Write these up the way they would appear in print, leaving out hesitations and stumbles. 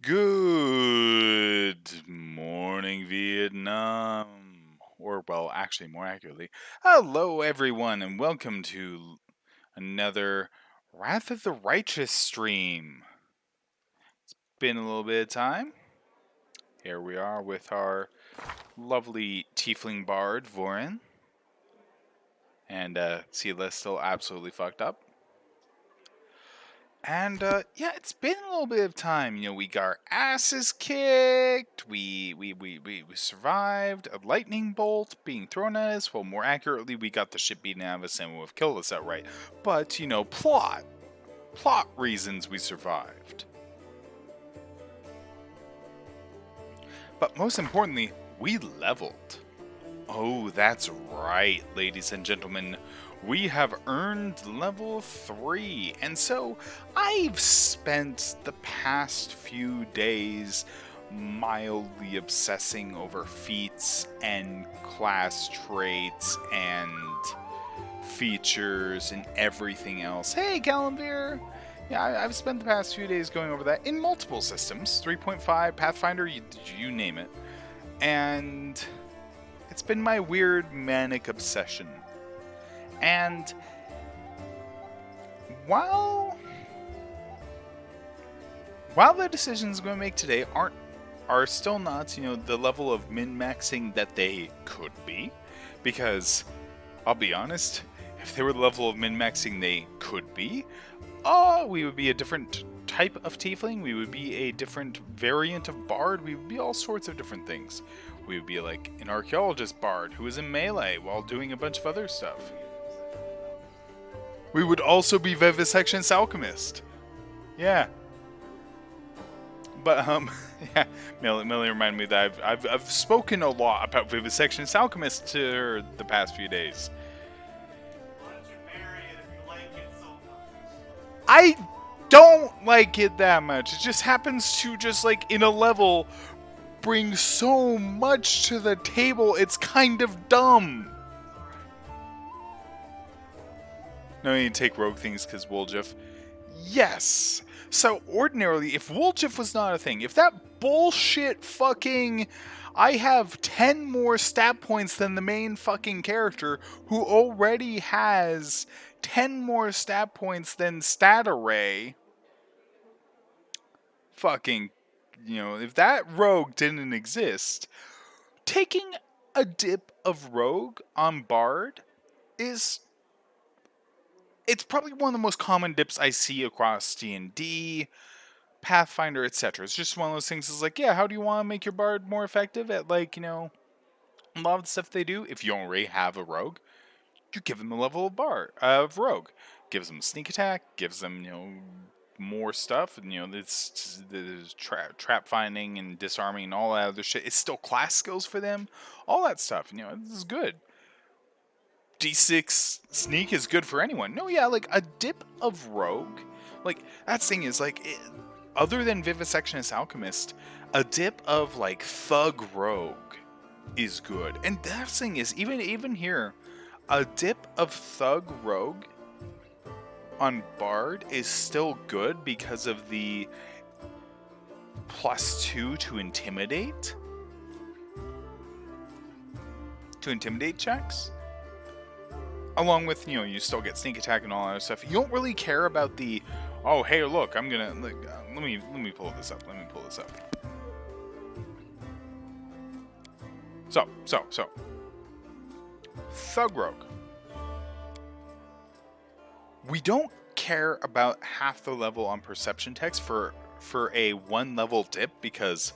Good morning, Vietnam. Or, well, actually, more accurately, hello, everyone, and welcome to another Wrath of the Righteous stream. Been a little bit of time. Here we are with our lovely tiefling bard, Vorin. And, Sela still absolutely fucked up. And yeah, it's been a little bit of time. We got our asses kicked. We survived a lightning bolt being thrown at us. Well, more accurately, we got the shit beaten out of us and would have killed us outright. But plot reasons we survived. But most importantly, we leveled. Oh, that's right, ladies and gentlemen. We have earned level 3, and so I've spent the past few days mildly obsessing over feats and class traits and features and everything else. Hey, Calambeer! Yeah, I've spent the past few days going over that in multiple systems 3.5, Pathfinder, you name it. And it's been my weird manic obsession. And while the decisions I'm going to make today are still not, the level of min-maxing that they could be, because I'll be honest, if they were the level of min-maxing they could be, we would be a different type of tiefling, we would be a different variant of bard, we would be all sorts of different things. We would be like an archaeologist bard who is in melee while doing a bunch of other stuff. We would also be Vivisection's Alchemist. Yeah. But, yeah, Millie reminded me that I've spoken a lot about Vivisection's Alchemist to her the past few days. Why don't you marry it if you like it so much? I don't like it that much. It just happens to just, like, in a level, bring so much to the table, it's kind of dumb. No need to take rogue things because Woljif. Yes. So ordinarily, if Woljif was not a thing, if that bullshit fucking I have 10 more stat points than the main fucking character who already has 10 more stat points than stat array. Fucking, if that rogue didn't exist, taking a dip of rogue on Bard is it's probably one of the most common dips I see across D&D, Pathfinder, etc. It's just one of those things. It's like, yeah, how do you want to make your bard more effective at, like, a lot of the stuff they do? If you already have a rogue, you give them a level of rogue. Gives them sneak attack, gives them, more stuff. And, there's trap finding and disarming and all that other shit. It's still class skills for them. All that stuff. This is good. D6 sneak is good for anyone. No, yeah, like a dip of rogue. Like, that thing is like, other than Vivisectionist Alchemist, a dip of like thug rogue is good. And that thing is, even here, a dip of thug rogue on Bard is still good because of the +2 to intimidate. To intimidate checks. Along with, you still get sneak attack and all that stuff. You don't really care about the, oh, hey, look, I'm gonna, like, let me pull this up. So. Thug Rogue. We don't care about half the level on perception text for a 1 level dip because,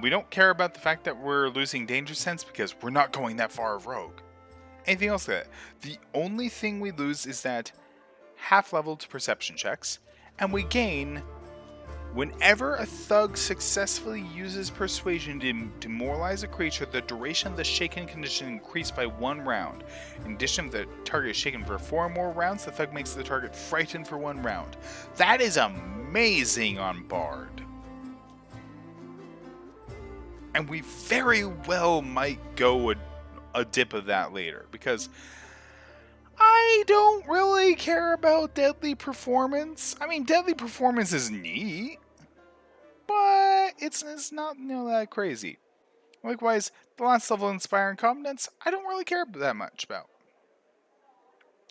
we don't care about the fact that we're losing danger sense because we're not going that far of rogue. Anything else like that? The only thing we lose is that half level to perception checks, and we gain whenever a thug successfully uses persuasion to demoralize a creature, the duration of the shaken condition increased by 1 round. In addition, if the target is shaken for 4 more rounds, the thug makes the target frightened for 1 round. That is amazing on Bard. And we very well might go a dip of that later, because I don't really care about deadly performance. I mean, deadly performance is neat, but it's not that crazy. Likewise, the last level, Inspire and Competence, I don't really care that much about.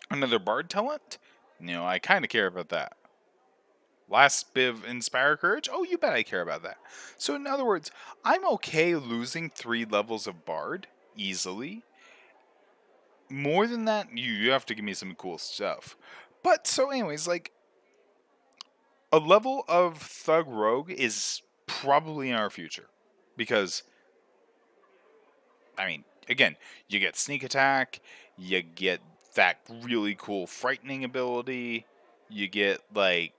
Another Bard talent? I kind of care about that. Last bit of Inspire Courage? Oh, you bet I care about that. So, in other words, I'm okay losing 3 levels of Bard easily. More than that, you have to give me some cool stuff. But, so, anyways, like, a level of Thug Rogue is probably in our future. Because, I mean, again, you get Sneak Attack, you get that really cool Frightening ability, you get, like,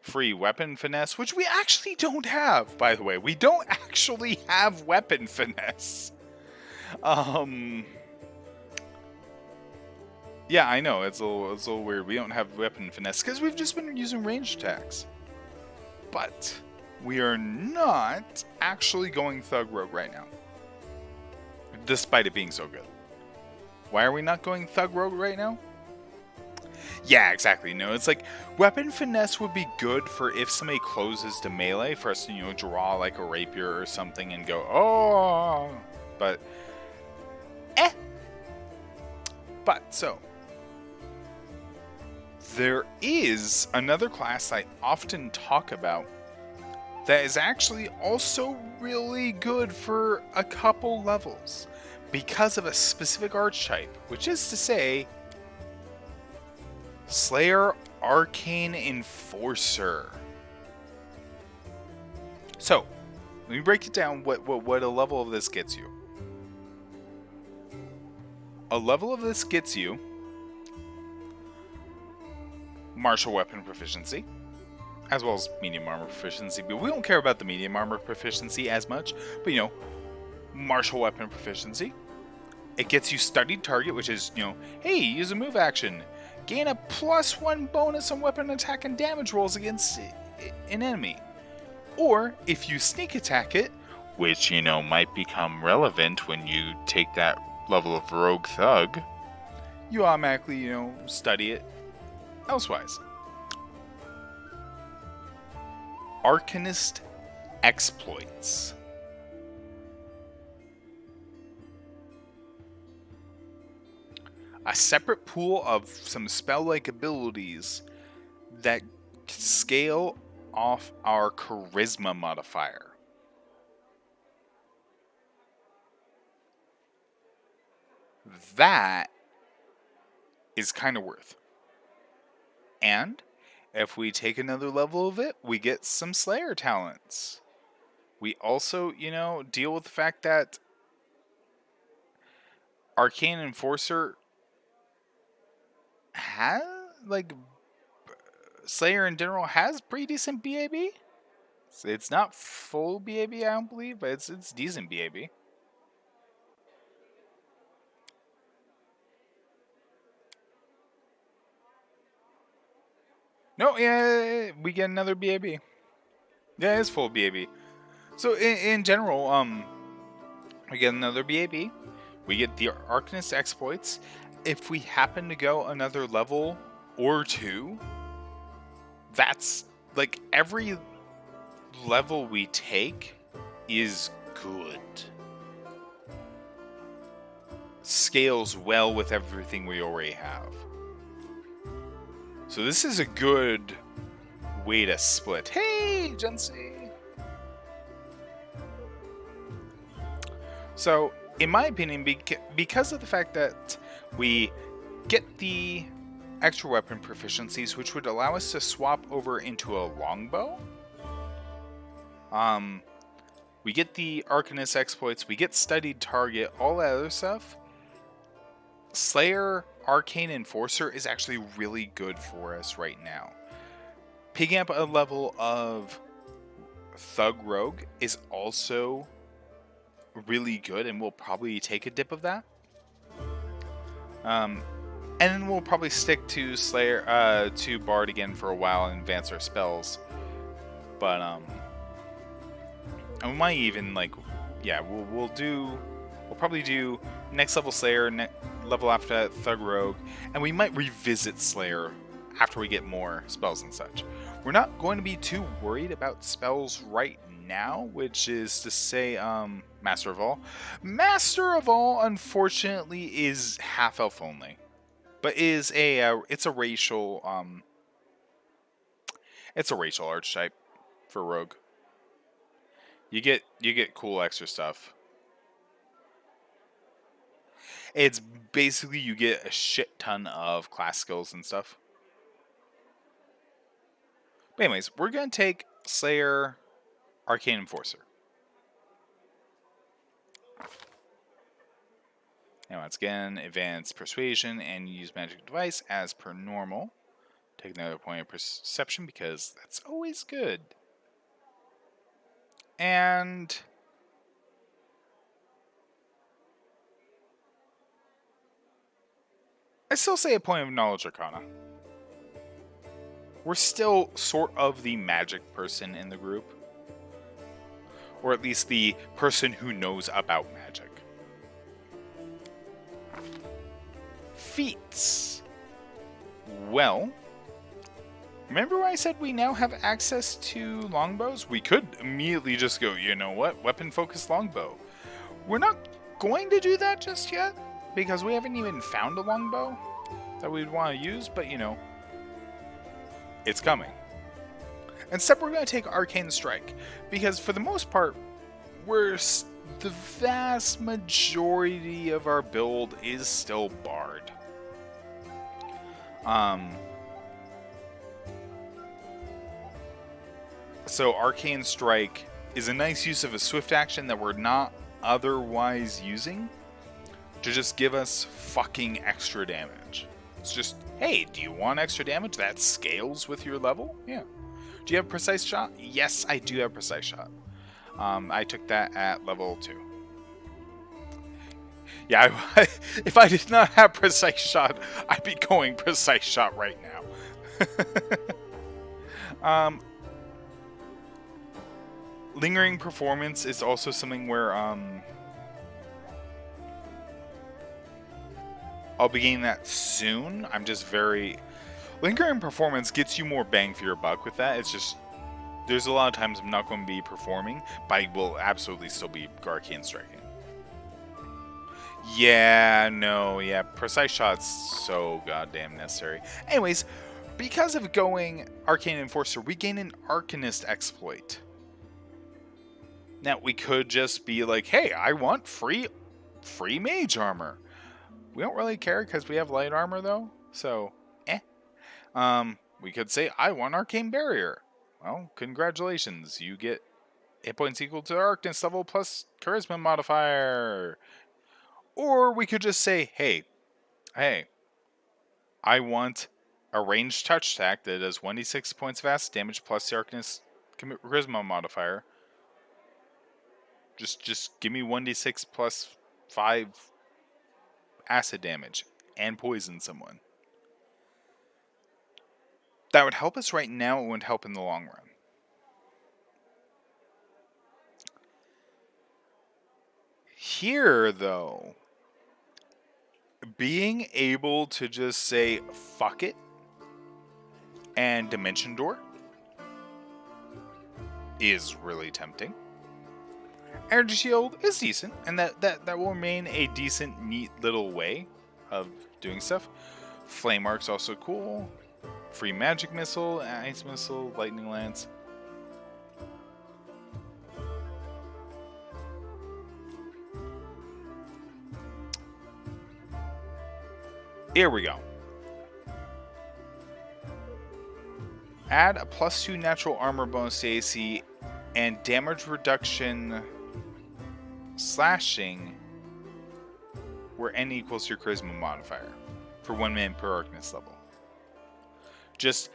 free weapon finesse, which we actually don't have, by the way. We don't actually have weapon finesse. Yeah, I know, it's a little weird. We don't have weapon finesse because we've just been using ranged attacks. But we are not actually going Thug Rogue right now, despite it being so good. Why are we not going Thug Rogue right now? Yeah, exactly. No, it's like weapon finesse would be good for if somebody closes to melee for us to, draw like a rapier or something and go, oh. But, But, so, there is another class I often talk about that is actually also really good for a couple levels because of a specific archetype, which is to say, Slayer Arcane Enforcer. So, let me break it down what a level of this gets you. A level of this gets you martial weapon proficiency, as well as medium armor proficiency, but we don't care about the medium armor proficiency as much, but martial weapon proficiency. It gets you studied target, which is, hey, use a move action. Gain a +1 bonus on weapon attack and damage rolls against an enemy. Or, if you sneak attack it, which, might become relevant when you take that level of Rogue Thug, you automatically, study it elsewise. Arcanist Exploits. A separate pool of some spell-like abilities that scale off our charisma modifier. That is kind of worth. And if we take another level of it, we get some Slayer talents. We also, deal with the fact that Arcane Enforcer has, Slayer in general has pretty decent BAB. It's not full BAB, I don't believe, but it's decent BAB. No, yeah, we get another BAB. Yeah, it's full BAB. So in general, we get another BAB. We get the Arcanist exploits. If we happen to go another level or 2, that's like every level we take is good. Scales well with everything we already have. So this is a good way to split. Hey, Jency! So, in my opinion, because of the fact that we get the extra weapon proficiencies, which would allow us to swap over into a longbow, we get the Arcanist exploits, we get studied target, all that other stuff. Slayer Arcane Enforcer is actually really good for us right now. Picking up a level of Thug Rogue is also really good, and we'll probably take a dip of that. And then we'll probably stick to Slayer, to Bard again for a while and advance our spells. But and we might even we'll do We'll probably do next level Slayer, level after that Thug Rogue, and we might revisit Slayer after we get more spells and such. We're not going to be too worried about spells right now, which is to say, Master of All. Master of All, unfortunately, is half elf only, but is it's a racial archetype for Rogue. You get cool extra stuff. It's basically you get a shit ton of class skills and stuff. But anyways, we're gonna take Slayer, Arcane Enforcer. And once again, advance persuasion and use magic device as per normal. Take another point of perception because that's always good. And I still say a point of knowledge arcana. We're still sort of the magic person in the group. Or at least the person who knows about magic. Feats. Well, remember when I said we now have access to longbows? We could immediately just go, you know what, weapon-focused longbow. We're not going to do that just yet, because we haven't even found a longbow that we'd want to use, but you know, it's coming. Instead, we're going to take Arcane Strike, because for the most part, the vast majority of our build is still Bard. So Arcane Strike is a nice use of a swift action that we're not otherwise using to just give us fucking extra damage. It's just, hey, do you want extra damage that scales with your level? Yeah. Do you have Precise Shot? Yes, I do have Precise Shot. I took that at level 2. Yeah, if I did not have Precise Shot, I'd be going Precise Shot right now. Lingering Performance is also something where I'll be getting that soon. I'm just very... Lingering Performance gets you more bang for your buck with that. It's just... There's a lot of times I'm not going to be performing, but I will absolutely still be Arcane Striking. Yeah, no, yeah. Precise Shot's so goddamn necessary. Anyways, because of going Arcane Enforcer, we gain an Arcanist exploit. Now, we could just be like, hey, I want free mage armor. We don't really care because we have light armor, though. So, we could say, I want Arcane Barrier. Well, congratulations. You get hit points equal to Arcanist level plus Charisma modifier. Or we could just say, hey, I want a ranged touch attack that does 1d6 points of acid damage plus the Arcanist Charisma modifier. Just give me 1d6 plus 5 acid damage and poison someone. That would help us right now. It wouldn't help in the long run. Here, though, being able to just say, fuck it, and Dimension Door is really tempting. Energy Shield is decent, and that will remain a decent, neat little way of doing stuff. Flame Arc's also cool. Free Magic Missile, Ice Missile, Lightning Lance. Here we go. Add a +2 natural armor bonus to AC and damage reduction slashing where N equals your charisma modifier for 1 minute per Arcanist level. Just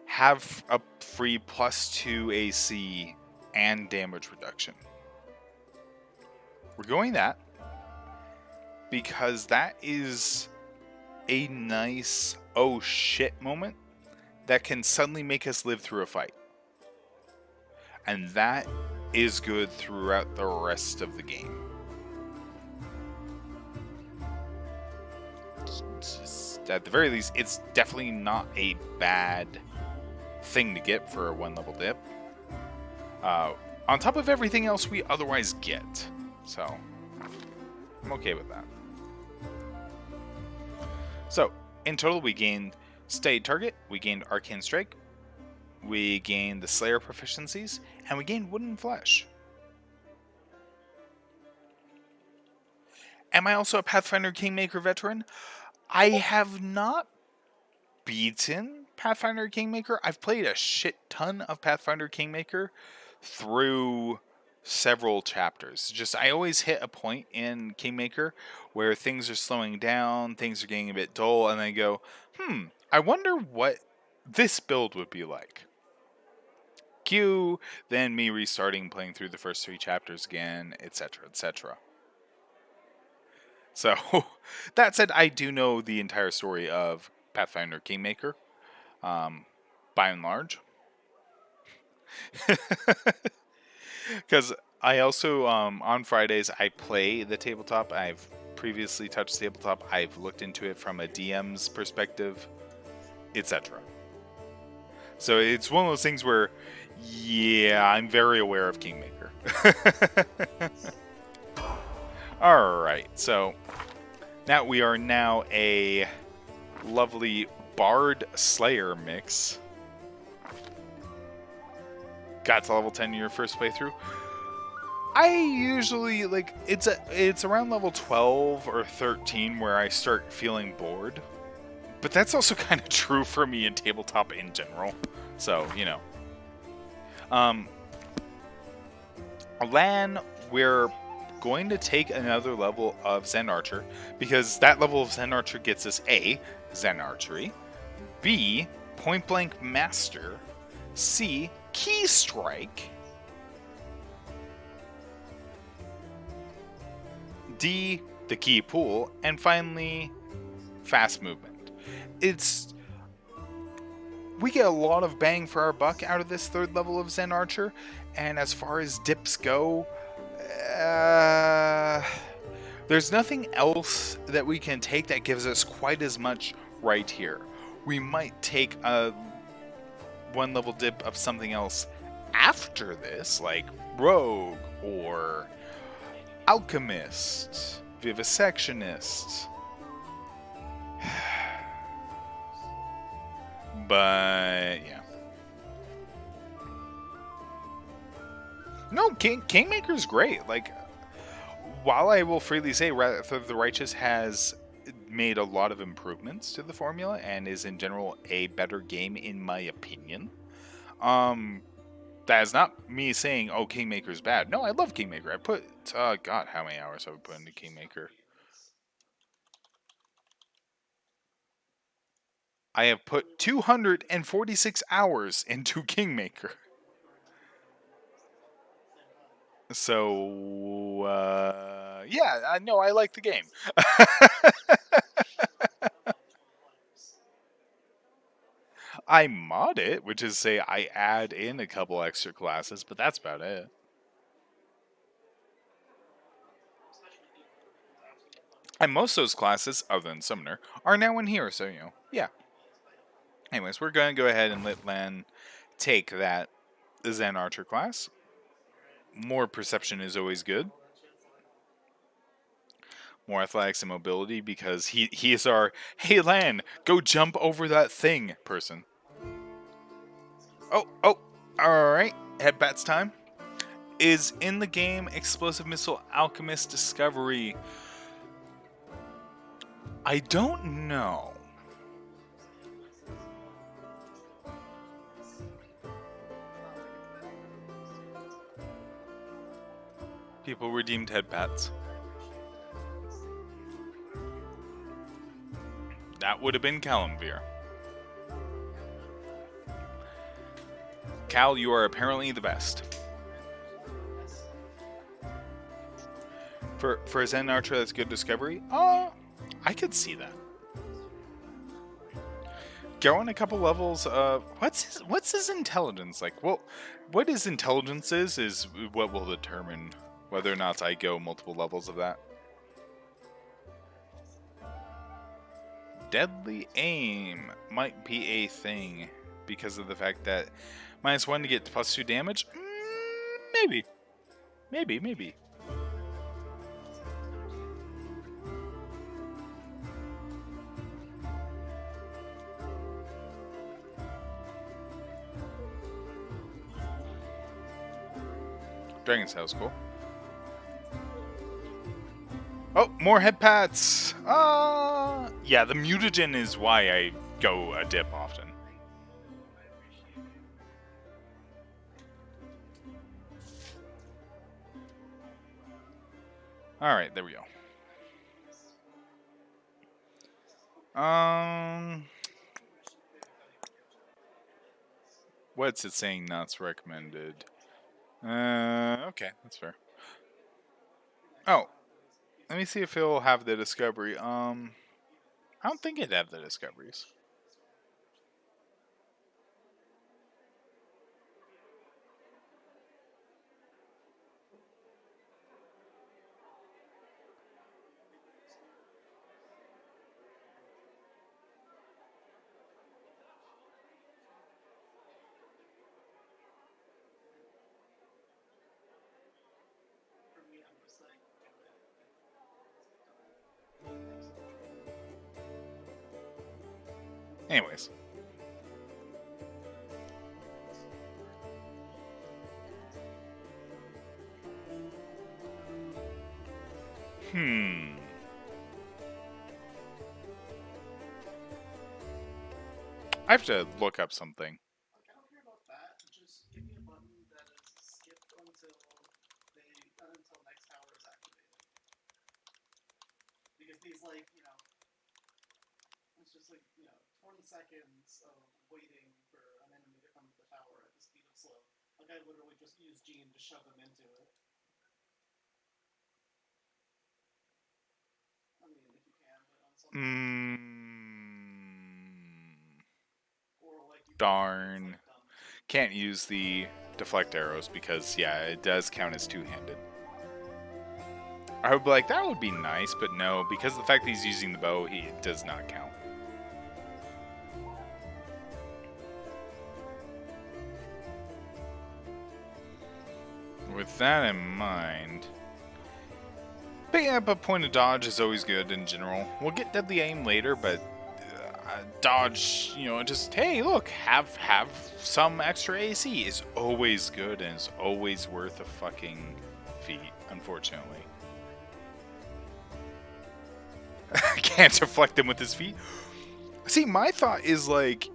have a free +2 AC and damage reduction. We're going that because that is a nice oh shit moment that can suddenly make us live through a fight. And that is good throughout the rest of the game. just, at the very least, it's definitely not a bad thing to get for a 1-level dip. On top of everything else we otherwise get. So, I'm okay with that. So, in total, we gained Stay Target, we gained Arcane Strike, we gained the Slayer proficiencies, and we gained Wooden Flesh. Am I also a Pathfinder Kingmaker veteran? I have not beaten Pathfinder Kingmaker. I've played a shit ton of Pathfinder Kingmaker through several chapters. Just I always hit a point in Kingmaker where things are slowing down, things are getting a bit dull, and I go, I wonder what this build would be like. Cue then me restarting playing through the first 3 chapters again, etc., etc. So, that said, I do know the entire story of Pathfinder Kingmaker, by and large. Because I also, on Fridays, I play the tabletop. I've previously touched tabletop. I've looked into it from a DM's perspective, etc. So it's one of those things where, yeah, I'm very aware of Kingmaker. Alright, so now we are now a lovely Bard Slayer mix. Got to level 10 in your first playthrough. I usually it's around level 12 or 13 where I start feeling bored. But that's also kind of true for me in tabletop in general. So, you know. Lan, we're going to take another level of Zen Archer because that level of Zen Archer gets us A, Zen Archery, B, Point Blank Master, C, Key Strike, D, the Key Pool, and finally, Fast Movement. We get a lot of bang for our buck out of this 3rd level of Zen Archer, and as far as dips go, there's nothing else that we can take that gives us quite as much right here. We might take a 1-level dip of something else after this, like Rogue or Alchemist, Vivisectionist. But yeah. No, Kingmaker's great. Like, while I will freely say Wrath of the Righteous has made a lot of improvements to the formula and is in general a better game in my opinion. That is not me saying, oh, Kingmaker's bad. No, I love Kingmaker. I put, God, how many hours have I put into Kingmaker? I have put 246 hours into Kingmaker. So, yeah, I know I like the game. I mod it, which is say I add in a couple extra classes, but that's about it. And most of those classes, other than Summoner, are now in here, so, you know, yeah. Anyways, we're going to go ahead and let Lan take that Zen Archer class. More perception is always good. More athletics and mobility because he is our, hey Lan, go jump over that thing person. Oh, alright, headbats time. Is in the game Explosive Missile Alchemist Discovery? I don't know. People redeemed headbats. That would have been Calamvir. Cal, you are apparently the best. For a Zen Archer, that's good discovery. I could see that. Going a couple levels of what's his intelligence like? Well, what his intelligence is what will determine whether or not I go multiple levels of that. Deadly aim might be a thing because of the fact that -1 to get +2 damage. Maybe, maybe. Dragon's House, cool. Oh, more head pats. Yeah, the mutagen is why I go a dip often. All right, there we go. What's it saying? Not recommended. Okay, that's fair. Oh, let me see if it'll have the discovery. I don't think it'd have the discoveries. Anyways. I have to look up something. I don't care about that. Just give me a button that is skipped until next tower is activated. Because these it's just 20 seconds of waiting for an enemy to come to the tower at the speed of slow. Like I literally just use Gene to shove them into it. I mean, if you can, but on some. Darn. Can't use the deflect arrows because, yeah, it does count as two-handed. I would be like, that would be nice, but no, because of the fact that he's using the bow, he does not count. With that in mind, picking up a point of dodge is always good in general. We'll get deadly aim later, but dodge, just hey, look, have some extra AC is always good and is always worth a fucking feat. Unfortunately, can't deflect him with his feet. See, my thought is like,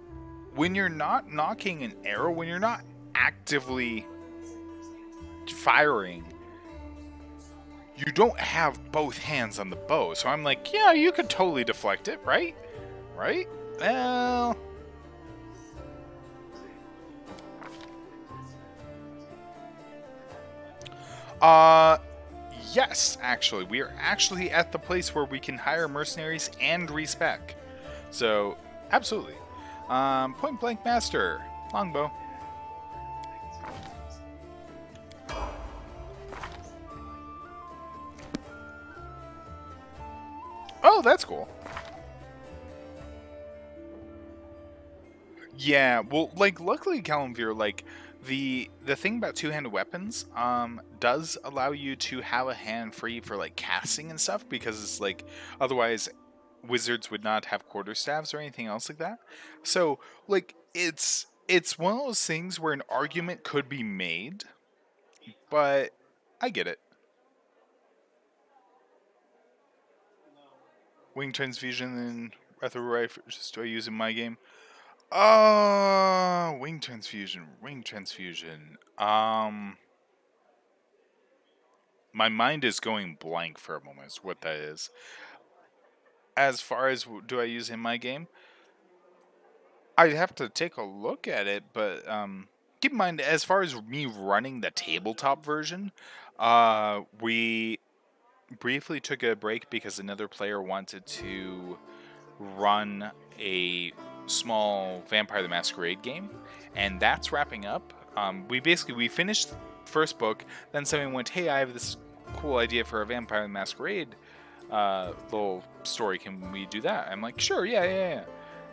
when you're not knocking an arrow, when you're not actively firing, you don't have both hands on the bow. So I'm like, yeah, you could totally deflect it, right? Right? Well, yes, actually. We are actually at the place where we can hire mercenaries and respec. So, absolutely. Point blank master, longbow. Oh, that's cool. Yeah, well, like, luckily, Calamvir, like, the thing about two-handed weapons does allow you to have a hand free for like casting and stuff, because it's like otherwise wizards would not have quarterstaves or anything else like that. So like it's one of those things where an argument could be made, but I get it. Wing transfusion and retro rifle just do I use in my game? Wing transfusion, wing transfusion. My mind is going blank for a moment. Is what that is. As far as do I use in my game, I'd have to take a look at it. But keep in mind, as far as me running the tabletop version, we briefly took a break because another player wanted to run a small Vampire the Masquerade game, and that's wrapping up. We finished the first book, then someone went, "Hey, I have this cool idea for a Vampire the Masquerade little story. Can we do that? I'm like, sure, yeah.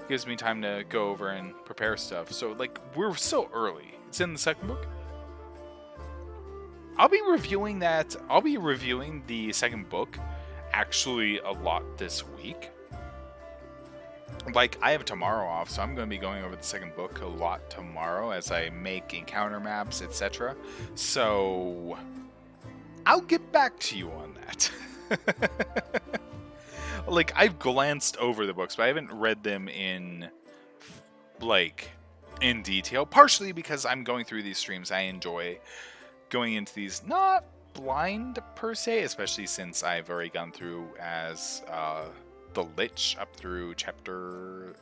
Gives me time to go over and prepare stuff. So like we're still early. It's in the second book. I'll be reviewing that. I'll be reviewing the second book actually a lot this week. Like I have tomorrow off, so I'm going to be going over the second book a lot tomorrow as I make encounter maps, etc. So I'll get back to you on that. Like I've glanced over the books, but I haven't read them like in detail. Partially because I'm going through these streams. I enjoy going into these not blind per se, especially since I've already gone through as the Lich up through the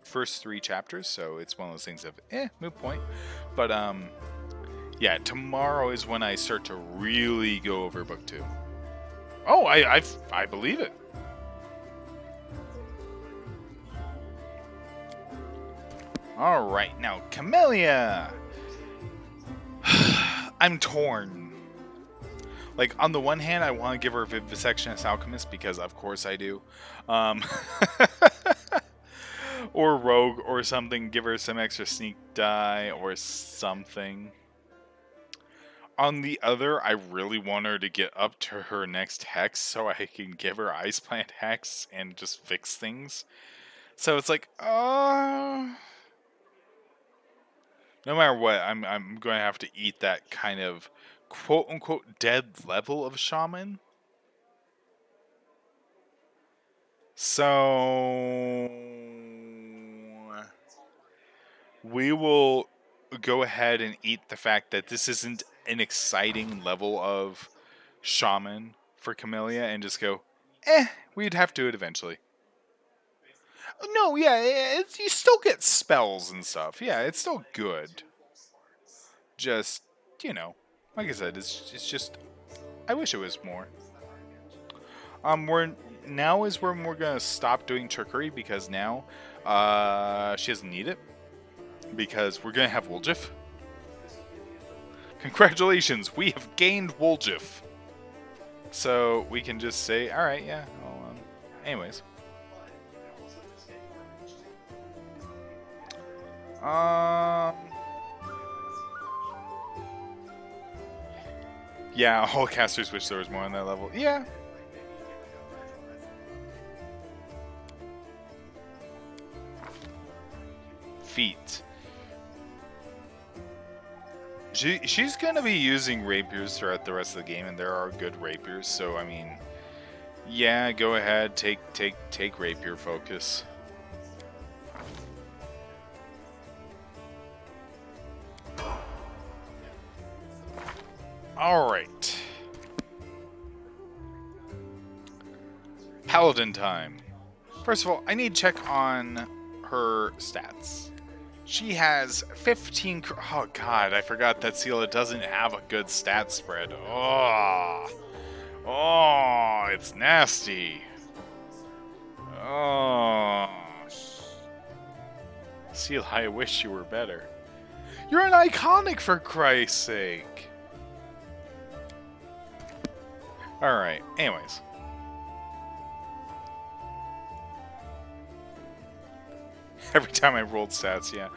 first 3 chapters. So it's one of those things of moot point. But yeah, tomorrow is when I start to really go over book 2. Oh, I believe it. All right, now Camellia. I'm torn. Like on the one hand, I want to give her Vivisectionist Alchemist because of course I do, or Rogue or something. Give her some extra sneak die or something. On the other, I really want her to get up to her next hex so I can give her Ice Plant Hex and just fix things. So it's like, no matter what, I'm going to have to eat that kind of quote unquote dead level of shaman. So we will go ahead and eat the fact that this isn't an exciting level of shaman for Camellia and just go, we'd have to do it eventually. No, yeah, you still get spells and stuff. Yeah, it's still good. Just, like I said, it's just, I wish it was more. Now is when we're gonna stop doing trickery because now, she doesn't need it because we're gonna have Woljif. Congratulations, we have gained Woljif. So we can just say, all right, yeah. Well, anyways, yeah, all casters wish there was more on that level. Yeah. Feet. She's gonna be using rapiers throughout the rest of the game, and there are good rapiers. So I mean, yeah, go ahead, take rapier focus. All right, Paladin time. First of all, I need to check on her stats. She has 15. Oh god, I forgot that Seela doesn't have a good stat spread. Oh, it's nasty. Oh, Seela, I wish you were better. You're an iconic, for Christ's sake. All right. Anyways. Every time I rolled stats, yeah.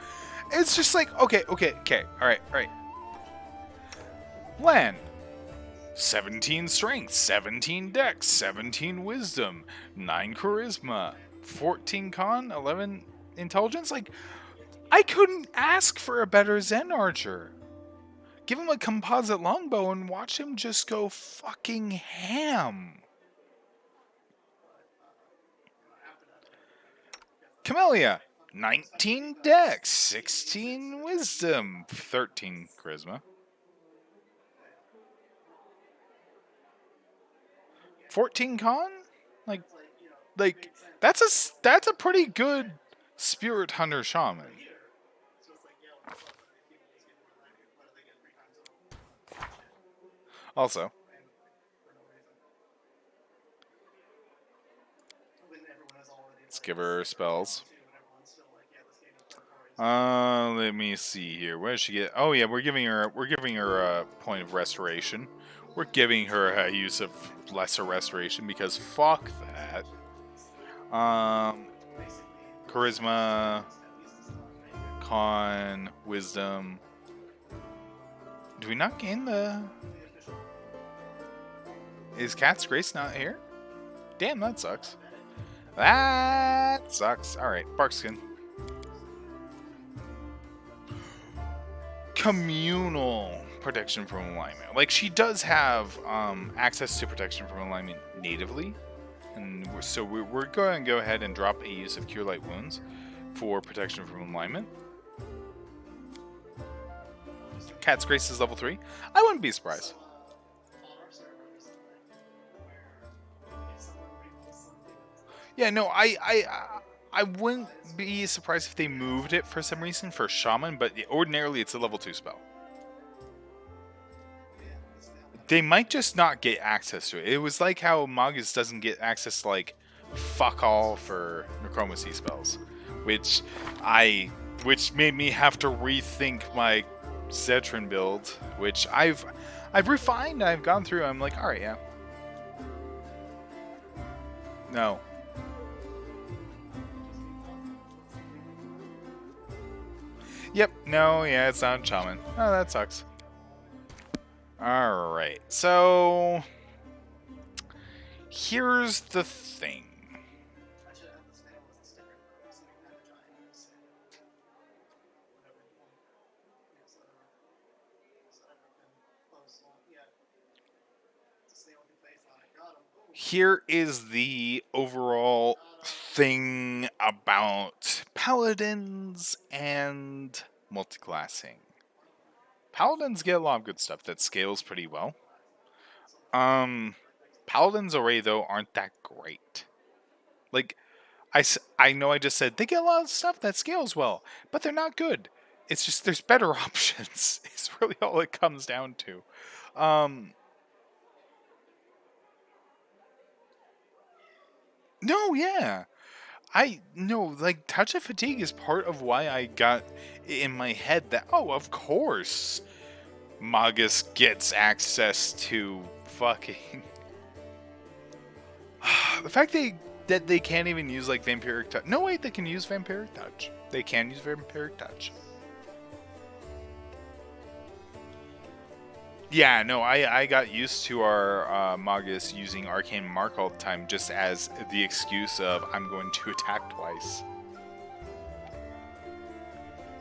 It's just like, okay. All right. Len. 17 strength, 17 dex, 17 wisdom, 9 charisma, 14 con, 11 intelligence. Like, I couldn't ask for a better Zen archer. Give him a composite longbow and watch him just go fucking ham. Camellia. 19 dex, 16 wisdom, 13 charisma, 14 con? Like that's a pretty good spirit hunter shaman. Also, let's give her spells. Let me see here. What did she get? Oh yeah, we're giving her a point of restoration, We're giving her a use of lesser restoration because fuck that. Basically, Charisma, at least a slot, right? con, wisdom. Do we not gain the? The official. Is Cat's Grace not here? Damn, that sucks. I bet it. That sucks. All right, Barkskin. Communal protection from alignment. Like she does have access to protection from alignment natively, and so we're going to go ahead and drop a use of Cure Light Wounds for protection from alignment. Cat's Grace is level 3. I wouldn't be surprised. So, on our server, there's something where if someone removes something that's Yeah, no, I wouldn't be surprised if they moved it for some reason for Shaman, but ordinarily it's a level 2 spell. They might just not get access to it. It was like how Magus doesn't get access to like fuck all for Necromancy spells, which made me have to rethink my Zetran build, which I've refined. I've gone through. I'm like, all right, yeah, no. Yep, no, yeah, it's not Shaman. Oh, that sucks. Alright, so here's the thing. I should have the snail as a sticker though, so you can have a giant snail. Whatever you want. Yes, whatever. Whatever can close one. Yeah. It's a snail with your face on it. Got him. Ooh. Here is the overall thing about paladins and multiclassing. Paladins get a lot of good stuff that scales pretty well. Paladins array though aren't that great. Like I know I just said they get a lot of stuff that scales well, but they're not good. It's just there's better options. It's really all it comes down to. No, yeah. I no, like touch of fatigue is part of why I got in my head that oh, of course Magus gets access to fucking the fact that they can't even use like vampiric touch. No, wait, they can use vampiric touch. They can use vampiric touch. Yeah, no, I got used to our Magus using Arcane Mark all the time just as the excuse of I'm going to attack twice.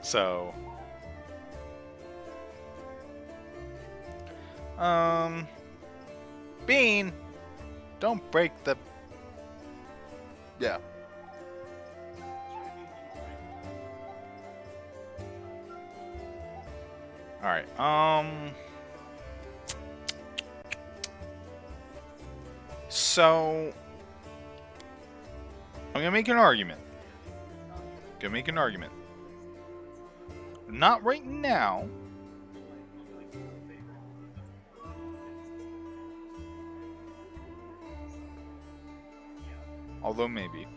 So, Bean, don't break the. Yeah. All right. So I'm gonna make an argument. Not right now. Although maybe.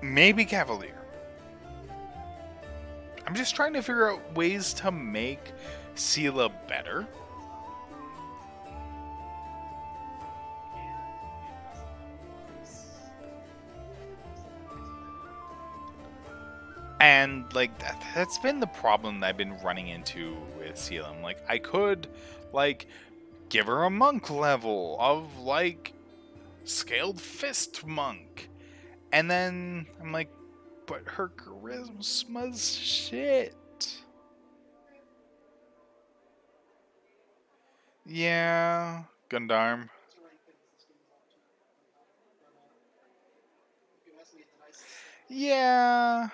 Maybe Cavalier. I'm just trying to figure out ways to make Sela better. And like that's been the problem that I've been running into with Selim. Like I could like give her a monk level of like scaled fist monk. And then I'm like, but her charisma's shit. Yeah, Gundam. Yeah.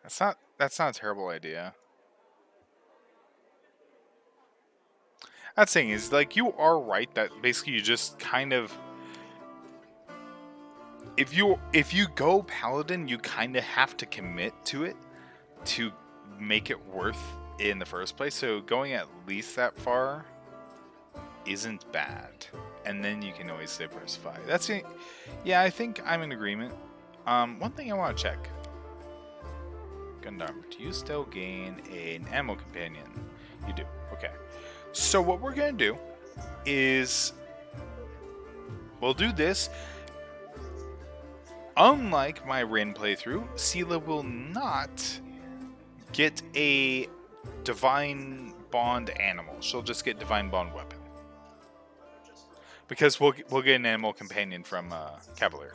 That's not a terrible idea. That thing is like you are right that basically you just kind of if you go paladin, you kind of have to commit to it to make it worth it in the first place. So going at least that far isn't bad, and then you can always diversify. That's it. Yeah, I think I'm in agreement. One thing I want to check. Gundam, do you still gain an ammo companion? You do. Okay. So what we're gonna do is we'll do this. Unlike my Rin playthrough, Sela will not get a Divine Bond animal. She'll just get Divine Bond weapon. Because we'll get an animal companion from Cavalier.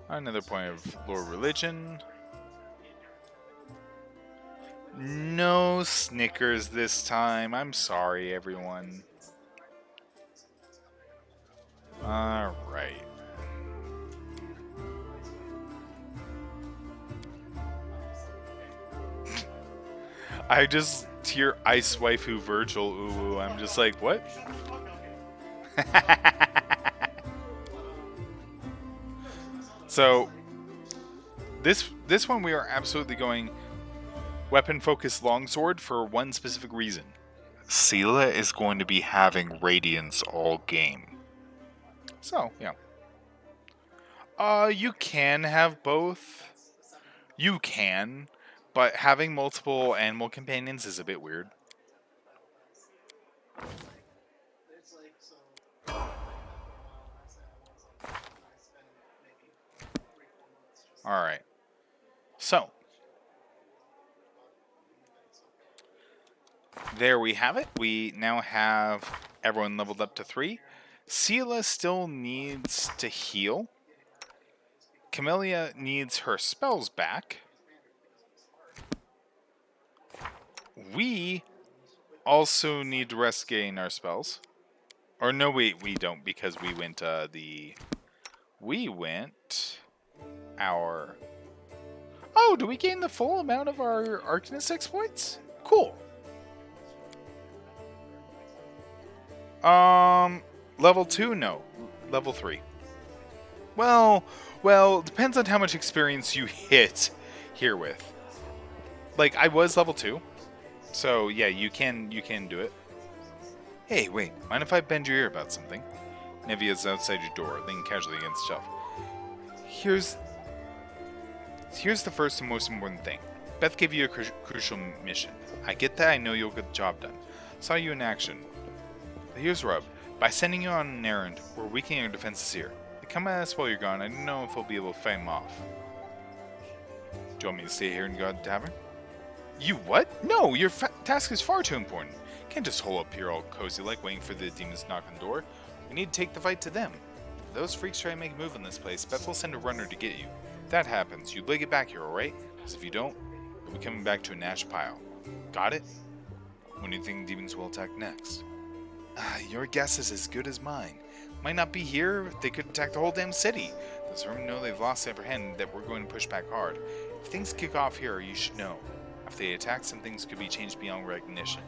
Another point of lore religion. No Snickers this time. I'm sorry, everyone. Alright. I just hear Ice Waifu Virgil ooh. I'm just like, what? So this one we are absolutely going weapon focused longsword for one specific reason. Sela is going to be having Radiance all game. So, yeah. You can have both. You can, but having multiple animal companions is a bit weird. Alright. So, there we have it. We now have everyone leveled up to 3. Sela still needs to heal. Camellia needs her spells back. We also need to rest gain our spells. Or no, we don't because we went our... Oh, do we gain the full amount of our Arcanist exploits? Cool. Level 2? No. Level 3. Well, depends on how much experience you hit here with. Like, I was level 2. So, yeah, you can do it. Hey, wait. Mind if I bend your ear about something? Nevia's outside your door, leaning casually against the shelf. Here's the first and most important thing. Beth gave you a crucial mission. I get that. I know you'll get the job done. Saw you in action. But here's the rub. By sending you on an errand, we're weakening our defenses here. They come at us while you're gone. I don't know if we'll be able to fight them off. Do you want me to stay here and guard the tavern? You what? No, your task is far too important. You can't just hole up here all cozy like waiting for the demons to knock on the door. We need to take the fight to them. If those freaks try to make a move in this place, Beth will send a runner to get you. If that happens, you leg it back here, alright? Because if you don't, you'll be coming back to an ash pile. Got it? When do you think demons will attack next? Your guess is as good as mine. Might not be here, they could attack the whole damn city. Does everyone know they've lost the upper hand that we're going to push back hard? If things kick off here, you should know. If they attack, some things could be changed beyond recognition.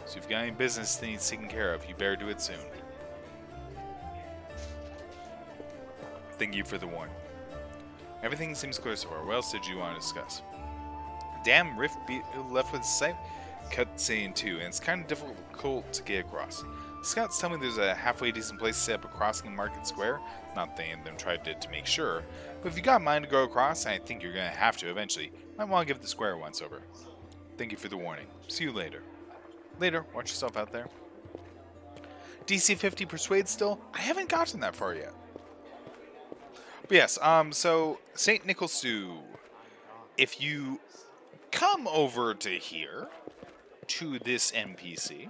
So if you've got any business that needs taken care of, you better do it soon. Thank you for the warning. Everything seems clear so far. What else did you want to discuss? Damn Rift left with sight. Cutscene 2, and it's kind of difficult to get across. Scouts tell me there's a halfway decent place to set up a crossing in Market Square. Not that any of them tried to make sure, but if you got a mind to go across, and I think you're going to have to eventually, might want to give the square once over. Thank you for the warning. See you later. Later, watch yourself out there. DC 50 Persuade still? I haven't gotten that far yet. But yes, so St. Nicholas-Stew. If you come over to here, to this NPC.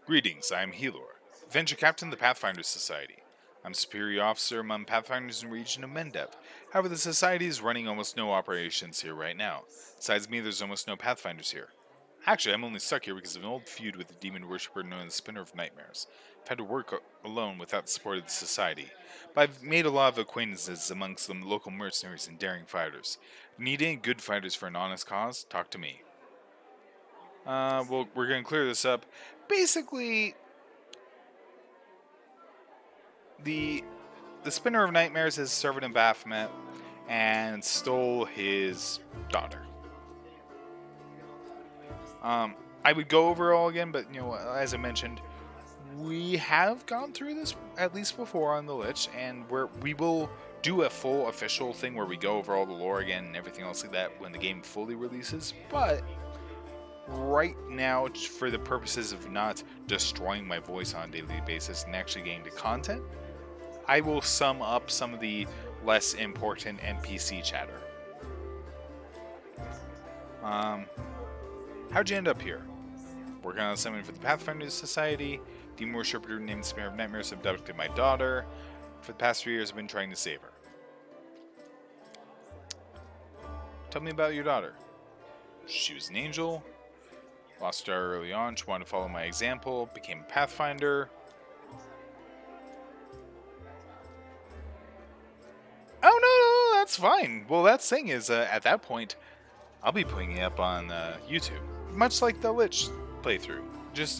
Greetings, I am Helor, Venture Captain of the Pathfinder Society. I'm Superior Officer among Pathfinders in the region of Mendev. However, the Society is running almost no operations here right now. Besides me, there's almost no Pathfinders here. Actually, I'm only stuck here because of an old feud with the demon worshipper known as Spinner of Nightmares. I've had to work alone without the support of the society, but I've made a lot of acquaintances amongst the local mercenaries and daring fighters. If you need any good fighters for an honest cause, talk to me. Well, we're gonna clear this up. Basically, the the Spinner of Nightmares is a servant in Baphomet and stole his daughter. I would go over it all again, but as I mentioned, we have gone through this at least before on the Lich, and we will do a full official thing where we go over all the lore again and everything else like that when the game fully releases. But right now, for the purposes of not destroying my voice on a daily basis and actually getting to content, I will sum up some of the less important NPC chatter. Um, how'd you end up here? Working on something for the Pathfinder Society. Demon Worshipper named Spinner of Nightmares abducted my daughter. For the past 3 years, I've been trying to save her. Tell me about your daughter. She was an angel. Lost her early on. She wanted to follow my example. Became a Pathfinder. Oh, no, that's fine. Well, that's the thing is, at that point, I'll be putting it up on YouTube. Much like the Lich playthrough.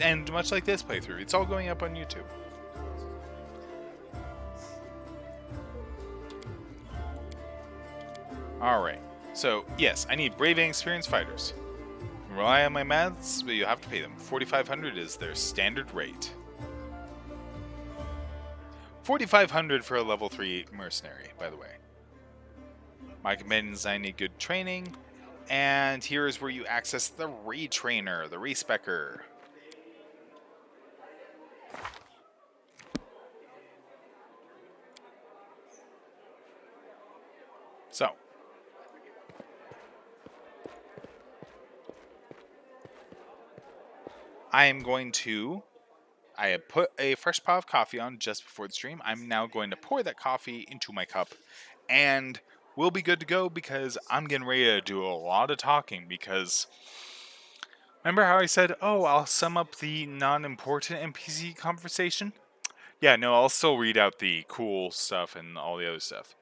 And much like this playthrough. It's all going up on YouTube. Alright. So, yes, I need brave and experienced fighters. Rely on my maths, but you have to pay them. 4,500 is their standard rate. 4,500 for a level 3 mercenary, by the way. My companions and I need good training. And here is where you access the retrainer, the respecker. So, I am going to... I have put a fresh pot of coffee on just before the stream. I'm now going to pour that coffee into my cup. And we'll be good to go because I'm getting ready to do a lot of talking because... Remember how I said, oh, I'll sum up the non-important NPC conversation? Yeah, no, I'll still read out the cool stuff and all the other stuff.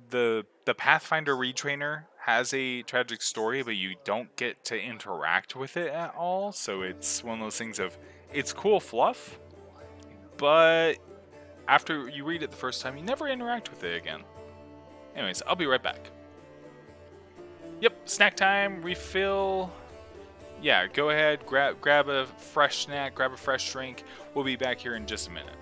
The Pathfinder retrainer has a tragic story, but you don't get to interact with it at all. So it's one of those things of it's cool fluff, but after you read it the first time, you never interact with it again. Anyways, I'll be right back. Yep, snack time, refill. Yeah, go ahead, grab a fresh snack, grab a fresh drink. We'll be back here in just a minute.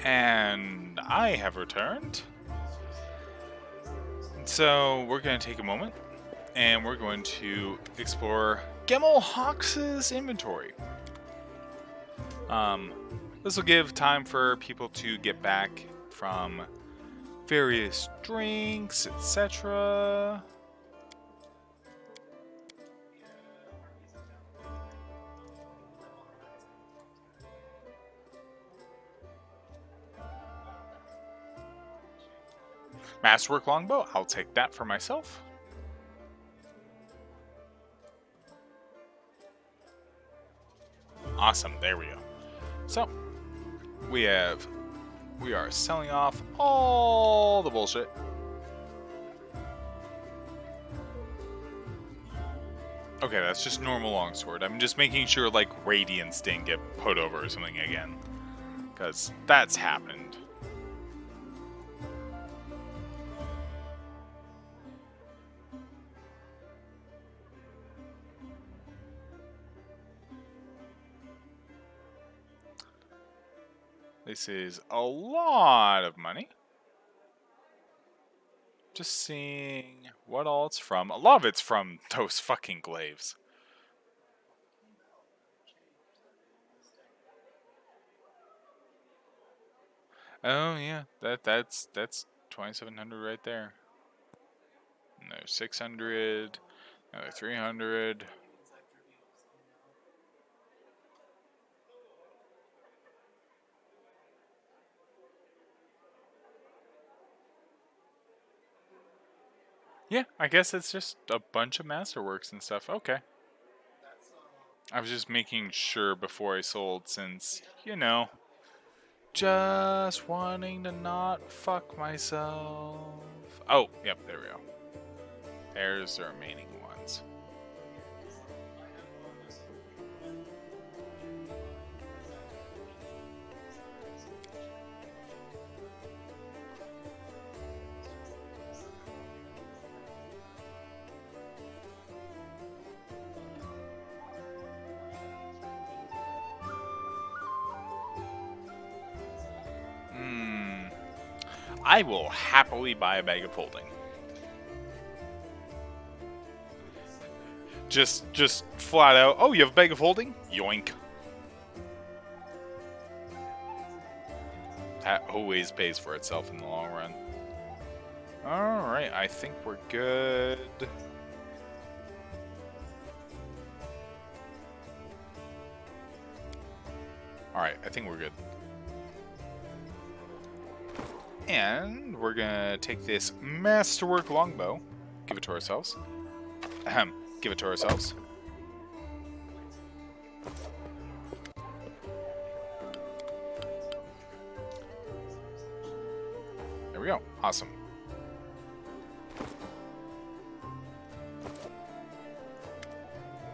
And I have returned. So we're going to take a moment and we're going to explore Gemmel Hawks' inventory. This will give time for people to get back from various drinks, etc. Masterwork longbow, I'll take that for myself. Awesome, there we go. So, we are selling off all the bullshit. Okay, that's just normal longsword. I'm just making sure, like, Radiance didn't get put over or something again. Because that's happened. This is a lot of money. Just seeing what all it's from. A lot of it's from those fucking glaives. Oh yeah, that's 2,700 right there. No, 600. Another 300. Yeah, I guess it's just a bunch of masterworks and stuff. Okay. I was just making sure before I sold since, you know, just wanting to not fuck myself. Oh, yep, there we go. There's the remaining ones. I will happily buy a bag of holding. Just flat out. Oh, you have a bag of holding? Yoink. That always pays for itself in the long run. Alright, I think we're good. Alright, I think we're good. And we're gonna take this Masterwork longbow, give it to ourselves. Ahem, give it to ourselves. There we go. Awesome.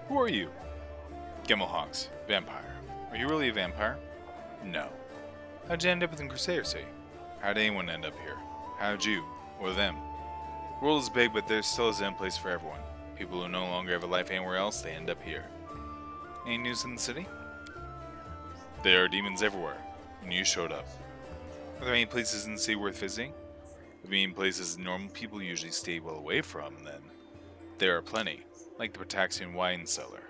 Who are you? Gemmel Hawks, vampire. Are you really a vampire? No. How'd you end up in the Crusader city? How'd anyone end up here? How'd you? Or them? The world is big, but there still is a place for everyone. People who no longer have a life anywhere else, they end up here. Any news in the city? There are demons everywhere, and you showed up. Are there any places in the city worth visiting? The main places normal people usually stay well away from, then. There are plenty, like the Pataxian wine cellar.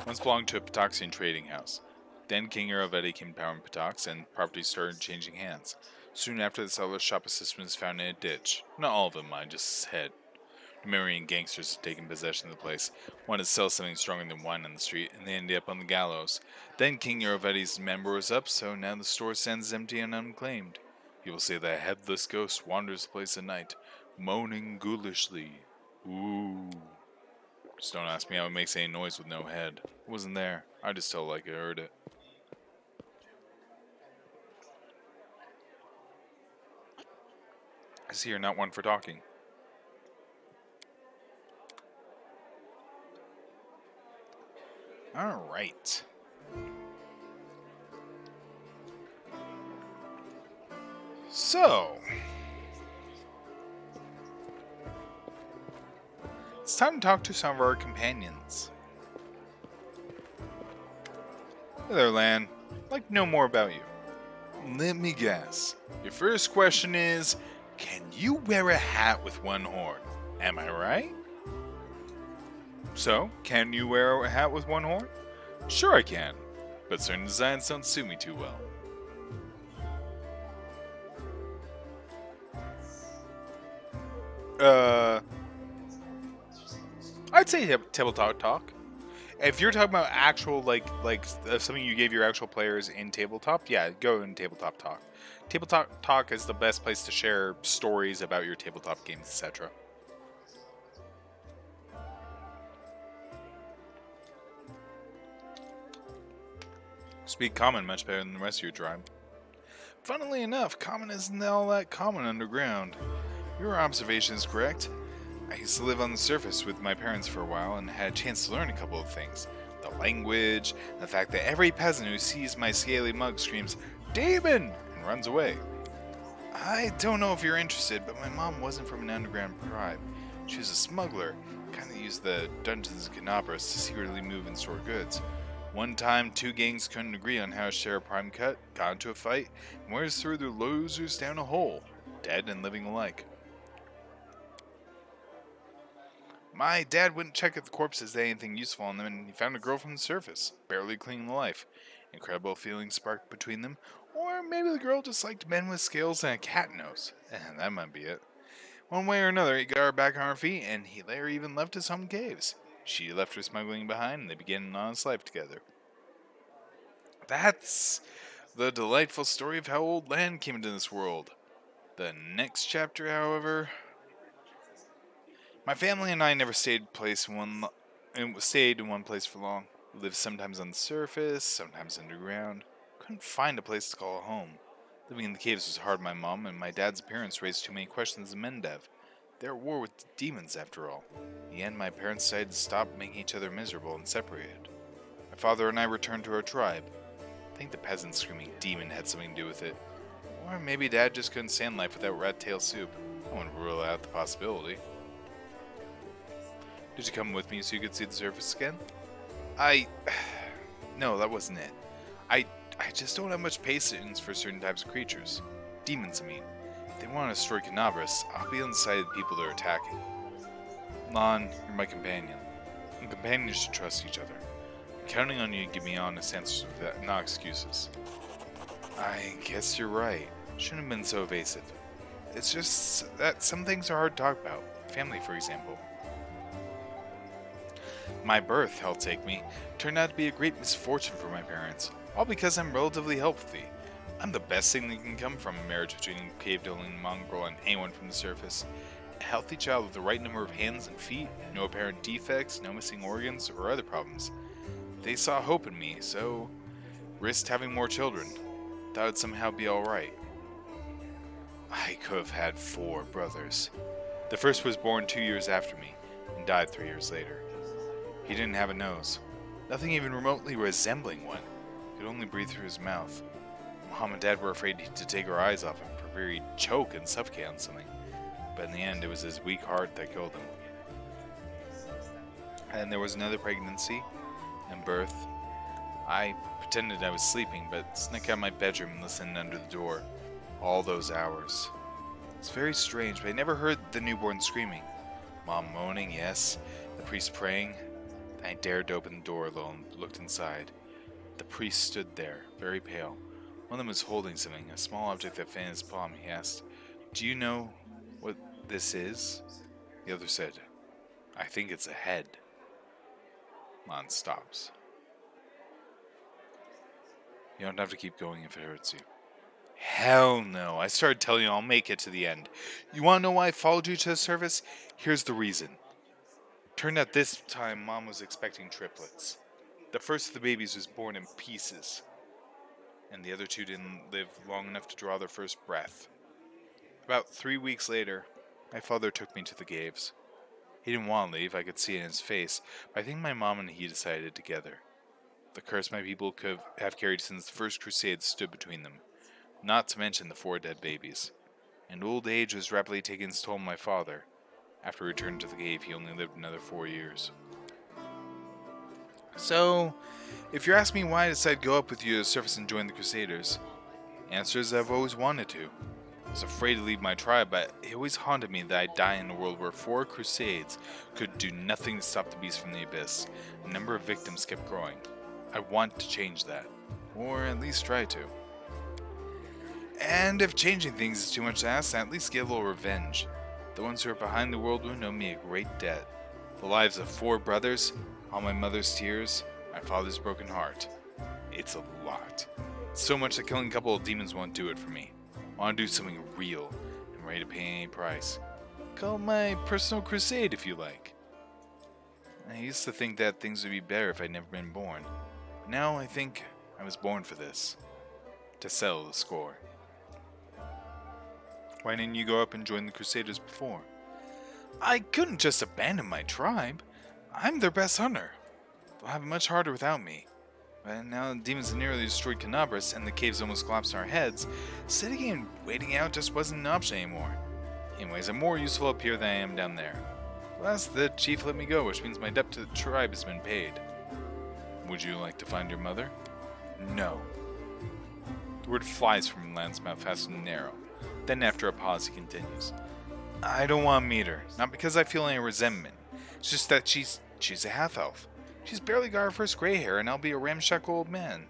Once belonged to a Pataxian trading house. Then King Iravetti came to power in Patax, and property started changing hands. Soon after, the seller's shop assistant was found in a ditch. Not all of them, mind, just his head. Numerian gangsters had taken possession of the place, wanted to sell something stronger than wine on the street, and they ended up on the gallows. Then King Iravetti's member was up, so now the store stands empty and unclaimed. People say that a headless ghost wanders the place at night, moaning ghoulishly. Ooh. Just don't ask me how it makes any noise with no head. It wasn't there. I just felt like I heard it. I see you're not one for talking. Alright. So, it's time to talk to some of our companions. Hey there, Lan. I'd like to know more about you. Let me guess. Your first question is, can you wear a hat with one horn? Am I right? So, can you wear a hat with one horn? Sure I can, but certain designs don't suit me too well. Uh, I'd say tabletop talk. If you're talking about actual something you gave your actual players in tabletop, yeah, go in tabletop talk. Tabletop talk is the best place to share stories about your tabletop games, etc. Speak common much better than the rest of your tribe. Funnily enough, common isn't all that common underground. Your observation is correct. I used to live on the surface with my parents for a while and had a chance to learn a couple of things. The language, and the fact that every peasant who sees my scaly mug screams, "Demon!" and runs away. I don't know if you're interested, but my mom wasn't from an underground tribe. She was a smuggler, kind of used the dungeons and canabras to secretly move and store goods. One time, two gangs couldn't agree on how to share a prime cut, got into a fight, and warriors threw their losers down a hole, dead and living alike. My dad wouldn't check if the corpses had anything useful on them, and he found a girl from the surface, barely clinging to life. Incredible feelings sparked between them, or maybe the girl just liked men with scales and a cat nose. That might be it. One way or another, he got her back on her feet, and he later even left his home caves. She left her smuggling behind, and they began an honest life together. That's the delightful story of how old land came into this world. The next chapter, however, my family and I never stayed in one place for long. We lived sometimes on the surface, sometimes underground. Couldn't find a place to call home. Living in the caves was hard on my mom, and my dad's appearance raised too many questions in Mendev. They're at war with demons, after all. In the end, my parents decided to stop making each other miserable and separated. My father and I returned to our tribe. I think the peasant screaming demon had something to do with it. Or maybe Dad just couldn't stand life without rat tail soup. I wouldn't rule out the possibility. Did you come with me so you could see the surface again? I... No, that wasn't it. I... I just don't have much patience for certain types of creatures. Demons, I mean. If they want to destroy Canabras, I'll be on the side of the people they're attacking. Lon, you're my companion. And companions should trust each other. I'm counting on you to give me honest answers with that, not excuses. I guess you're right. Shouldn't have been so evasive. It's just that some things are hard to talk about. Family, for example. My birth, hell take me, turned out to be a great misfortune for my parents, all because I'm relatively healthy. I'm the best thing that can come from a marriage between a cave-dwelling mongrel and anyone from the surface. A healthy child with the right number of hands and feet, no apparent defects, no missing organs, or other problems. They saw hope in me, so risked having more children. Thought it'd somehow be alright. I could have had 4 brothers. The first was born 2 years after me, and died 3 years later. He didn't have a nose. Nothing even remotely resembling one. He could only breathe through his mouth. Mom and Dad were afraid to take our eyes off him for fear he'd choke and suffocate on something. But in the end, it was his weak heart that killed him. And there was another pregnancy and birth. I pretended I was sleeping, but snuck out of my bedroom and listened under the door. All those hours. It's very strange, but I never heard the newborn screaming. Mom moaning, yes. The priest praying. I dared to open the door a little and looked inside. The priest stood there, very pale. One of them was holding something, a small object that fit in his palm. He asked, "Do you know what this is?" The other said, "I think it's a head." Lon stops. You don't have to keep going if it hurts you. Hell no. I started telling you I'll make it to the end. You want to know why I followed you to the surface? Here's the reason. Turned out this time Mom was expecting triplets. The first of the babies was born in pieces, and the other 2 didn't live long enough to draw their first breath. About 3 weeks later, my father took me to the caves. He didn't want to leave, I could see it in his face, but I think my mom and he decided together. The curse my people could have carried since the first Crusade stood between them, not to mention the 4 dead babies. And old age was rapidly taking its toll on my father. After returning to the cave, he only lived another 4 years. So, if you're asking me why I decided to go up with you to the surface and join the Crusaders, answer is I've always wanted to. I was afraid to leave my tribe, but it always haunted me that I'd die in a world where 4 Crusades could do nothing to stop the beast from the abyss. The number of victims kept growing. I want to change that, or at least try to. And if changing things is too much to ask, then at least get a little revenge. The ones who are behind the whirlwind owe me a great debt. The lives of 4 brothers, all my mother's tears, my father's broken heart. It's a lot. So much that killing a couple of demons won't do it for me. I want to do something real. I'm ready to pay any price. Call it my personal crusade if you like. I used to think that things would be better if I'd never been born. But now I think I was born for this. To settle the score. Why didn't you go up and join the Crusaders before? I couldn't just abandon my tribe. I'm their best hunter. They'll have it much harder without me. But now the demons have nearly destroyed Canabras and the caves almost collapsed on our heads, sitting and waiting out just wasn't an option anymore. Anyways, I'm more useful up here than I am down there. Plus, the chief let me go, which means my debt to the tribe has been paid. Would you like to find your mother? No. The word flies from Land's mouth faster than an arrow. Then after a pause he continues. I don't want to meet her. Not because I feel any resentment. It's just that she's a half-elf. She's barely got her first gray hair and I'll be a ramshackle old man.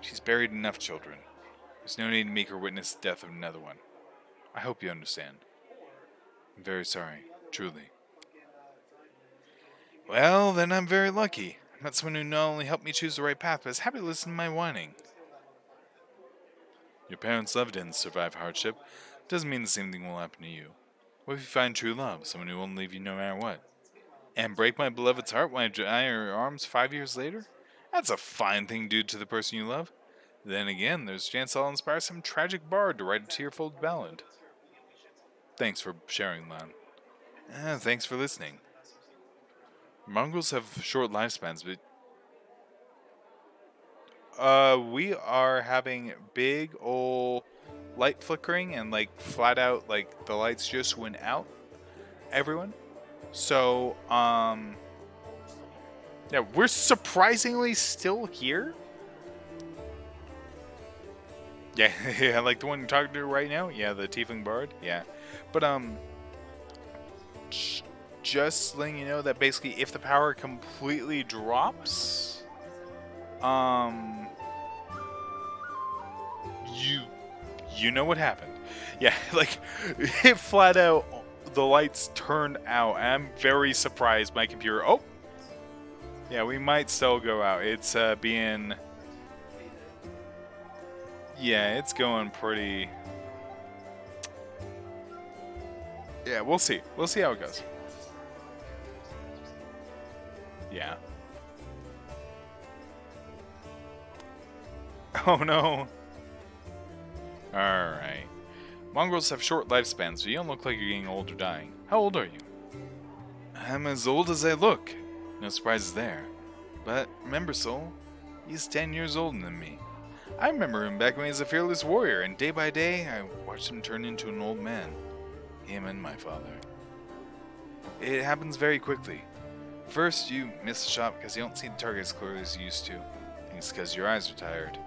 She's buried enough children. There's no need to make her witness the death of another one. I hope you understand. I'm very sorry. Truly. Well, then I'm very lucky. I met someone who not only helped me choose the right path, but is happy to listen to my whining. Your parents' love didn't survive hardship. Doesn't mean the same thing will happen to you. What if you find true love, someone who won't leave you no matter what? And break my beloved's heart when I deny her arms 5 years later? That's a fine thing to do to the person you love. Then again, there's a chance I'll inspire some tragic bard to write a tearful ballad. Thanks for sharing, Lan. Thanks for listening. Mongrels have short lifespans, but we are having big ol' light flickering and like flat out like the lights just went out. Everyone. So yeah, we're surprisingly still here. Yeah, yeah, like the one you're talking to right now. Yeah, the Tiefling Bard. Yeah, but just letting you know that basically, if the power completely drops, um, you you know what happened. Yeah, like it flat out, the lights turned out. And I'm very surprised. My computer. Oh, yeah, we might still go out. It's being. Yeah, it's going pretty. Yeah, we'll see. We'll see how it goes. Yeah. Oh no. Alright. Mongrels have short lifespans, so you don't look like you're getting old or dying. How old are you? I'm as old as I look. No surprises there. But remember, Soul, he's 10 years older than me. I remember him back when he was a fearless warrior, and day by day, I watched him turn into an old man. Him and my father. It happens very quickly. First, you miss the shot because you don't see the target as clearly as you used to. I think it's because your eyes are tired.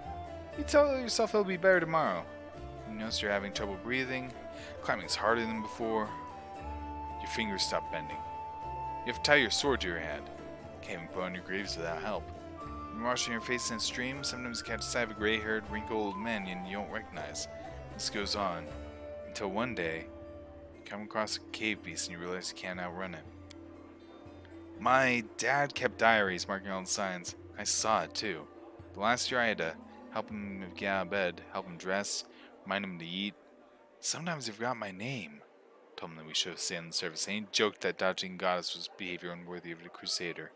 You tell yourself it'll be better tomorrow. You notice you're having trouble breathing, climbing's harder than before. Your fingers stop bending. You have to tie your sword to your hand. Can't even put on your greaves without help. When you're washing your face in a stream, sometimes you catch sight of a gray-haired, wrinkled old man you don't recognize. This goes on until one day, you come across a cave beast and you realize you can't outrun it. My dad kept diaries marking all the signs. I saw it too. The last year I had to help him get out of bed, help him dress, remind him to eat. Sometimes he forgot my name. Told him that we should have stayed in the service, and he joked that dodging goddess was behavior unworthy of a crusader.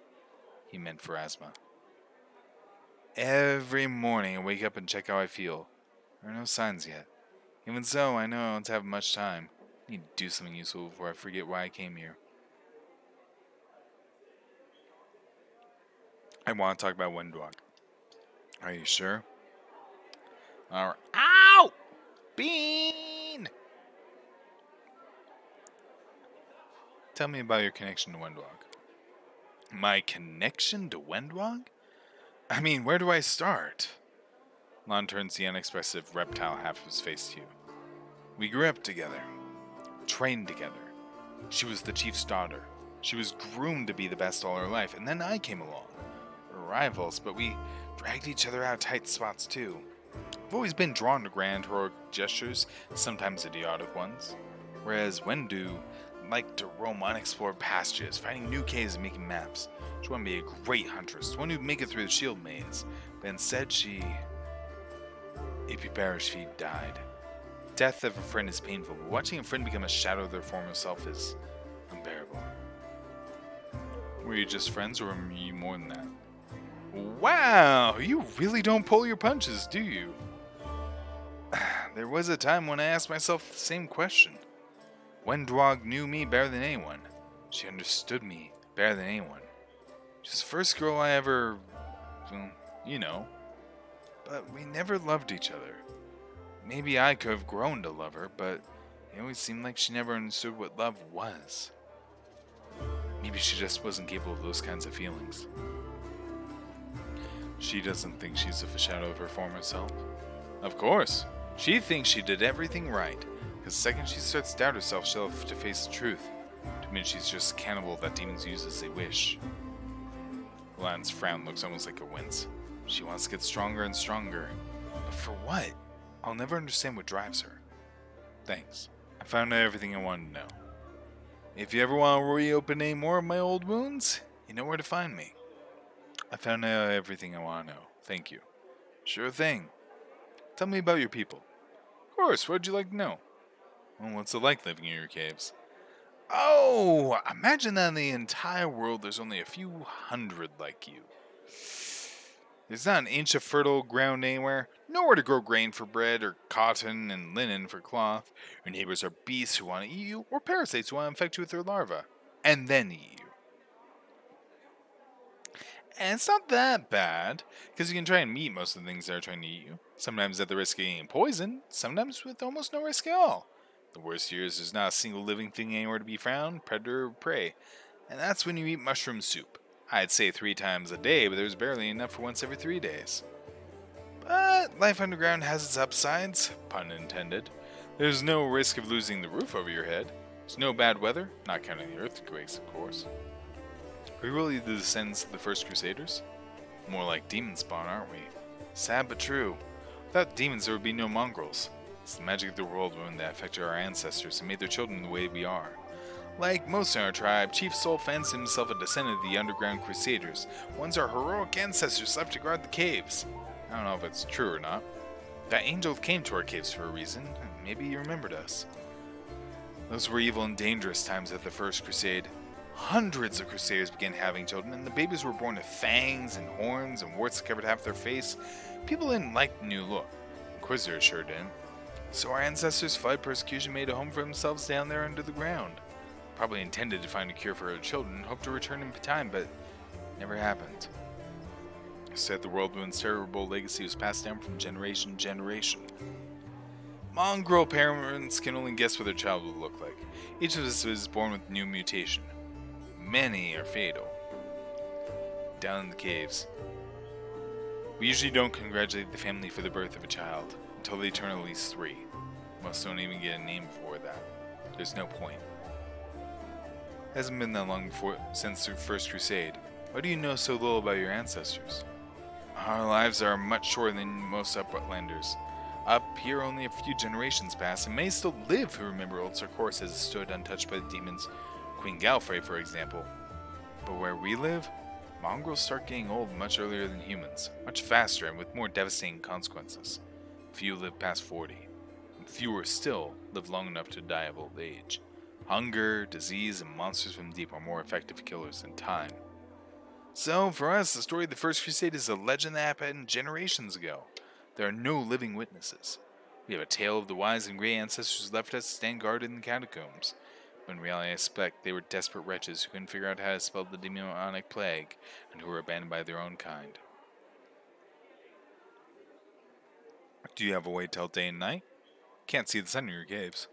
He meant for asthma. Every morning I wake up and check how I feel. There are no signs yet. Even so, I know I don't have much time. I need to do something useful before I forget why I came here. I want to talk about Windwalk. Are you sure? Alright. Ow! Bean! Tell me about your connection to Windwalk. My connection to Windwalk? I mean, where do I start? Lon turns the unexpressive reptile half of his face to you. We grew up together, trained together. She was the chief's daughter. She was groomed to be the best all her life, and then I came along. We're rivals, but we dragged each other out of tight spots too. I've always been drawn to grand heroic gestures, sometimes idiotic ones. Whereas Wendu liked to roam unexplored pastures, finding new caves and making maps. She wanted to be a great huntress, one who'd make it through the shield maze. But instead if you perish, she died. Death of a friend is painful, but watching a friend become a shadow of their former self is unbearable. Were you just friends, or were you more than that? Wow, you really don't pull your punches, do you? There was a time when I asked myself the same question. Wendwog knew me better than anyone. She understood me better than anyone. She's the first girl I ever, well, you know. But we never loved each other. Maybe I could have grown to love her, but it always seemed like she never understood what love was. Maybe she just wasn't capable of those kinds of feelings. She doesn't think she's a shadow of her former self. Of course, she thinks she did everything right, because the second she starts to doubt herself, she'll have to face the truth. To admit she's just a cannibal that demons use as they wish. Lan's frown looks almost like a wince. She wants to get stronger and stronger. But for what? I'll never understand what drives her. Thanks. I found out everything I wanted to know. If you ever want to reopen any more of my old wounds, you know where to find me. I found out everything I want to know. Thank you. Sure thing. Tell me about your people. Of course, what'd you like to know? Well, what's it like living in your caves? Oh, imagine that in the entire world there's only a few hundred like you. There's not an inch of fertile ground anywhere, nowhere to grow grain for bread, or cotton and linen for cloth. Your neighbors are beasts who want to eat you, or parasites who want to infect you with their larvae, and then eat you. And it's not that bad, because you can try and meet most of the things that are trying to eat you. Sometimes at the risk of getting poisoned, sometimes with almost no risk at all. The worst here is there's not a single living thing anywhere to be found, predator or prey. And that's when you eat mushroom soup. I'd say 3 times a day, but there's barely enough for once every 3 days. But life underground has its upsides, pun intended. There's no risk of losing the roof over your head. There's no bad weather, not counting the earthquakes, of course. Are we really the descendants of the first Crusaders? More like demon spawn, aren't we? Sad but true. Without demons, there would be no mongrels. It's the magic of the whirlwind that affected our ancestors and made their children the way we are. Like most in our tribe, Chief Soul fancies himself a descendant of the underground Crusaders. Ones our heroic ancestors left to guard the caves. I don't know if it's true or not. That angel came to our caves for a reason, and maybe he remembered us. Those were evil and dangerous times at the First Crusade. Hundreds of Crusaders began having children, and the babies were born with fangs and horns and warts that covered half their face. People didn't like the new look. Inquisitors sure didn't. So our ancestors fled persecution, made a home for themselves down there under the ground. Probably intended to find a cure for their children and hoped to return in time, but never happened. Instead, the Whirlwind's terrible legacy was passed down from generation to generation. Mongrel parents can only guess what their child will look like. Each of us is born with a new mutation. Many are fatal. Down in the caves. We usually don't congratulate the family for the birth of a child until they turn at least 3. Most don't even get a name before that. There's no point. Hasn't been that long since the First Crusade. Why do you know so little about your ancestors? Our lives are much shorter than most uplanders. Up here, only a few generations pass, and many still live who remember old Sarkors as it stood untouched by the demons. Queen Galfrey, for example. But where we live, mongrels start getting old much earlier than humans, much faster and with more devastating consequences. Few live past 40, and fewer still live long enough to die of old age. Hunger, disease, and monsters from deep are more effective killers than time. So, for us, the story of the First Crusade is a legend that happened generations ago. There are no living witnesses. We have a tale of the wise and great ancestors who left us to stand guard in the catacombs. But in reality, I suspect they were desperate wretches who couldn't figure out how to spell the demonic plague, and who were abandoned by their own kind. Do you have a way to tell day and night? Can't see the sun in your caves.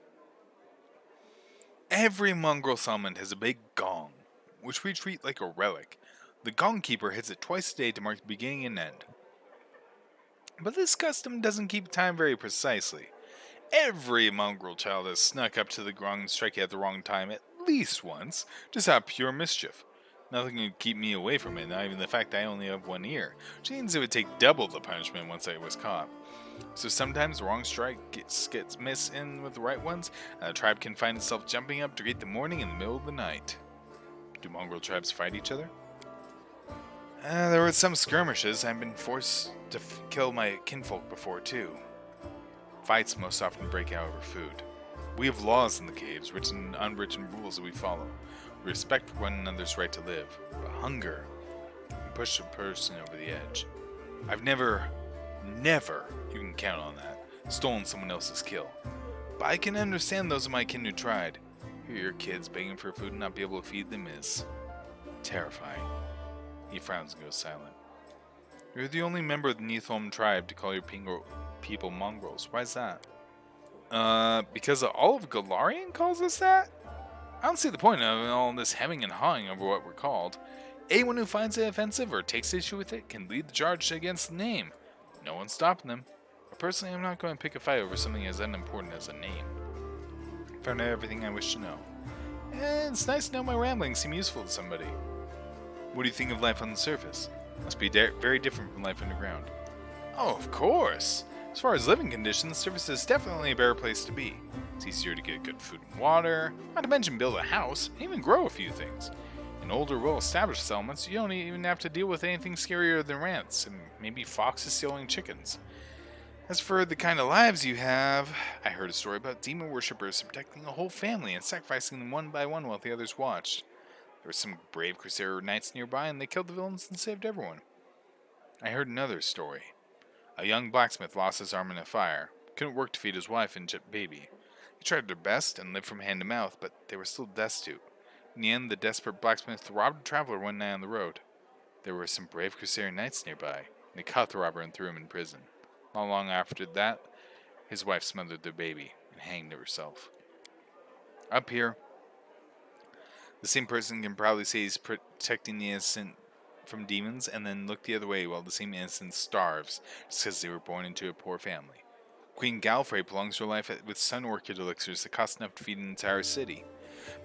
Every mongrel settlement has a big gong, which we treat like a relic. The gong keeper hits it twice a day to mark the beginning and end. But this custom doesn't keep time very precisely. Every mongrel child has snuck up to the gong and struck it at the wrong time at least once, just out of pure mischief. Nothing could keep me away from it, not even the fact I only have one ear, which means it would take double the punishment once I was caught. So sometimes the wrong strike gets missed in with the right ones, and the tribe can find itself jumping up to greet the morning in the middle of the night. Do mongrel tribes fight each other? There were some skirmishes. I've been forced to kill my kinfolk before, too. Fights most often break out over food. We have laws in the caves, written and unwritten rules that we follow. We respect one another's right to live, but hunger can push a person over the edge. I've never, you can count on that, stolen someone else's kill. But I can understand those of my kin who tried. Hear your kids begging for food and not be able to feed them is terrifying. He frowns and goes silent. You're the only member of the Neathholm tribe to call your people mongrels. Why's that? Because all of Galarian calls us that? I don't see the point of all this hemming and hawing over what we're called. Anyone who finds it offensive or takes issue with it can lead the charge against the name. No one's stopping them. But personally, I'm not going to pick a fight over something as unimportant as a name. I found out everything I wish to know. And it's nice to know my ramblings seem useful to somebody. What do you think of life on the surface? Must be very different from life underground. Oh, of course! As far as living conditions, the surface is definitely a better place to be. It's easier to get good food and water, not to mention build a house, and even grow a few things. In older, well-established settlements, you don't even have to deal with anything scarier than rats, and maybe foxes stealing chickens. As for the kind of lives you have, I heard a story about demon worshippers protecting a whole family and sacrificing them one by one while the others watched. There were some brave Crusader knights nearby, and they killed the villains and saved everyone. I heard another story. A young blacksmith lost his arm in a fire. Couldn't work to feed his wife and baby. They tried their best and lived from hand to mouth, but they were still destitute. In the end, the desperate blacksmith robbed a traveler one night on the road. There were some brave Crusader knights nearby, and they caught the robber and threw him in prison. Not long after that, his wife smothered their baby and hanged herself. Up here, the same person can proudly say he's protecting the innocent from demons and then look the other way while the same innocent starves just because they were born into a poor family. Queen Galfrey prolongs her life with sun orchid elixirs that cost enough to feed an entire city.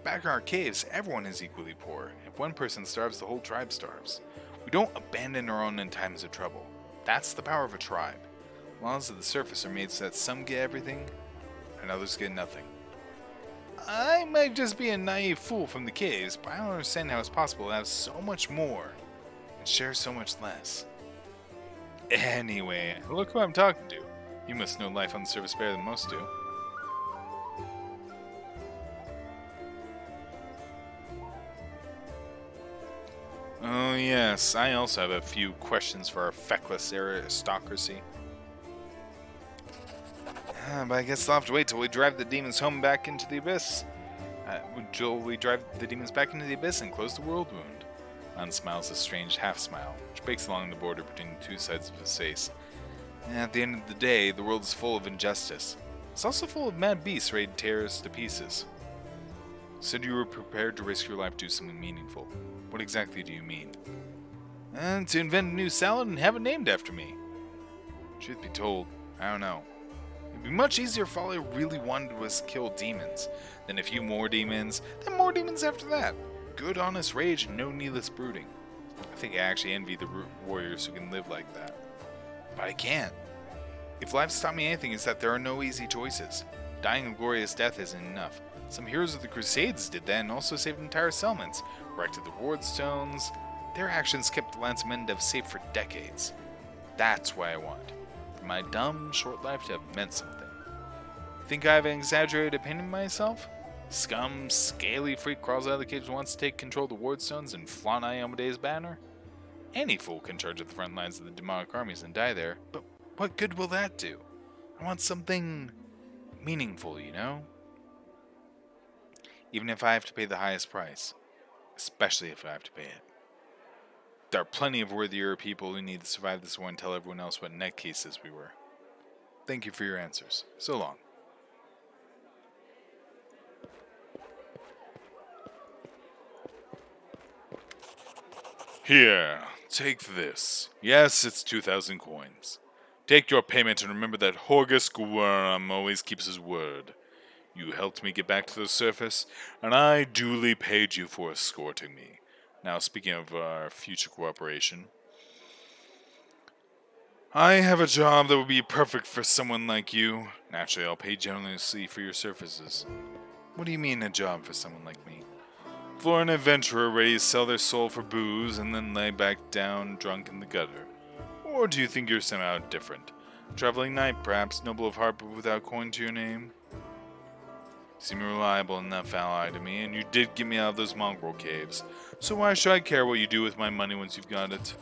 Back in our caves, everyone is equally poor. If one person starves, the whole tribe starves. We don't abandon our own in times of trouble. That's the power of a tribe. Laws of the surface are made so that some get everything and others get nothing. I might just be a naive fool from the caves, but I don't understand how it's possible to have so much more and share so much less. Anyway, look who I'm talking to. You must know life on the surface better than most do. Oh yes, I also have a few questions for our feckless aristocracy. But I guess I'll have to wait till we drive the demons home back into the abyss. Until we drive the demons back into the abyss and close the world wound. An smiles a strange half-smile, which breaks along the border between the two sides of his face. And at the end of the day, the world is full of injustice. It's also full of mad beasts ready to tear us to pieces. Said you were prepared to risk your life to do something meaningful. What exactly do you mean? And to invent a new salad and have it named after me. Truth be told, I don't know. It'd be much easier if all I really wanted was to kill demons. Then a few more demons, then more demons after that. Good honest rage and no needless brooding. I think I actually envy the warriors who can live like that. But I can't. If life's taught me anything, it's that there are no easy choices. Dying a glorious death isn't enough. Some heroes of the Crusades did that and also saved entire settlements, erected the ward stones. Their actions kept the lands of Mendev safe for decades. That's what I want. For my dumb, short life to have meant something. Think I have an exaggerated opinion of myself? Scum, scaly freak crawls out of the caves wants to take control of the ward stones and flaunt Iomede's banner? Any fool can charge at the front lines of the demonic armies and die there, but what good will that do? I want something meaningful, you know? Even if I have to pay the highest price. Especially if I have to pay it. There are plenty of worthier people who need to survive this war and tell everyone else what nutcases we were. Thank you for your answers. So long. Here, take this. Yes, it's 2,000 coins. Take your payment and remember that Horgus Gwurm always keeps his word. You helped me get back to the surface, and I duly paid you for escorting me. Now, speaking of our future cooperation, I have a job that would be perfect for someone like you. Naturally, I'll pay generously for your services. What do you mean, a job for someone like me? For an adventurer ready to sell their soul for booze and then lay back down drunk in the gutter? Or do you think you're somehow different? Traveling knight, perhaps, noble of heart but without coin to your name? Seem reliable enough ally to me, and you did get me out of those mongrel caves. So why should I care what you do with my money once you've got it?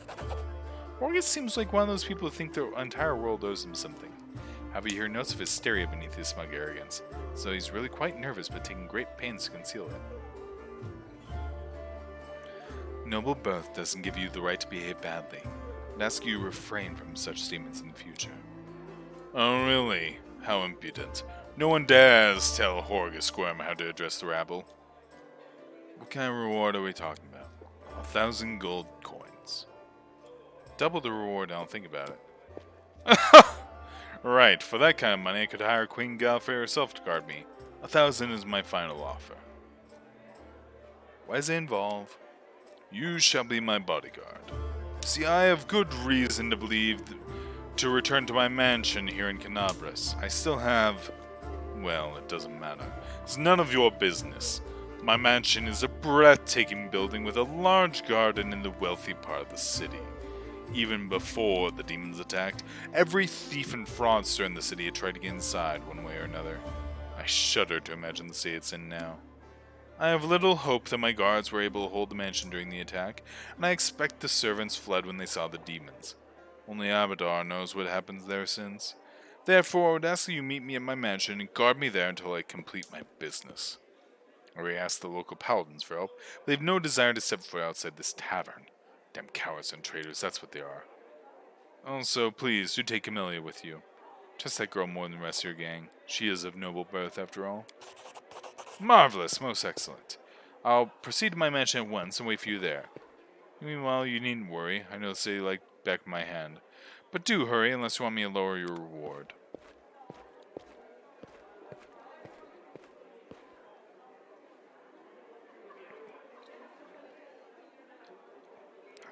Morgus seems like one of those people who think the entire world owes him something. However, you hear notes of hysteria beneath his smug arrogance, so he's really quite nervous but taking great pains to conceal it. Noble birth doesn't give you the right to behave badly. I'd ask you to refrain from such statements in the future. Oh really? How impudent. No one dares tell Horgus Squirm how to address the rabble. What kind of reward are we talking about? 1,000 gold coins. Double the reward, I don't think about it. Right, for that kind of money I could hire Queen Galfrey herself to guard me. 1,000 is my final offer. What does it involve? You shall be my bodyguard. See, I have good reason to believe to return to my mansion here in Canabras. I still have... well, it doesn't matter. It's none of your business. My mansion is a breathtaking building with a large garden in the wealthy part of the city. Even before the demons attacked, every thief and fraudster in the city had tried to get inside one way or another. I shudder to imagine the state it's in now. I have little hope that my guards were able to hold the mansion during the attack, and I expect the servants fled when they saw the demons. Only Abadar knows what happens there since. Therefore, I would ask that you meet me at my mansion and guard me there until I complete my business. I already asked the local paladins for help, but they have no desire to step foot outside this tavern. Damn cowards and traitors, that's what they are. Also, please, do take Camellia with you. Trust that girl more than the rest of your gang. She is of noble birth, after all. Marvelous, most excellent. I'll proceed to my mansion at once and wait for you there. Meanwhile, you needn't worry. I know the city like back of my hand. But do hurry unless you want me to lower your reward.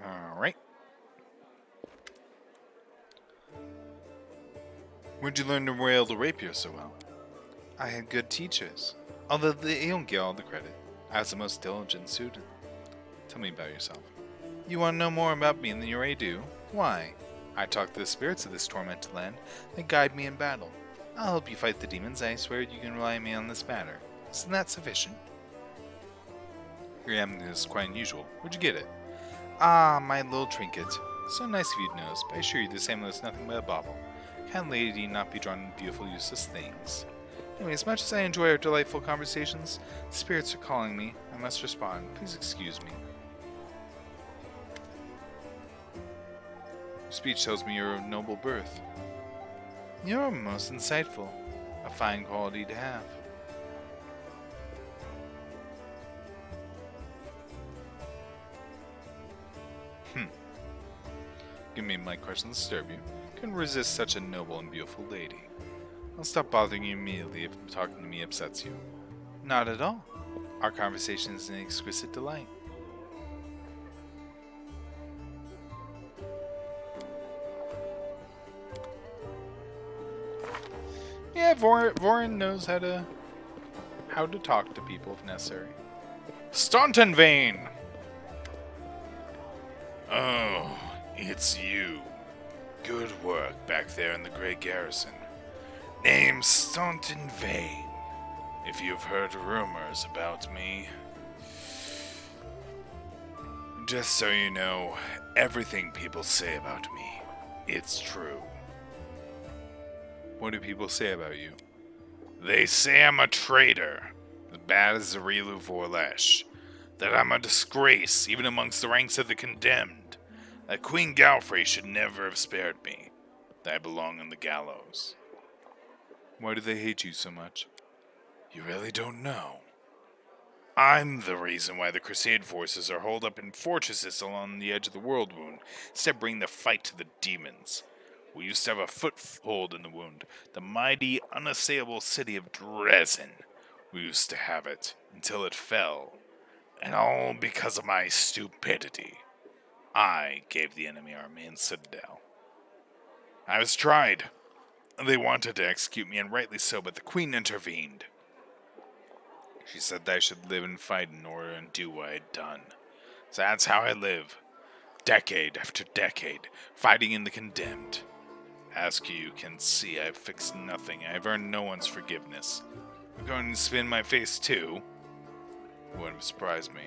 Alright. Where'd you learn to wield the rapier so well? I had good teachers, although they don't get all the credit. I was the most diligent student. Tell me about yourself. You want to know more about me than you already do? Why? I talk to the spirits of this tormented land. They guide me in battle. I'll help you fight the demons, and I swear you can rely on me on this matter. Isn't that sufficient? Your amulets is quite unusual. Where'd you get it? Ah, my little trinket. So nice of you to notice, but I assure you this amulet is nothing but a bauble. Kind lady need not be drawn to beautiful, useless things. Anyway, as much as I enjoy our delightful conversations, the spirits are calling me. I must respond. Please excuse me. Your speech tells me you're of noble birth. You're most insightful. A fine quality to have. Give me my questions disturb you. Couldn't resist such a noble and beautiful lady. I'll stop bothering you immediately if talking to me upsets you. Not at all. Our conversation is an exquisite delight. Yeah, Vorin knows how to talk to people if necessary. Staunton Vein! Oh, it's you. Good work back there in the Grey Garrison. Name's Staunton Vein. If you've heard rumors about me. Just so you know, everything people say about me, it's true. What do people say about you? They say I'm a traitor, as bad as Zarilu Vorlesh. That I'm a disgrace, even amongst the ranks of the condemned. That Queen Galfrey should never have spared me. That I belong on the gallows. Why do they hate you so much? You really don't know? I'm the reason why the Crusade forces are holed up in fortresses along the edge of the world wound, instead of bringing the fight to the demons. We used to have a foothold in the wound, the mighty, unassailable city of Dresden. We used to have it, until it fell. And all because of my stupidity. I gave the enemy our main citadel. I was tried. They wanted to execute me, and rightly so, but the Queen intervened. She said that I should live and fight in order and do what I had done. So that's how I live, decade after decade, fighting in the condemned. As you can see, I've fixed nothing. I've earned no one's forgiveness. I'm going to spin my face too. Wouldn't surprise me.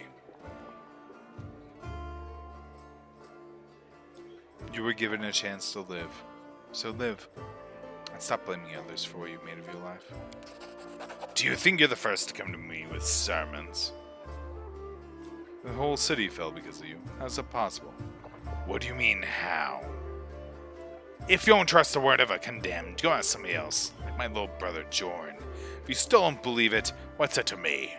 You were given a chance to live, so live. And stop blaming others for what you've made of your life. Do you think you're the first to come to me with sermons? The whole city fell because of you. How's that possible? What do you mean, how? If you don't trust the word of a condemned, go ask somebody else, like my little brother Jorn. If you still don't believe it, what's it to me?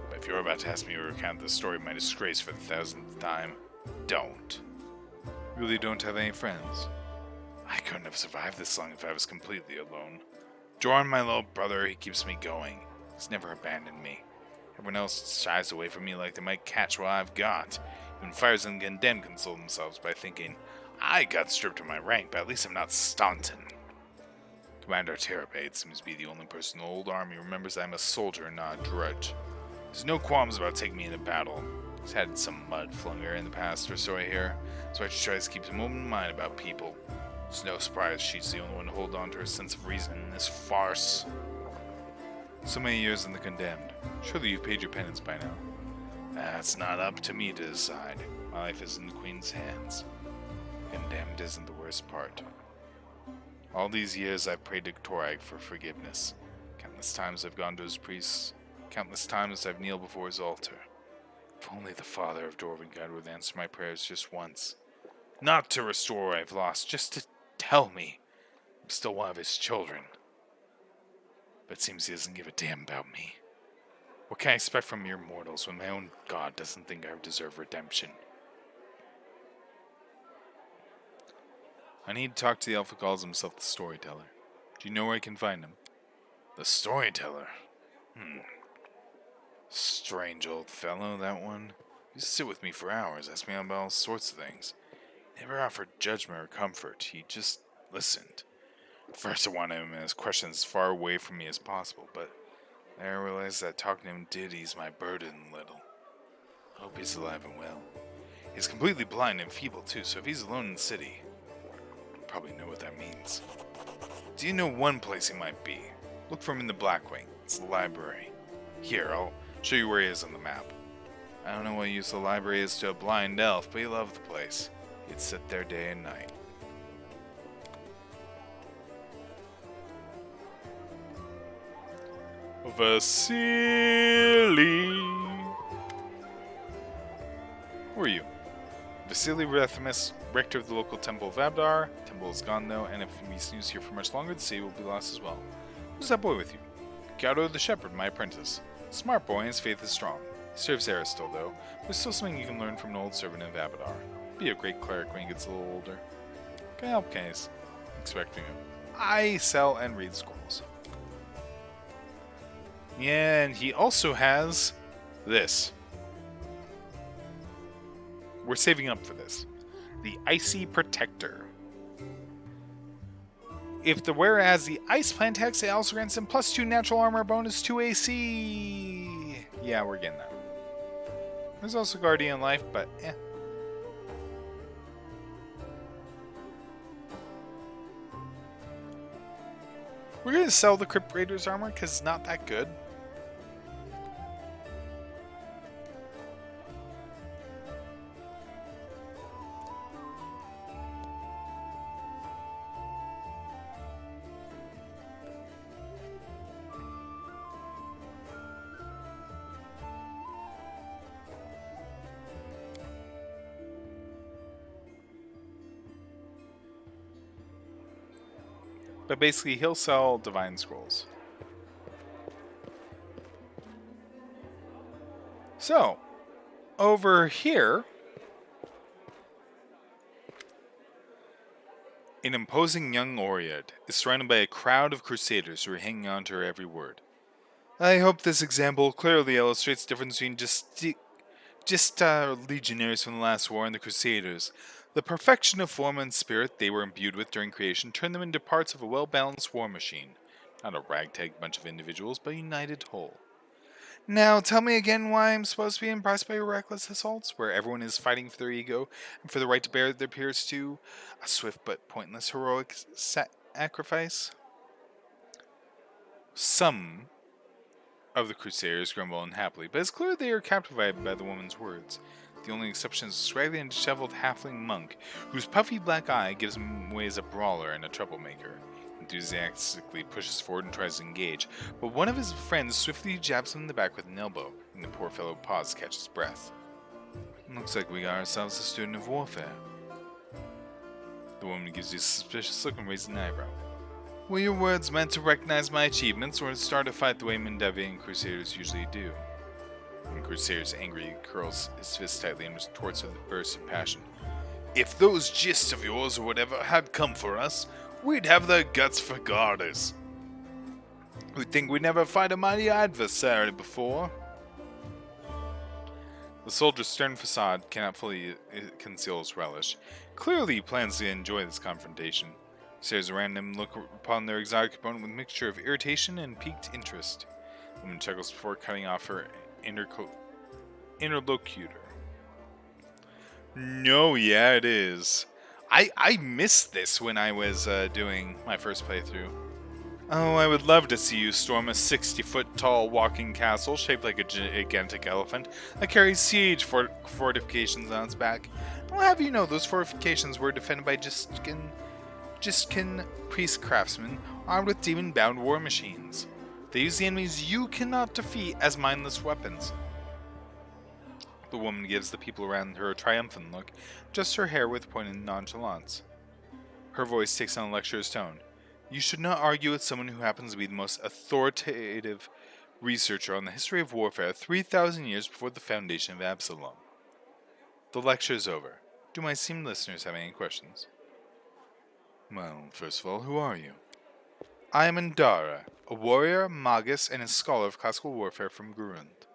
But if you're about to ask me to recount the story of my disgrace for the 1000th time, don't. You really don't have any friends? I couldn't have survived this long if I was completely alone. Jorn, my little brother, he keeps me going. He's never abandoned me. Everyone else shies away from me like they might catch what I've got. Even fires and condemned console themselves by thinking, I got stripped of my rank, but at least I'm not Staunton. Commander Terabade seems to be the only person in the old army who remembers I'm a soldier and not a drudge. There's no qualms about taking me into battle. He's had some mud flung here in the past, or so I hear, so I tries to keep an open mind about people. It's no surprise she's the only one to hold on to her sense of reason in this farce. So many years in the condemned. Surely you've paid your penance by now. That's not up to me to decide. My life is in the Queen's hands. Condemned isn't the worst part. All these years I've prayed to Torag for forgiveness. Countless times I've gone to his priests. Countless times I've kneeled before his altar. If only the Father of Dwarven would answer my prayers just once. Not to restore what I've lost, just to tell me I'm still one of his children. But it seems he doesn't give a damn about me. What can I expect from mere mortals when my own god doesn't think I deserve redemption? I need to talk to the elf who calls himself the Storyteller. Do you know where I can find him? The Storyteller? Strange old fellow, that one. He used to sit with me for hours, ask me about all sorts of things. Never offered judgment or comfort, he just listened. At first I wanted him to ask questions as far away from me as possible, but then I realized that talking to him did ease my burden a little. I hope he's alive and well. He's completely blind and feeble too, so if he's alone in the city, you probably know what that means. Do you know one place he might be? Look for him in the Blackwing. It's the library. Here, I'll show you where he is on the map. I don't know what use the library is to a blind elf, but he loved the place. He'd sit there day and night. Vasily! Who are you? Vasily Rathamus, rector of the local Temple of Abdar. Temple is gone though, and if we snooze here for much longer, the city will be lost as well. Who's that boy with you? Gaudo the Shepherd, my apprentice. Smart boy, and his faith is strong. He serves Eris still though. There's still something you can learn from an old servant of Abadar. Be a great cleric when he gets a little older. Can I help, Case? Expecting him. I sell and read scrolls. Yeah, and he also has this. We're saving up for this. The Icy Protector. If the wearer has the Ice Plant Hex, it also grants him +2 natural armor bonus to AC. Yeah, we're getting that. There's also Guardian Life, but eh. We're going to sell the Crypt Raiders armor because it's not that good. But basically, he'll sell Divine Scrolls. So, over here, an imposing young Oread is surrounded by a crowd of crusaders who are hanging on to her every word. I hope this example clearly illustrates the difference between legionaries from the last war and the crusaders. The perfection of form and spirit they were imbued with during creation turned them into parts of a well-balanced war machine. Not a ragtag bunch of individuals, but a united whole. Now, tell me again why I'm supposed to be impressed by your reckless assaults, where everyone is fighting for their ego and for the right to bear their peers to a swift but pointless heroic sacrifice? Some of the Crusaders grumble unhappily, but it's clear they are captivated by the woman's words. The only exception is a scraggly and disheveled halfling monk, whose puffy black eye gives him away as a brawler and a troublemaker. Enthusiastically pushes forward and tries to engage, but one of his friends swiftly jabs him in the back with an elbow, and the poor fellow pauses to catch his breath. Looks like we got ourselves a student of warfare. The woman gives you a suspicious look and raises an eyebrow. Were your words meant to recognize my achievements, or to start a fight the way Mendevian Crusaders usually do? The Crusader's angry curls his fist tightly and retorts with a burst of passion. If those gists of yours or whatever had come for us, we'd have their guts for garters. We'd think we'd never fight a mighty adversary before. The soldier's stern facade cannot fully conceal his relish. Clearly he plans to enjoy this confrontation. He stares around him, look upon their exotic opponent with a mixture of irritation and piqued interest. The woman chuckles before cutting off her interlocutor. No, yeah, it is. I missed this when I was doing my first playthrough. Oh, I would love to see you storm a 60-foot tall walking castle shaped like a gigantic elephant that carries siege fortifications on its back. I'll have you know those fortifications were defended by Jistkin priest craftsmen armed with demon-bound war machines. They use the enemies you cannot defeat as mindless weapons. The woman gives the people around her a triumphant look, adjusts her hair with pointed nonchalance. Her voice takes on a lecturer's tone. You should not argue with someone who happens to be the most authoritative researcher on the history of warfare 3,000 years before the foundation of Absalom. The lecture is over. Do my esteemed listeners have any questions? Well, first of all, who are you? I am Indara, a warrior, magus, and a scholar of classical warfare from Gurund.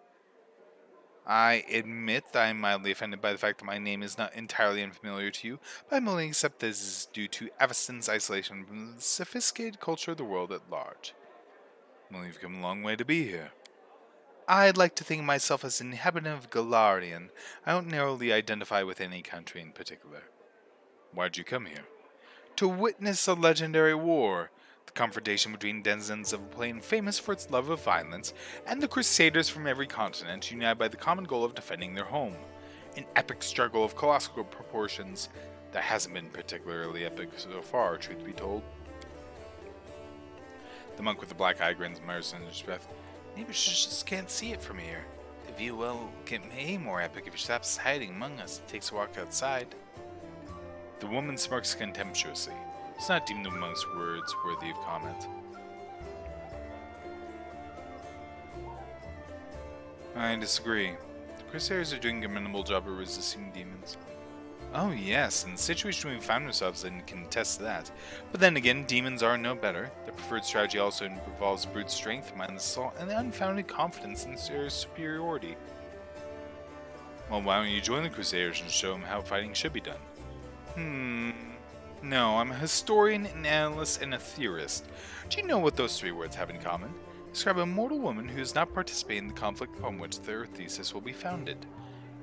I admit that I am mildly offended by the fact that my name is not entirely unfamiliar to you, but I only accept this is due to Aveston's isolation from the sophisticated culture of the world at large. Well, you've come a long way to be here. I'd like to think of myself as an inhabitant of Galarian. I don't narrowly identify with any country in particular. Why'd you come here? To witness a legendary war. The confrontation between denizens of a plain famous for its love of violence and the crusaders from every continent united by the common goal of defending their home. An epic struggle of colossal proportions that hasn't been particularly epic so far, truth be told. The monk with the black eye grins and mutters under his breath. Maybe she just can't see it from here. The view will get way more epic if she stops hiding among us and takes a walk outside. The woman smirks contemptuously. Does not deem the monk's words worthy of comment. I disagree. The Crusaders are doing a commendable job of resisting demons. Oh yes, in the situation we found ourselves in can attest to that. But then again, demons are no better. Their preferred strategy also involves brute strength, mindless assault, and the unfounded confidence in their superiority. Well, why don't you join the Crusaders and show them how fighting should be done? No, I'm a historian, an analyst, and a theorist. Do you know what those three words have in common? Describe a mortal woman who has not participated in the conflict upon which their thesis will be founded.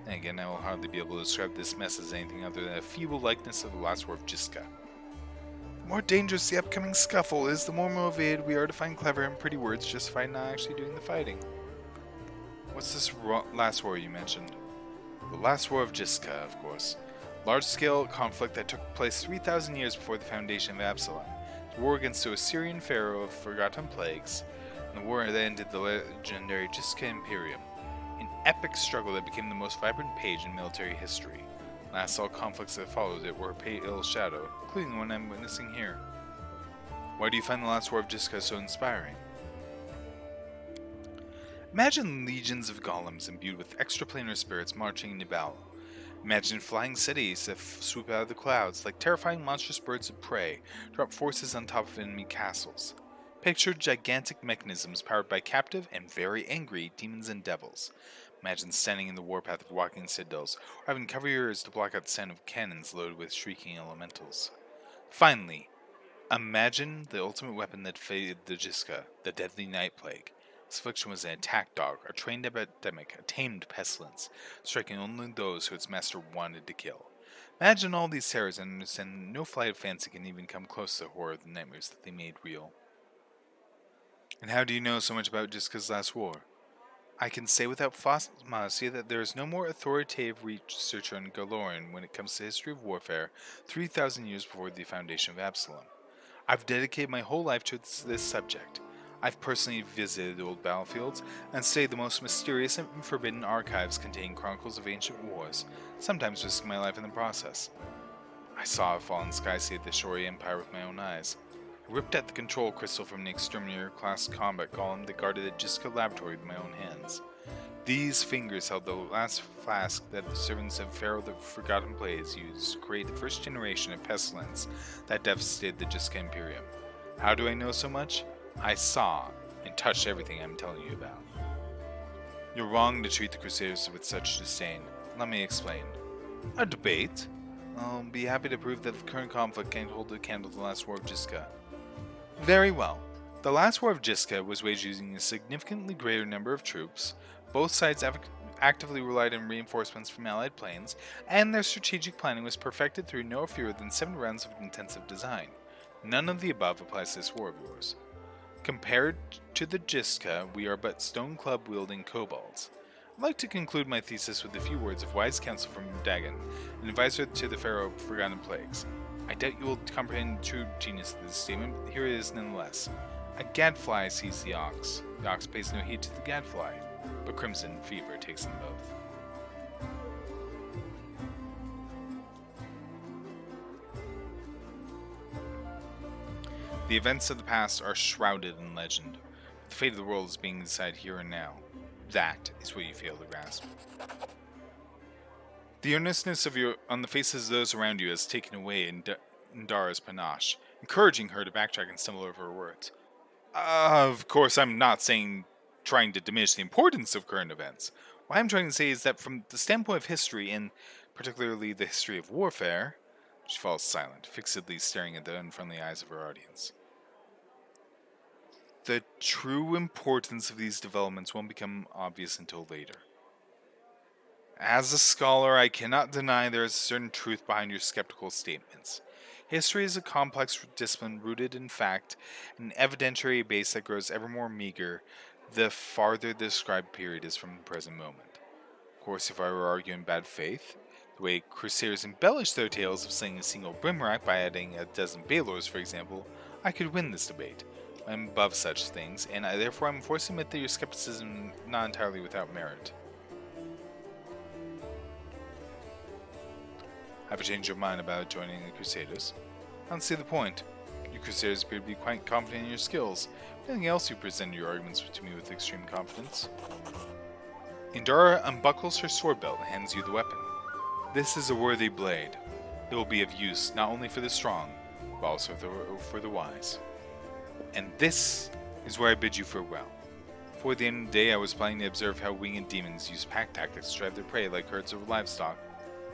And again, I will hardly be able to describe this mess as anything other than a feeble likeness of the last war of Jiska. The more dangerous the upcoming scuffle is, the more motivated we are to find clever and pretty words justify not actually doing the fighting. What's this last war you mentioned? The last war of Jiska, of course. Large-scale conflict that took place 3,000 years before the foundation of Absalom. The war against the Assyrian pharaoh of forgotten plagues, and the war that ended the legendary Jiska Imperium. An epic struggle that became the most vibrant page in military history. Last all conflicts that followed it were a pale shadow, including the one I'm witnessing here. Why do you find the last war of Jiska so inspiring? Imagine legions of golems imbued with extraplanar spirits marching into battle. Imagine flying cities that swoop out of the clouds like terrifying monstrous birds of prey, drop forces on top of enemy castles. Picture gigantic mechanisms powered by captive and very angry demons and devils. Imagine standing in the warpath of walking citadels, or having cover your ears to block out the sound of cannons loaded with shrieking elementals. Finally, imagine the ultimate weapon that faded the Jiska, the deadly night plague. Its affliction was an attack dog, a trained epidemic, a tamed pestilence, striking only those who its master wanted to kill. Imagine all these terrors and understand no flight of fancy can even come close to the horror of the nightmares that they made real. And how do you know so much about Jiska's last war? I can say without modesty that there is no more authoritative researcher in Galoran when it comes to the history of warfare 3,000 years before the foundation of Absalom. I've dedicated my whole life to this subject. I've personally visited old battlefields and studied the most mysterious and forbidden archives containing chronicles of ancient wars, sometimes risking my life in the process. I saw a fallen sky sea of the Shori Empire with my own eyes. I ripped out the control crystal from an Exterminator-class combat golem that guarded the Jiska laboratory with my own hands. These fingers held the last flask that the servants of Pharaoh the Forgotten Blaze used to create the first generation of pestilence that devastated the Jiska Imperium. How do I know so much? I saw and touched everything I'm telling you about. You're wrong to treat the Crusaders with such disdain. Let me explain. A debate? I'll be happy to prove that the current conflict can't hold a candle to the last war of Jiska. Very well. The last war of Jiska was waged using a significantly greater number of troops. Both sides actively relied on reinforcements from allied planes, and their strategic planning was perfected through no fewer than 7 rounds of intensive design. None of the above applies to this war of yours. Compared to the Jiska, we are but stone club wielding kobolds. I'd like to conclude my thesis with a few words of wise counsel from Dagon, an advisor to the Pharaoh of Forgotten Plagues. I doubt you will comprehend the true genius of this statement, but here it is nonetheless. A gadfly sees the ox. The ox pays no heed to the gadfly, but crimson fever takes them both. The events of the past are shrouded in legend. The fate of the world is being decided here and now. That is what you fail to grasp. The earnestness on the faces of those around you has taken away Indara's panache, encouraging her to backtrack and stumble over her words. Of course, I'm not trying to diminish the importance of current events. What I'm trying to say is that from the standpoint of history, and particularly the history of warfare, she falls silent, fixedly staring at the unfriendly eyes of her audience. The true importance of these developments won't become obvious until later. As a scholar, I cannot deny there is a certain truth behind your skeptical statements. History is a complex discipline rooted in fact, an evidentiary base that grows ever more meager the farther the described period is from the present moment. Of course, if I were arguing bad faith, the way Crusaders embellish their tales of slaying a single Brimrock by adding a dozen Balors, for example, I could win this debate. I'm above such things, and therefore I'm forced to admit that your skepticism is not entirely without merit. Have you changed your mind about joining the Crusaders? I don't see the point. You Crusaders appear to be quite confident in your skills. Anything else you present your arguments to me with extreme confidence. Indara unbuckles her sword belt and hands you the weapon. This is a worthy blade. It will be of use not only for the strong, but also for the wise. And this is where I bid you farewell. Before the end of the day, I was planning to observe how winged demons use pack tactics to drive their prey like herds of livestock.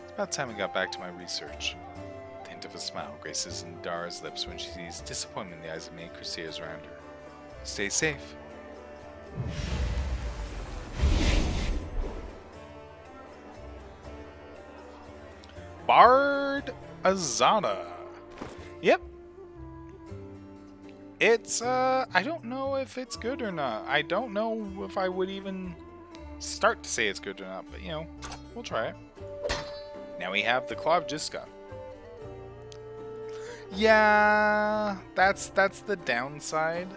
It's about time I got back to my research. The hint of a smile graces Indara's lips when she sees disappointment in the eyes of many Crusaders around her. Stay safe. Bard Azata. Yep. It's, I don't know if it's good or not. I don't know if I would even start to say it's good or not, but we'll try it. Now we have the Claw of Jiska. Yeah, that's the downside.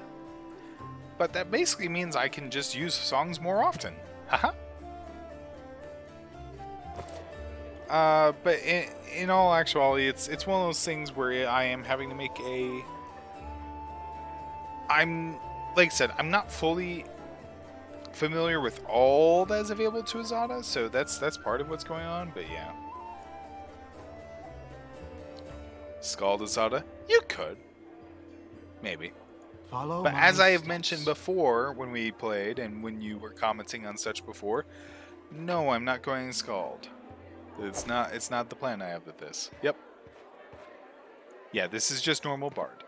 But that basically means I can just use songs more often. Haha. But in all actuality, it's one of those things where I am having to make like I said, I'm not fully familiar with all that's available to Azata, so that's part of what's going on. But yeah, Scald Azata, you could maybe. Follow But my as I have mentioned steps. before when we played and when you were commenting on such before, no, I'm not going Scald. It's not the plan I have with this. Yep. Yeah, this is just normal Bard.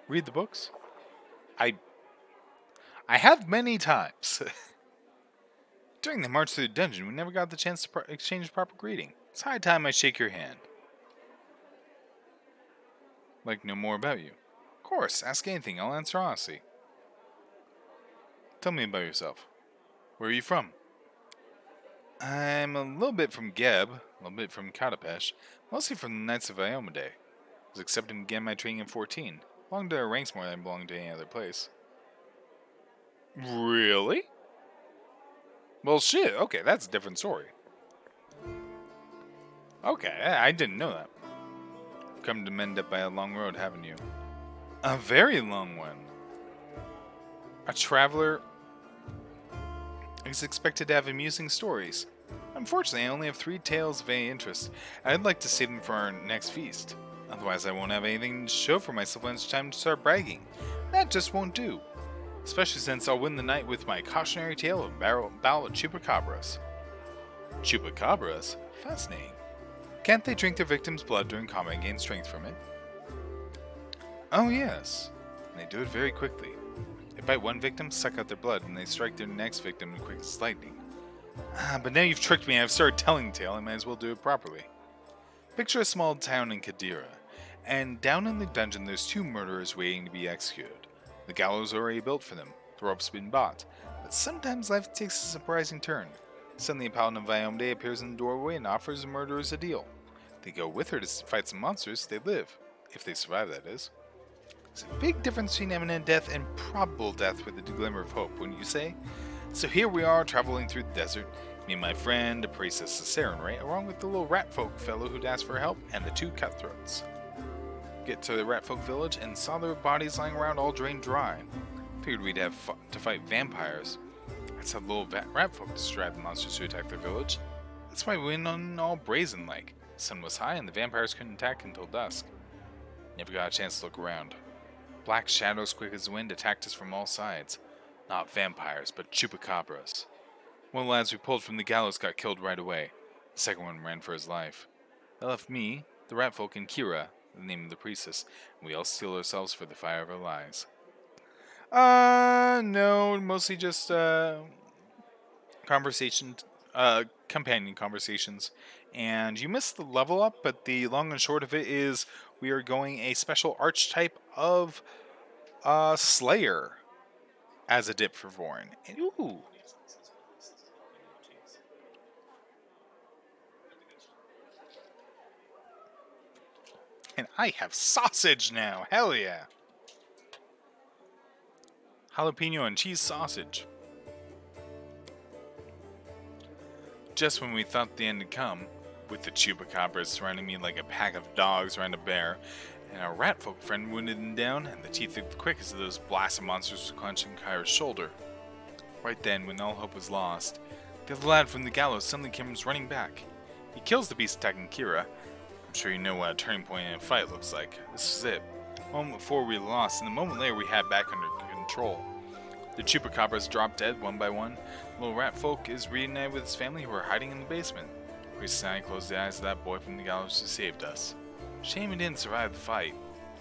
Read the books. I I have many times. During the march through the dungeon, we never got the chance to exchange proper greeting. It's high time I shake your hand. Like to know more about you. Of course, ask anything, I'll answer honestly. Tell me about yourself. Where are you from? I'm a little bit from Geb, a little bit from Katapesh, mostly from the Knights of Iomade. I was accepted and began my training at 14. Belonged to ranks more than I belonged to any other place. Really? Well, shit, okay, that's a different story. Okay, I didn't know that. Come to Mendip by a long road, haven't you? A very long one. A traveler is expected to have amusing stories. Unfortunately, I only have 3 tales of any interest. I'd like to save them for our next feast. Otherwise, I won't have anything to show for myself when it's time to start bragging. That just won't do. Especially since I'll win the night with my cautionary tale of battle at Chupacabras. Chupacabras? Fascinating. Can't they drink their victims' blood during combat and gain strength from it? Oh yes. And they do it very quickly. They bite one victim, suck out their blood, and they strike their next victim quick as lightning. But now you've tricked me. I've started telling the tale. I might as well do it properly. Picture a small town in Kadira, and down in the dungeon there's 2 murderers waiting to be executed. The gallows are already built for them. The rope's been bought. But sometimes life takes a surprising turn. Suddenly a paladin of Iomade appears in the doorway and offers the murderers a deal. They go with her to fight some monsters. They live. If they survive, that is. There's a big difference between imminent death and probable death with a glimmer of hope, wouldn't you say? So here we are, traveling through the desert. Me and my friend, the priestess Sarenrae, along with the little ratfolk fellow who'd asked for help, and the 2 cutthroats. Get to the ratfolk village and saw their bodies lying around all drained dry. Figured we'd have to fight vampires. That's how the little ratfolk described the monsters who attacked their village. That's why we went on all brazen like. The sun was high and the vampires couldn't attack until dusk. Never got a chance to look around. Black shadows quick as the wind attacked us from all sides. Not vampires, but chupacabras. One of the lads we pulled from the gallows got killed right away. The second one ran for his life. That left me, the ratfolk, and Kira, the name of the priestess, and we all steeled ourselves for the fire of our lives. No, mostly just, conversation, companion conversations. And you missed the level up, but the long and short of it is we are going a special archetype of, Slayer as a dip for Vorn. And, ooh. And I have sausage now. Hell yeah. Jalapeno and cheese sausage. Just when we thought the end had come, with the chupacabras surrounding me like a pack of dogs around a bear, and our ratfolk friend wounded and down, and the teeth as quick as those blasted monsters were clenching Kyra's shoulder. Right then, when all hope was lost, the other lad from the gallows suddenly comes running back. He kills the beast attacking Kira. I'm sure you know what a turning point in a fight looks like. This was it. A moment before we lost, and a moment later we had back under control. The chupacabras dropped dead one by one. The little rat folk is reunited with his family who are hiding in the basement. Priest and I closed the eyes of that boy from the gallows who saved us. Shame he didn't survive the fight.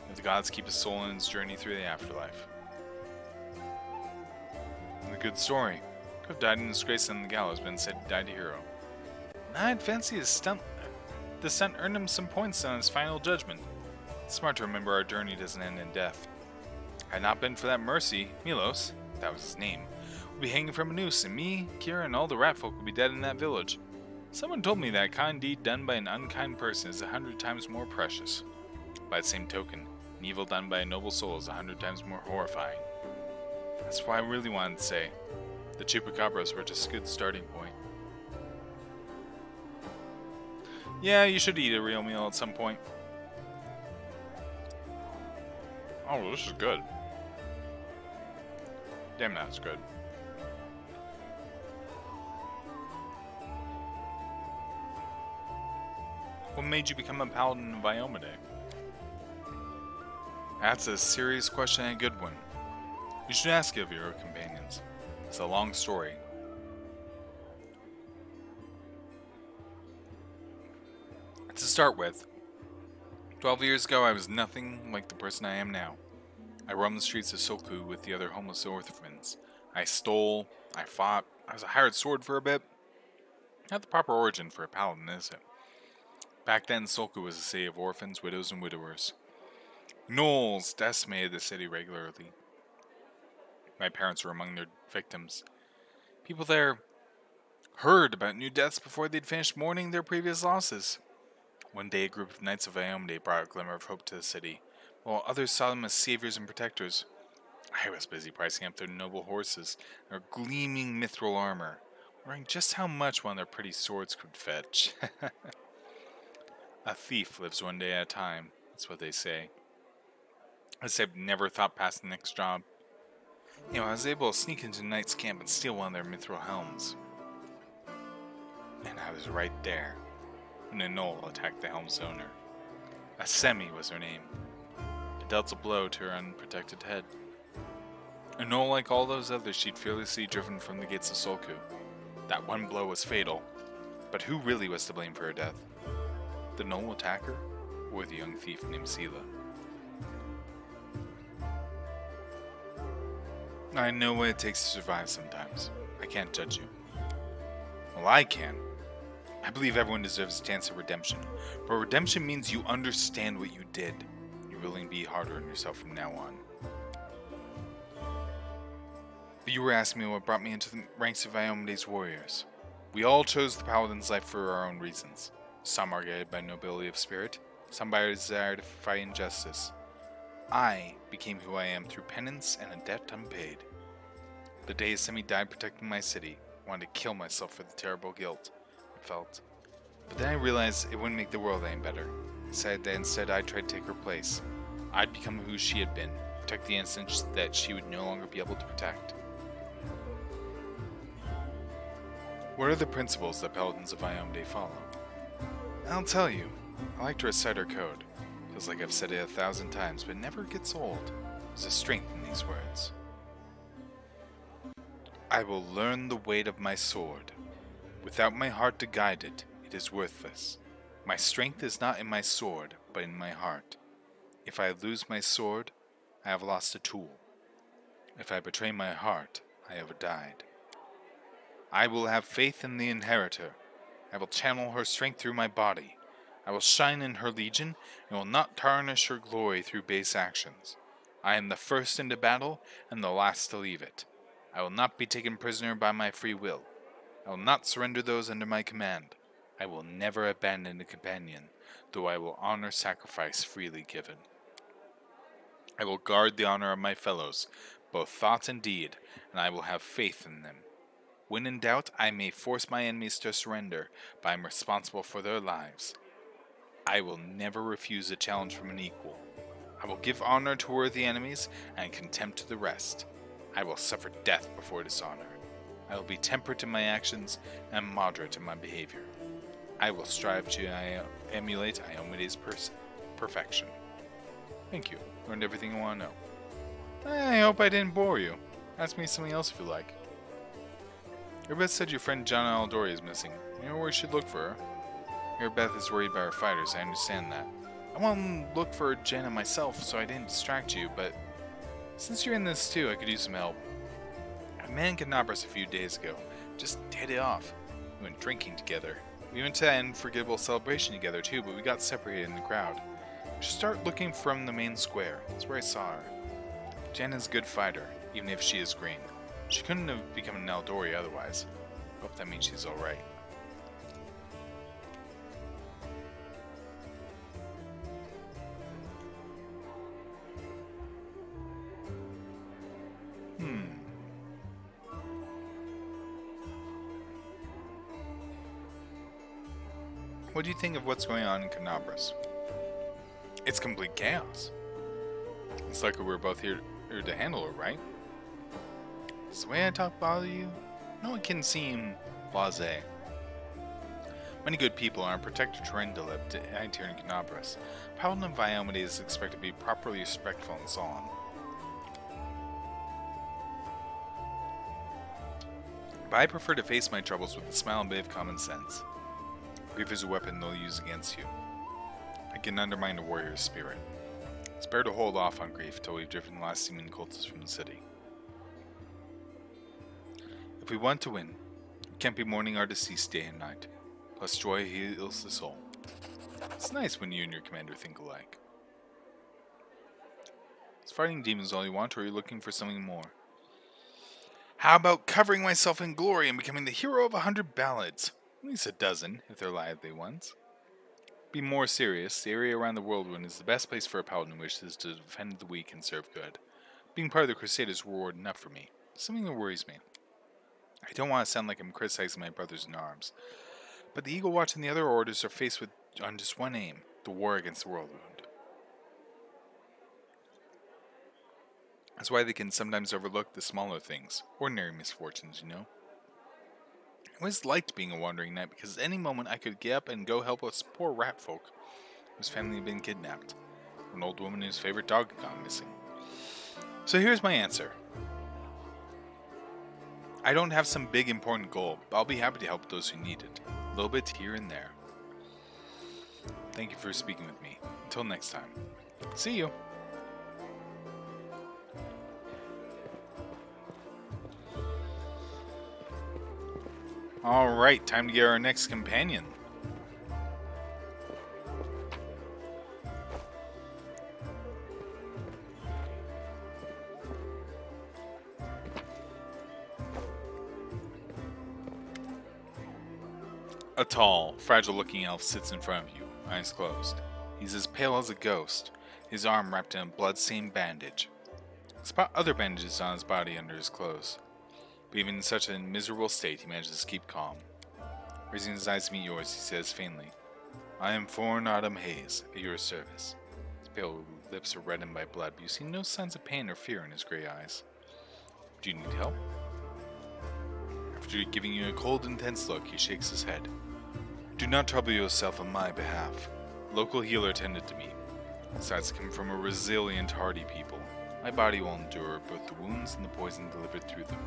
May the gods keep his soul in his journey through the afterlife. And a good story. Could have died in disgrace on the gallows, but instead he died a hero. I'd fancy his stunt earned him some points on his final judgment. It's smart to remember our journey doesn't end in death. Had it not been for that mercy, Milos, that was his name, would be hanging from a noose, and me, Kira, and all the ratfolk would be dead in that village. Someone told me that a kind deed done by an unkind person is 100 times more precious. By the same token, an evil done by a noble soul is 100 times more horrifying. That's why I really wanted to say, the chupacabras were just a good starting point. Yeah, you should eat a real meal at some point. Oh, this is good. Damn, that's good. What made you become a paladin of Iomade? That's a serious question and a good one. You should ask it of your companions. It's a long story. To start with, 12 years ago I was nothing like the person I am now. I roamed the streets of Soku with the other homeless orphans. I stole, I fought, I was a hired sword for a bit. Not the proper origin for a paladin, is it? Back then, Soku was a city of orphans, widows, and widowers. Gnolls decimated the city regularly. My parents were among their victims. People there heard about new deaths before they'd finished mourning their previous losses. One day, a group of knights of Iomade brought a glimmer of hope to the city, while others saw them as saviors and protectors. I was busy pricing up their noble horses and their gleaming mithril armor, wondering just how much one of their pretty swords could fetch. A thief lives one day at a time, that's what they say. I said I've never thought past the next job. I was able to sneak into the knight's camp and steal one of their mithril helms. And I was right there when a gnoll attacked the helm's owner. Asemi was her name. It dealt a blow to her unprotected head. A gnoll like all those others she'd fearlessly driven from the gates of Solku. That one blow was fatal, but who really was to blame for her death? The gnoll attacker, or the young thief named Sela? I know what it takes to survive sometimes. I can't judge you. Well, I can. I believe everyone deserves a chance at redemption, but redemption means you understand what you did. You're willing to be harder on yourself from now on. But you were asking me what brought me into the ranks of Iomade's warriors. We all chose the paladin's life for our own reasons. Some are guided by nobility of spirit, some by a desire to fight injustice. I became who I am through penance and a debt unpaid. The day Asemi died protecting my city, I wanted to kill myself for the terrible guilt I felt. But then I realized it wouldn't make the world any better. I decided that instead I'd try to take her place. I'd become who she had been, protect the innocents that she would no longer be able to protect. What are the principles that paladins of Iomade follow? I'll tell you. I like to recite our code. Feels like I've said it 1,000 times, but it never gets old. There's a strength in these words. I will learn the weight of my sword. Without my heart to guide it, it is worthless. My strength is not in my sword, but in my heart. If I lose my sword, I have lost a tool. If I betray my heart, I have died. I will have faith in the inheritor. I will channel her strength through my body. I will shine in her legion, and will not tarnish her glory through base actions. I am the first into battle, and the last to leave it. I will not be taken prisoner by my free will. I will not surrender those under my command. I will never abandon a companion, though I will honor sacrifice freely given. I will guard the honor of my fellows, both thought and deed, and I will have faith in them. When in doubt, I may force my enemies to surrender, but I am responsible for their lives. I will never refuse a challenge from an equal. I will give honor to worthy enemies and contempt to the rest. I will suffer death before dishonor. I will be temperate in my actions and moderate in my behavior. I will strive to emulate Iomade's perfection. Thank you. Learned everything you want to know. I hope I didn't bore you. Ask me something else if you like. Earbeth said your friend Jana Aldori is missing. You know where you should look for her? Earbeth is worried about her fighters, I understand that. I want to look for Jana myself, so I didn't distract you, but since you're in this too, I could use some help. I met in Canabras a few days ago. Just hit it off. We went drinking together. We went to an unforgettable celebration together too, but we got separated in the crowd. We should start looking from the main square. That's where I saw her. Jana's a good fighter, even if she is green. She couldn't have become an Eldori otherwise. Hope that means she's alright. What do you think of what's going on in Canabras? It's complete chaos. It's like we're both here to handle it, right? Does the way I talk bother you? No, it can seem blasé. Many good people are protected Trendilip to Antir and Canabras. Paladin of Viomede is expected to be properly respectful and so on. But I prefer to face my troubles with a smile and a bit of common sense. Grief is a weapon they'll use against you. It can undermine a warrior's spirit. It's better to hold off on grief till we've driven the last seeming cultists from the city. If we want to win, we can't be mourning our deceased day and night. Plus, joy heals the soul. It's nice when you and your commander think alike. Is fighting demons all you want, or are you looking for something more? How about covering myself in glory and becoming the hero of 100 ballads? At least a dozen, if they're lively ones. Be more serious, the area around the whirlwind is the best place for a paladin who wishes to defend the weak and serve good. Being part of the Crusade is reward enough for me. Something that worries me. I don't want to sound like I'm criticizing my brothers in arms, but the Eagle Watch and the other orders are faced with on just one aim, the war against the whirlwind. That's why they can sometimes overlook the smaller things, ordinary misfortunes, you know. I always liked being a wandering knight because at any moment I could get up and go help us poor rat folk whose family had been kidnapped, or an old woman whose favorite dog had gone missing. So here's my answer. I don't have some big important goal, but I'll be happy to help those who need it, a little bit here and there. Thank you for speaking with me. Until next time. See you! Alright, time to get our next companion. A tall, fragile-looking elf sits in front of you, eyes closed. He's as pale as a ghost, his arm wrapped in a blood-stained bandage. Spot other bandages on his body under his clothes. But even in such a miserable state, he manages to keep calm. Raising his eyes to meet yours, he says faintly, I am Foreign Autumn Haze, at your service. His pale lips are reddened by blood, but you see no signs of pain or fear in his gray eyes. Do you need help? After giving you a cold, intense look, he shakes his head. Do not trouble yourself on my behalf. A local healer tended to me. Besides, I come from a resilient, hardy people. My body will endure both the wounds and the poison delivered through them.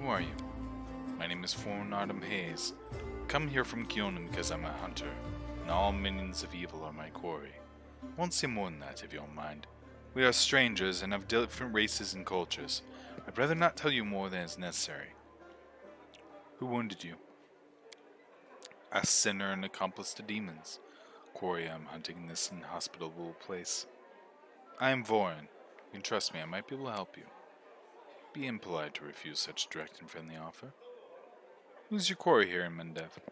Who are you? My name is Foreign Autumn Haze. I come here from Kyonin because I'm a hunter, and all minions of evil are my quarry. I won't say more than that, if you don't mind. We are strangers and of different races and cultures. I'd rather not tell you more than is necessary. Who wounded you? A sinner and accomplice to demons. Quarry I'm hunting in this inhospitable place. I am Vorin. You can trust me, I might be able to help you. Be impolite to refuse such a direct and friendly offer. Who's your quarry here in Mendev? I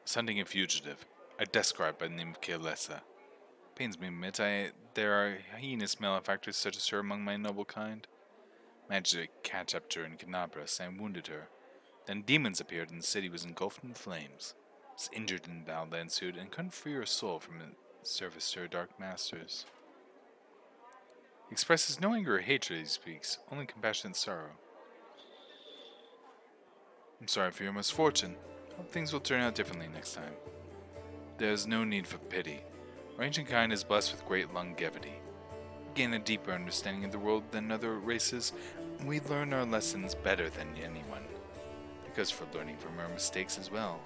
was hunting a fugitive, a describe by the name of Kaelessa. Pains me to admit, there are heinous malefactors such as her among my noble kind. Managed to catch up to her in Canabras and wounded her. Then demons appeared and the city was engulfed in flames. I was injured in the battle that ensued and couldn't free her soul from its service to her dark masters. He expresses no anger or hatred as he speaks, only compassion and sorrow. I'm sorry for your misfortune. Hope things will turn out differently next time. There is no need for pity. Our ancient kind is blessed with great longevity. We gain a deeper understanding of the world than other races, and we learn our lessons better than anyone. Because for learning from our mistakes as well.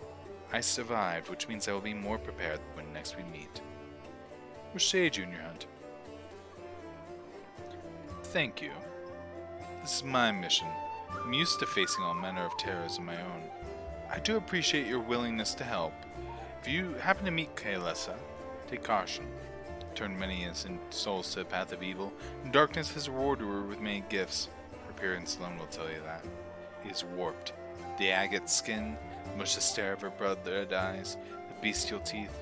I survived, which means I will be more prepared when next we meet. What stage you in your hunt? Thank you. This is my mission. I'm used to facing all manner of terrors of my own. I do appreciate your willingness to help. If you happen to meet Kaelessa, take caution. Turn many innocent souls to the path of evil, and darkness has rewarded her with many gifts. Her appearance alone will tell you that. It is warped. The agate skin, the malicious stare of her blood-red eyes, the bestial teeth.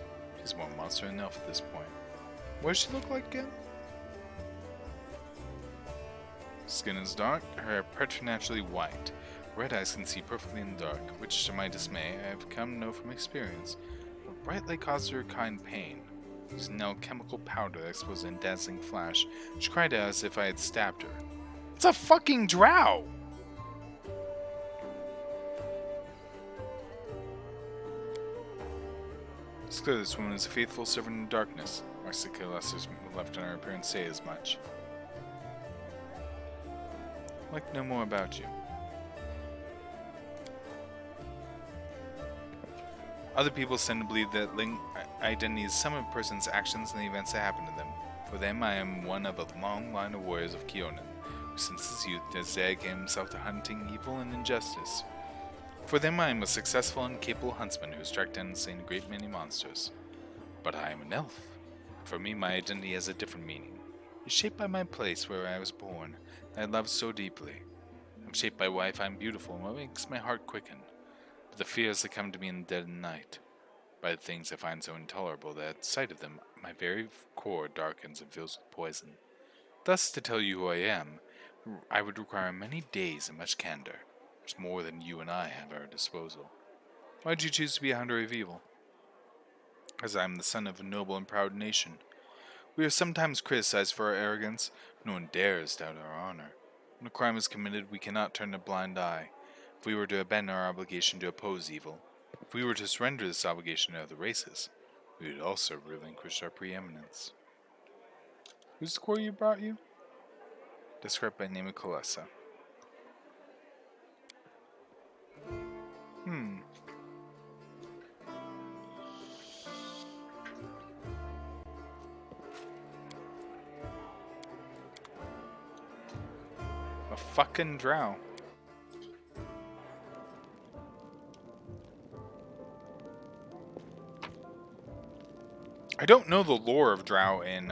She's more monster than elf at this point. What does she look like again? Skin is dark, her hair preternaturally white. Red eyes can see perfectly in the dark, which to my dismay I have come to know from experience. A bright light causes her kind pain. Using now chemical powder that exposed in dazzling flash, she cried out as if I had stabbed her. It's a fucking drow! It's clear this woman is a faithful servant of darkness. Marsica Lester's left on her appearance say as much. I'd like to know more about you. Other people tend to believe that identity is some of a person's actions and the events that happen to them. For them, I am one of a long line of warriors of Kionin, who since his youth has dedicated himself to hunting evil and injustice. For them, I am a successful and capable huntsman who has tracked down and slain a great many monsters. But I am an elf. For me, my identity has a different meaning. It's shaped by my place where I was born, that I love so deeply. I'm shaped by why I find beautiful and what makes my heart quicken, by the fears that come to me in the dead of night, by the things I find so intolerable that at sight of them, my very core darkens and fills with poison. Thus, to tell you who I am, I would require many days and much candor. There's more than you and I have at our disposal. Why did you choose to be a hunter of evil? As I am the son of a noble and proud nation. We are sometimes criticized for our arrogance, but no one dares doubt our honor. When a crime is committed, we cannot turn a blind eye. If we were to abandon our obligation to oppose evil, if we were to surrender this obligation to other races, we would also relinquish our preeminence. Who's the squirrel you brought you? Described by name of Kalessa. A fucking drow. I don't know the lore of drow in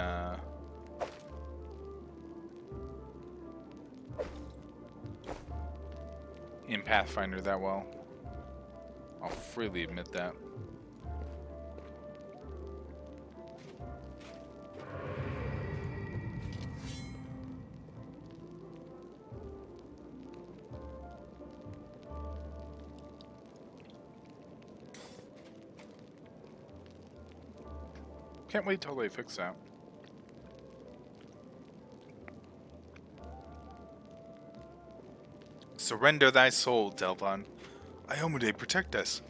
Pathfinder that well. I'll freely admit that. Can't wait till they fix that. Surrender thy soul, Delvon. Iomude, protect us.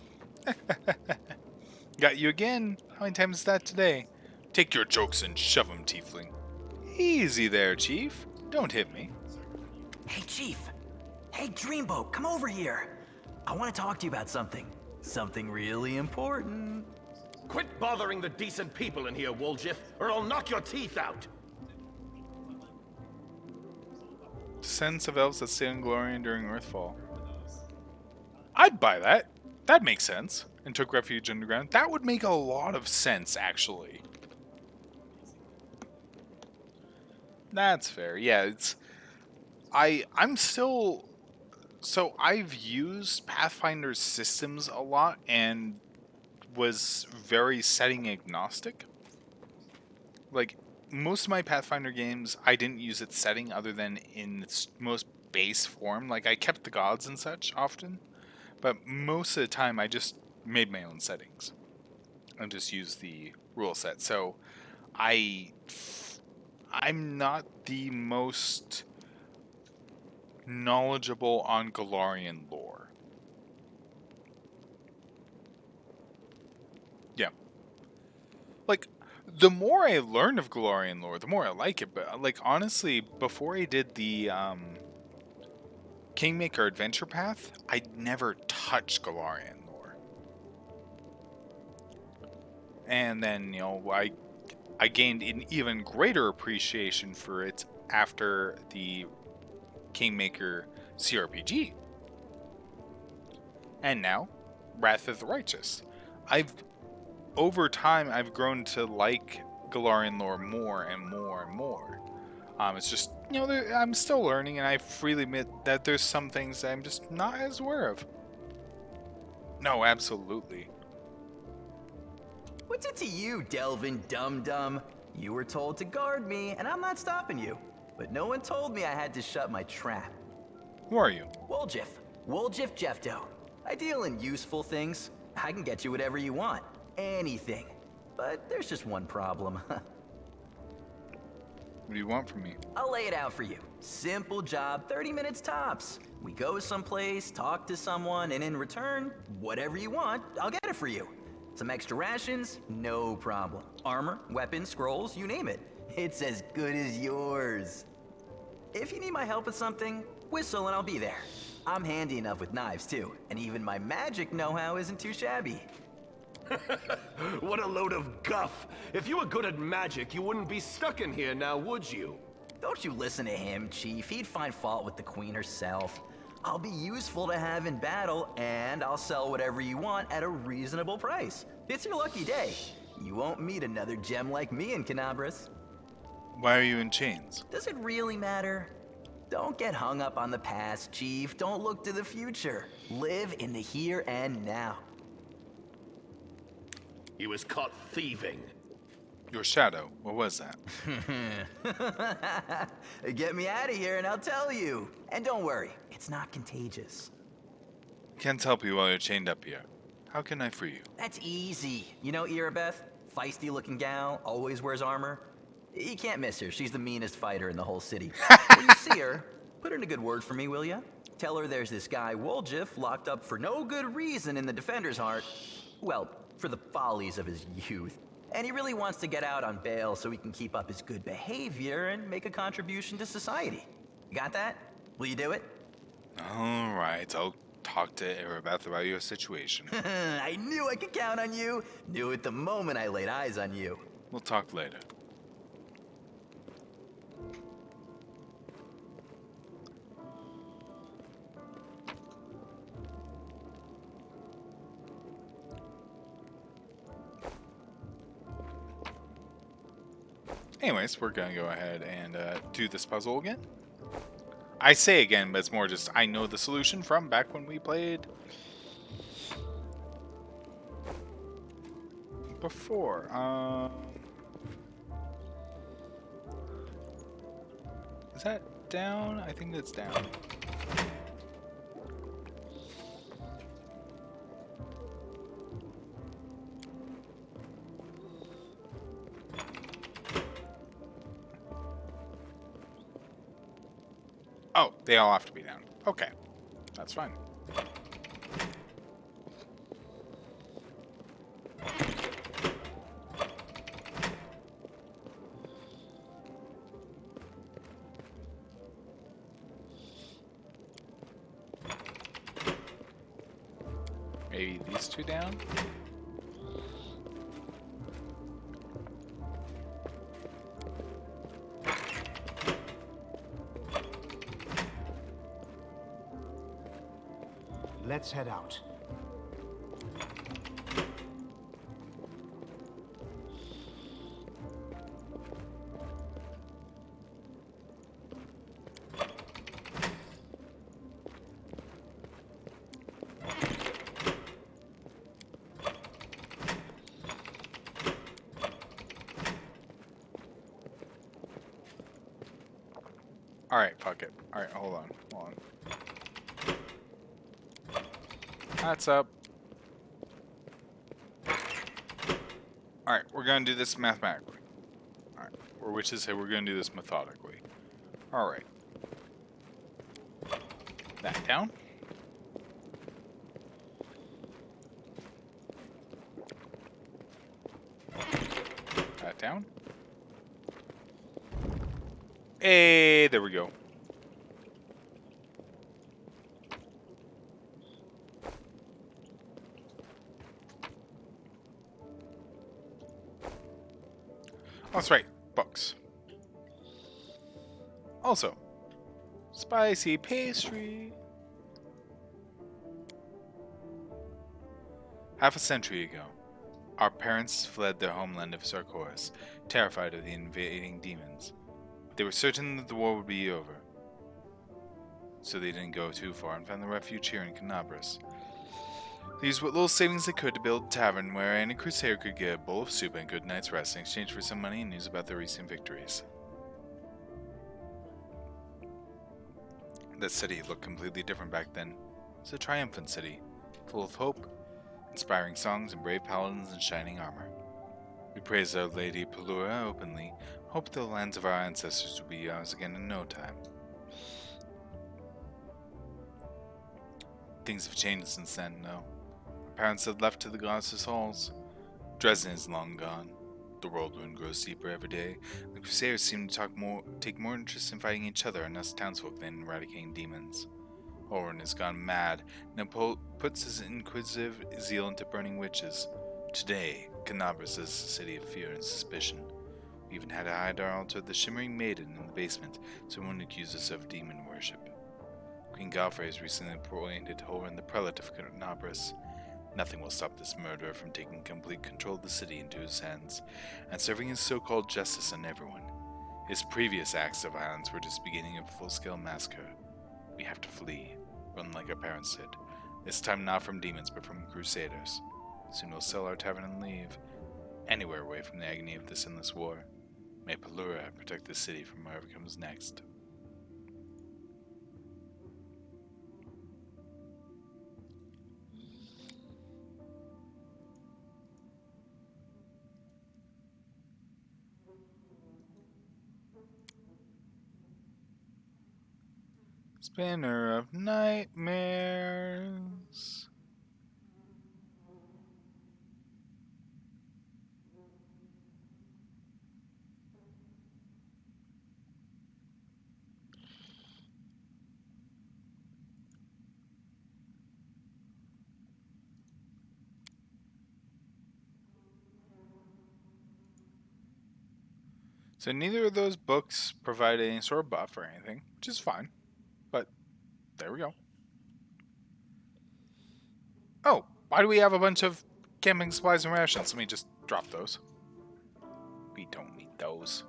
Got you again. How many times is that today? Take your jokes and shove 'em, tiefling. Easy there, Chief. Don't hit me. Hey, Chief. Hey, Dreamboat, come over here. I want to talk to you about something. Something really important. Quit bothering the decent people in here, Woljif, or I'll knock your teeth out! Descendants of elves that stayed in Glorian during Earthfall. I'd buy that. That makes sense. And took refuge underground. That would make a lot of sense, actually. That's fair. Yeah, it's... I'm still... So I've used Pathfinder's systems a lot and was very setting agnostic. Like, most of my Pathfinder games, I didn't use its setting other than in its most base form. Like, I kept the gods and such often, but most of the time I just made my own settings and just used the rule set. So I'm not the most knowledgeable on Galarian lore. Yeah. Like, the more I learn of Galarian lore, the more I like it. But, like, honestly, before I did the Kingmaker Adventure Path, I'd never touched Galarian lore. And then, you know, I gained an even greater appreciation for it after the Kingmaker CRPG. And now, Wrath of the Righteous. Over time, I've grown to like Galarian lore more and more and more. It's just, you know, I'm still learning, and I freely admit that there's some things that I'm just not as aware of. No, absolutely. What's it to you, Delvin Dum-Dum? You were told to guard me, and I'm not stopping you. But no one told me I had to shut my trap. Who are you? Woljif. Woljif Jefto. I deal in useful things. I can get you whatever you want. Anything. But there's just one problem. What do you want from me? I'll lay it out for you. Simple job, 30 minutes tops. We go someplace, talk to someone, and in return, whatever you want, I'll get it for you. Some extra rations? No problem. Armor, weapons, scrolls, you name it. It's as good as yours. If you need my help with something, whistle and I'll be there. I'm handy enough with knives too, and even my magic know-how isn't too shabby. What a load of guff! If you were good at magic, you wouldn't be stuck in here now, would you? Don't you listen to him, Chief. He'd find fault with the Queen herself. I'll be useful to have in battle, and I'll sell whatever you want at a reasonable price. It's your lucky day. You won't meet another gem like me in Canabras. Why are you in chains? Does it really matter? Don't get hung up on the past, Chief. Don't look to the future. Live in the here and now. He was caught thieving. Your shadow, what was that? Get me out of here and I'll tell you. And don't worry, it's not contagious. Can't help you while you're chained up here. How can I free you? That's easy. You know Irabeth? Feisty looking gal, always wears armor. You can't miss her. She's the meanest fighter in the whole city. When you see her, put in a good word for me, will ya? Tell her there's this guy Woljif locked up for no good reason in the Defender's Heart. Well, for the follies of his youth. And he really wants to get out on bail so he can keep up his good behavior and make a contribution to society. You got that? Will you do it? Alright, I'll talk to Irabeth about your situation. I knew I could count on you. Knew it the moment I laid eyes on you. We'll talk later. Anyways, we're gonna go ahead and do this puzzle again. I say again, but it's more just I know the solution from back when we played before. Is that down? I think that's down. Oh, they all have to be down. Okay, that's fine. Maybe these two down? Let's head out. Alright, fuck it. Alright, hold on. Hold on. That's up. Alright, we're gonna do this mathematically. Alright, or which is say we're gonna do this methodically. Alright. That down. That down. Hey, there we go. That's right, books. Also, spicy pastry. Half a century ago, our parents fled their homeland of Sarkoris, terrified of the invading demons. They were certain that the war would be over, so they didn't go too far and found the refuge here in Canabras. They used what little savings they could to build a tavern where any crusader could get a bowl of soup and a good night's rest in exchange for some money and news about their recent victories. That city looked completely different back then. It was a triumphant city, full of hope, inspiring songs, and brave paladins in shining armor. We praised Our Lady Pelura openly, hoped the lands of our ancestors would be ours again in no time. Things have changed since then, though. Our parents had left to the goddess' halls. Dresden is long gone. The whirlwind grows deeper every day. The Crusaders seem to take more interest in fighting each other and us townsfolk than in eradicating demons. Oren has gone mad and puts his inquisitive zeal into burning witches. Today, Canabras is a city of fear and suspicion. We even had to hide our altar of the Shimmering Maiden in the basement so one would accuse us of demon worship. Queen Galfrey has recently appointed Oren the prelate of Canabras. Nothing will stop this murderer from taking complete control of the city into his hands and serving his so-called justice on everyone. His previous acts of violence were just beginning of a full-scale massacre. We have to flee, run like our parents did. This time not from demons, but from Crusaders. Soon we'll sell our tavern and leave, anywhere away from the agony of this endless war. May Pelura protect the city from whatever comes next. Spinner of nightmares. So neither of those books provide any sort of buff or anything, which is fine. But there we go. Oh, why do we have a bunch of camping supplies and rations? Let me just drop those. We don't need those.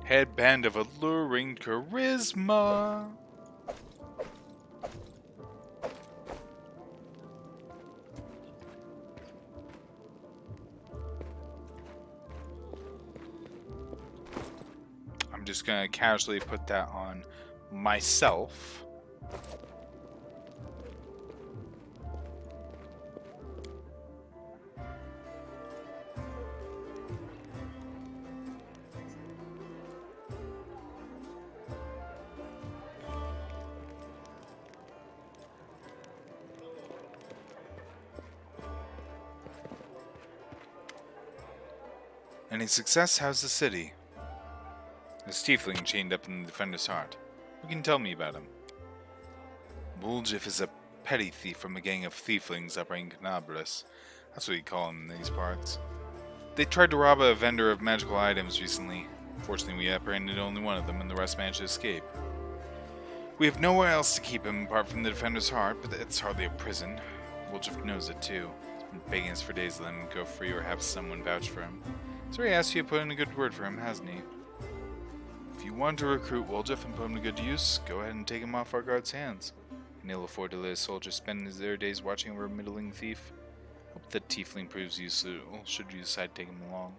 Headband of alluring charisma. I'm just gonna casually put that on myself. Any success? How's the city? A tiefling chained up in the defender's heart. Who can tell me about him? Buljif is a petty thief from a gang of thieflings operating Canabras. That's what you call them in these parts. They tried to rob a vendor of magical items recently. Fortunately, we apprehended only one of them and the rest managed to escape. We have nowhere else to keep him apart from the defender's heart, but it's hardly a prison. Buljif knows it too. He's been begging us for days to let him go free or have someone vouch for him. So he asked you to put in a good word for him, hasn't he? If you want to recruit Woljif and put him to good use, go ahead and take him off our guard's hands. And he'll afford to let his soldiers spend their days watching over a middling thief. Hope the tiefling proves useful should you decide to take him along.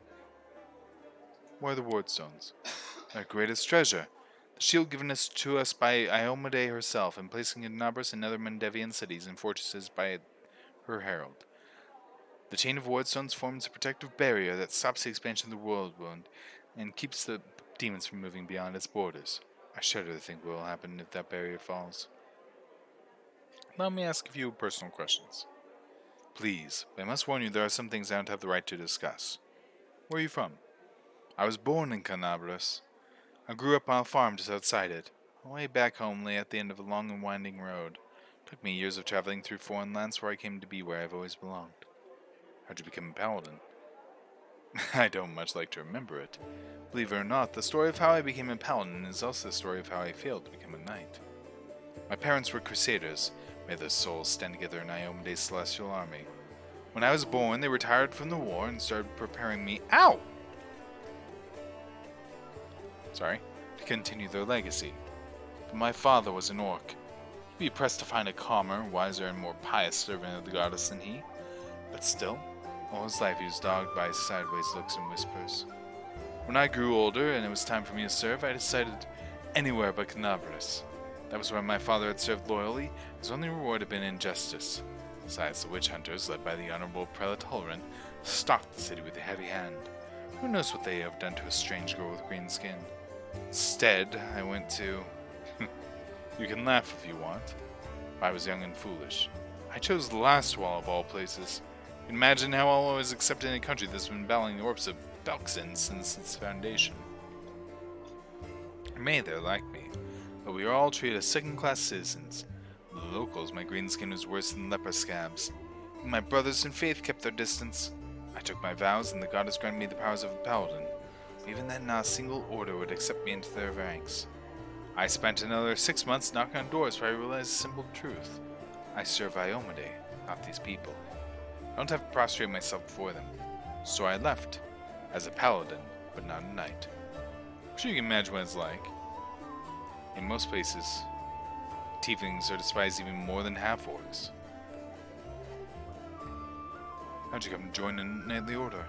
What are the wardstones? Our greatest treasure. The shield given to us by Iomade herself and placing in Nabras and other Mendevian cities and fortresses by her herald. The chain of wardstones forms a protective barrier that stops the expansion of the whirlwind and keeps the demons from moving beyond its borders. I shudder to think what will happen if that barrier falls. Let me ask a few personal questions. Please, but I must warn you there are some things I don't have the right to discuss. Where are you from? I was born in Canabras. I grew up on a farm just outside it. My way back home lay at the end of a long and winding road. It took me years of traveling through foreign lands where I came to be where I've always belonged. How'd you become a paladin? I don't much like to remember it. Believe it or not, the story of how I became a paladin is also the story of how I failed to become a knight. My parents were crusaders. May their souls stand together in Iomede's celestial army. When I was born, they retired from the war and started preparing me— Ow! Sorry. To continue their legacy. But my father was an orc. You'd be pressed to find a calmer, wiser, and more pious servant of the goddess than he. But still, all his life he was dogged by sideways looks and whispers. When I grew older and it was time for me to serve, I decided anywhere but Canabras. That was where my father had served loyally. His only reward had been injustice. Besides, the witch hunters, led by the Honorable Prelate Holren, stalked the city with a heavy hand. Who knows what they have done to a strange girl with green skin? Instead, I went to— You can laugh if you want. I was young and foolish. I chose the last wall of all places. You can imagine how I'll always accept in a country that's been battling the orbs of Belkzen since its foundation. May they're like me, but we are all treated as second-class citizens. The locals, my green skin was worse than leper scabs. My brothers in faith kept their distance. I took my vows, and the goddess granted me the powers of a paladin. Even then, not a single order would accept me into their ranks. I spent another 6 months knocking on doors before I realized a simple truth. I serve Iomade, not these people. I don't have to prostrate myself before them. So I left, as a paladin, but not a knight. I'm sure you can imagine what it's like. In most places, tieflings are despised even more than half-orcs. How'd you come to join a knightly order?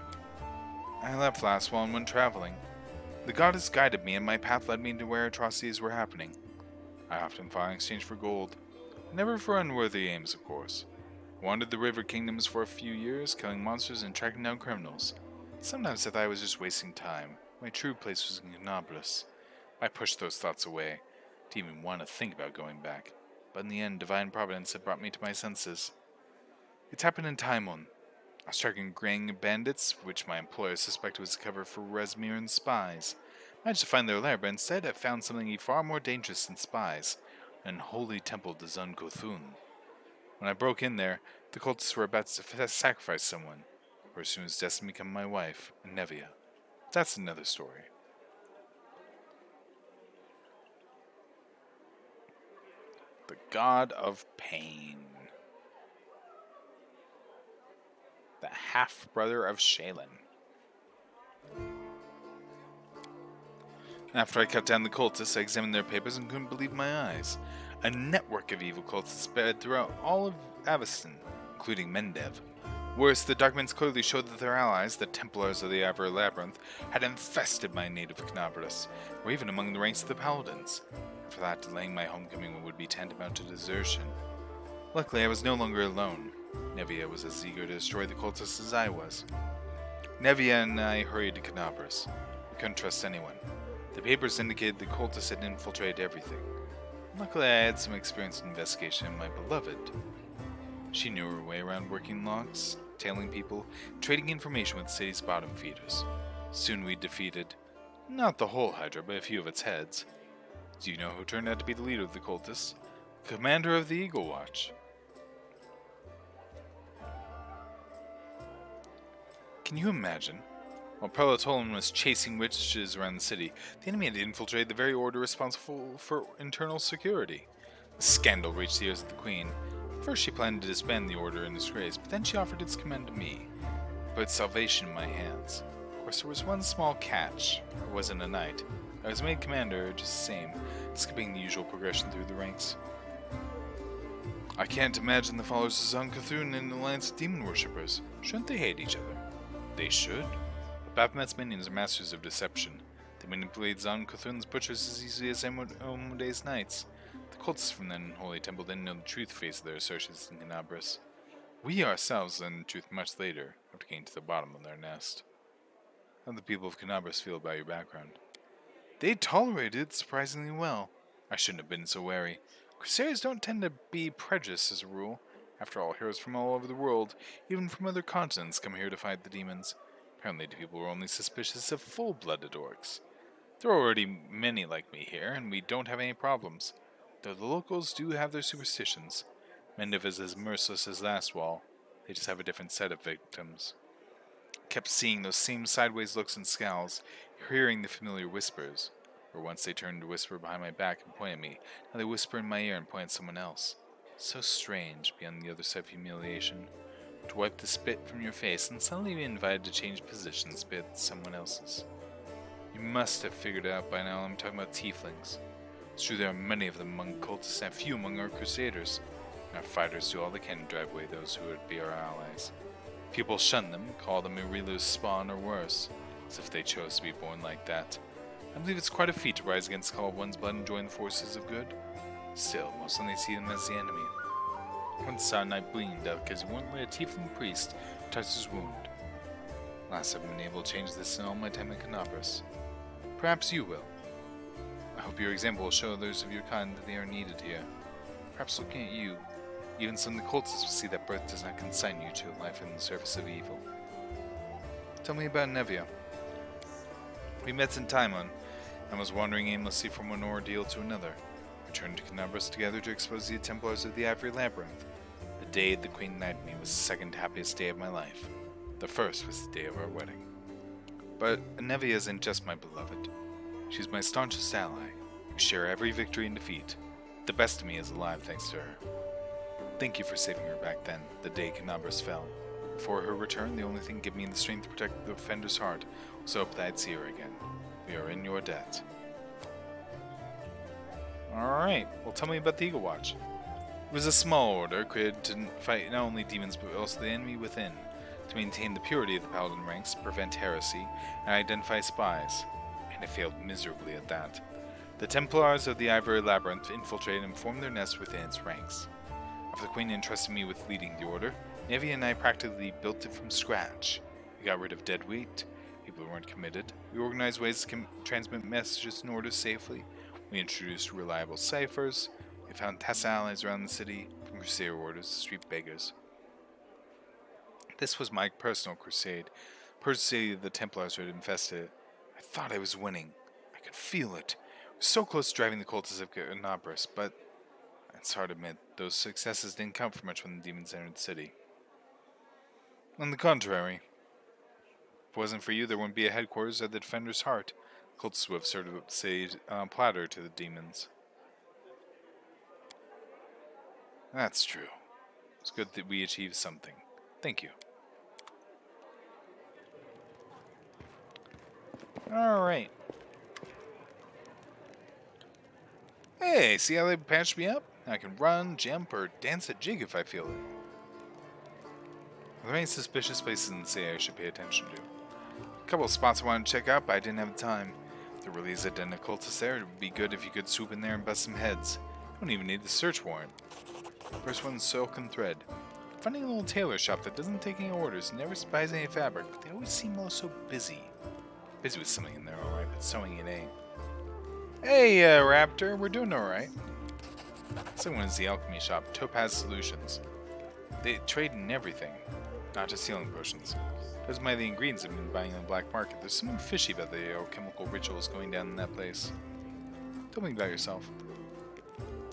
I left last while and went traveling. The goddess guided me, and my path led me to where atrocities were happening. I often fought in exchange for gold. Never for unworthy aims, of course. I wandered the river kingdoms for a few years, killing monsters and tracking down criminals. Sometimes I thought I was just wasting time. My true place was in Canobras. I pushed those thoughts away. Didn't even want to think about going back. But in the end, divine providence had brought me to my senses. It's happened in Taimon. I was tracking a gang of bandits, which my employer suspected was a cover for Resmiran spies. I managed to find their lair, but instead I found something far more dangerous than spies, an unholy temple to Zun Kothun. When I broke in there, the cultists were about to sacrifice someone, the person who was destined to become my wife, Nevia. That's another story. The God of Pain. The half-brother of Shaylin. After I cut down the cultists, I examined their papers and couldn't believe my eyes. A network of evil cultists spread throughout all of Aveston, including Mendev. Worse, the documents clearly showed that their allies, the Templars of the Avar Labyrinth, had infested my native Canobras, or even among the ranks of the Paladins. After that, delaying my homecoming would be tantamount to desertion. Luckily, I was no longer alone. Nevia was as eager to destroy the cultists as I was. Nevia and I hurried to Canobras. We couldn't trust anyone. The papers indicated the cultists had infiltrated everything. Luckily, I had some experience in investigation in my beloved. She knew her way around working locks, tailing people, trading information with the city's bottom feeders. Soon we defeated, not the whole Hydra, but a few of its heads. Do you know who turned out to be the leader of the cultists? The commander of the Eagle Watch. Can you imagine? While Pelotolin was chasing witches around the city, the enemy had infiltrated the very order responsible for internal security. The scandal reached the ears of the Queen. First she planned to disband the order in disgrace, but then she offered its command to me. Put salvation in my hands. Of course, there was one small catch. I wasn't a knight. I was made commander just the same, skipping the usual progression through the ranks. I can't imagine the followers of Zun Cthulhu in an alliance of demon worshippers. Shouldn't they hate each other? They should. Baphomet's minions are masters of deception. They manipulate Zun Cthulhu's butchers as easily as Amode's knights. The cultists from the unholy temple didn't know the truth face of their associates in Canobras. We ourselves learned the truth much later, after getting to the bottom of their nest. How do the people of Canobras feel about your background? They tolerated it surprisingly well. I shouldn't have been so wary. Crusaders don't tend to be prejudiced as a rule. After all, heroes from all over the world, even from other continents, come here to fight the demons. Apparently the people were only suspicious of full-blooded orcs. There are already many like me here, and we don't have any problems. Though the locals do have their superstitions. Mendev is as merciless as Lastwall. They just have a different set of victims. I kept seeing those same sideways looks and scowls, hearing the familiar whispers. Or once they turned to whisper behind my back and point at me, now they whisper in my ear and point at someone else. So strange, beyond the other side of humiliation. To wipe the spit from your face and suddenly be invited to change positions, spit someone else's. You must have figured it out by now. I'm talking about tieflings. It's true there are many of them among cultists and few among our crusaders. And our fighters do all they can to drive away those who would be our allies. People shun them, call them Irilu's spawn or worse, as if they chose to be born like that. I believe it's quite a feat to rise against the call of one's blood and join the forces of good. Still, most only see them as the enemy. Once saw a knight bleeding to death because he wouldn't let a tiefling priest touch his wound. Last I've been able to change this in all my time in Canobras. Perhaps you will. I hope your example will show others of your kind that they are needed here. Perhaps looking at you, even some of the cultists will see that birth does not consign you to a life in the service of evil. Tell me about Nevia. We met in Timon, and was wandering aimlessly from one ordeal to another. Returned to Canabras together to expose the Templars of the Ivory Labyrinth. The day the Queen knighted me was the second happiest day of my life. The first was the day of our wedding. But Nevia isn't just my beloved. She's my staunchest ally. We share every victory and defeat. The best of me is alive thanks to her. Thank you for saving her back then, the day Canabras fell. Before her return, the only thing giving me the strength to protect the offender's heart was hope that I'd see her again. We are in your debt. Alright, well tell me about the Eagle Watch. It was a small order created to fight not only demons but also the enemy within, to maintain the purity of the Paladin ranks, prevent heresy, and identify spies. And it failed miserably at that. The Templars of the Ivory Labyrinth infiltrated and formed their nest within its ranks. After the Queen entrusted me with leading the order, Nevia and I practically built it from scratch. We got rid of dead weight, people who weren't committed. We organized ways to transmit messages and orders safely. We introduced reliable ciphers. We found tacit allies around the city, from Crusader orders to street beggars. This was my personal crusade. Purged the city the Templars had infested. I thought I was winning. I could feel it. I was so close to driving the cultists of Canabras, but it's hard to admit, those successes didn't count for much when the demons entered the city. On the contrary, if it wasn't for you, there wouldn't be a headquarters at the Defender's Heart. Cultists would have served up platter to the demons. That's true. It's good that we achieved something. Thank you. Alright. Hey, see how they patched me up? I can run, jump, or dance a jig if I feel it. Are there any suspicious places in the city I should pay attention to? A couple of spots I wanted to check out, but I didn't have the time. If there really is a den of cultists there, it would be good if you could swoop in there and bust some heads. You don't even need the search warrant. First one's Silk and Thread. Funny little tailor shop that doesn't take any orders, never buys any fabric, but they always seem so busy. Busy with something in there, alright, but sewing it ain't. Hey, Raptor, we're doing alright. Second one is the alchemy shop, Topaz Solutions. They trade in everything, not just healing potions. Those might the ingredients I've been buying on the black market. There's something fishy about the alchemical rituals going down in that place. Tell me about yourself.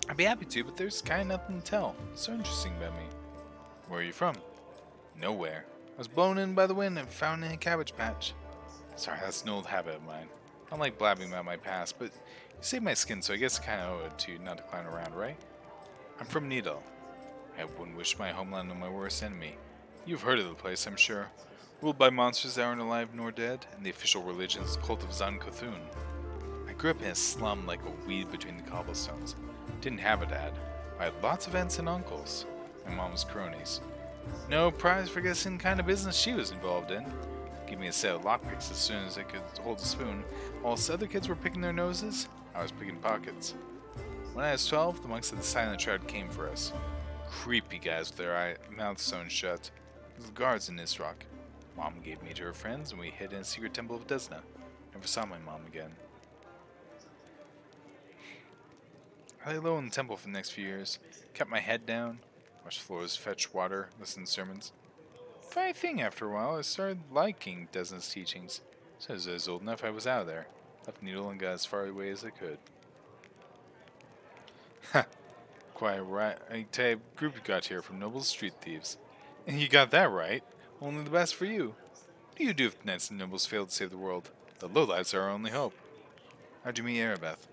I'd be happy to, but there's kind of nothing to tell. What's so interesting about me? Where are you from? Nowhere. I was blown in by the wind and found in a cabbage patch. Sorry, that's an old habit of mine. I don't like blabbing about my past, but you saved my skin, so I guess I kind of owe it to you not to clown around, right? I'm from Needle. I wouldn't wish my homeland on my worst enemy. You've heard of the place, I'm sure. Ruled by monsters that aren't alive nor dead, and the official religion is the cult of Zan Cthulhu. I grew up in a slum like a weed between the cobblestones. Didn't have a dad. I had lots of aunts and uncles. My mom was cronies. No prize for guessing the kind of business she was involved in. Give me a set of lockpicks as soon as I could hold a spoon. While other kids were picking their noses, I was picking pockets. When I was 12, the monks of the Silent Shroud came for us. Creepy guys with their mouths sewn shut. The guards in Nisrock. Mom gave me to her friends, and we hid in a secret temple of Desna. Never saw my mom again. I lay low in the temple for the next few years. Kept my head down. Watched floors fetch water. Listened to sermons. Funny thing, after a while, I started liking Desna's teachings. So as I was old enough, I was out of there. Left Needle and got as far away as I could. Ha! Quite right. I type group you got here from noble street thieves. And you got that right. Only the best for you. What do you do if the knights and nobles fail to save the world? The lowlights are our only hope. How'd you meet Erebeth?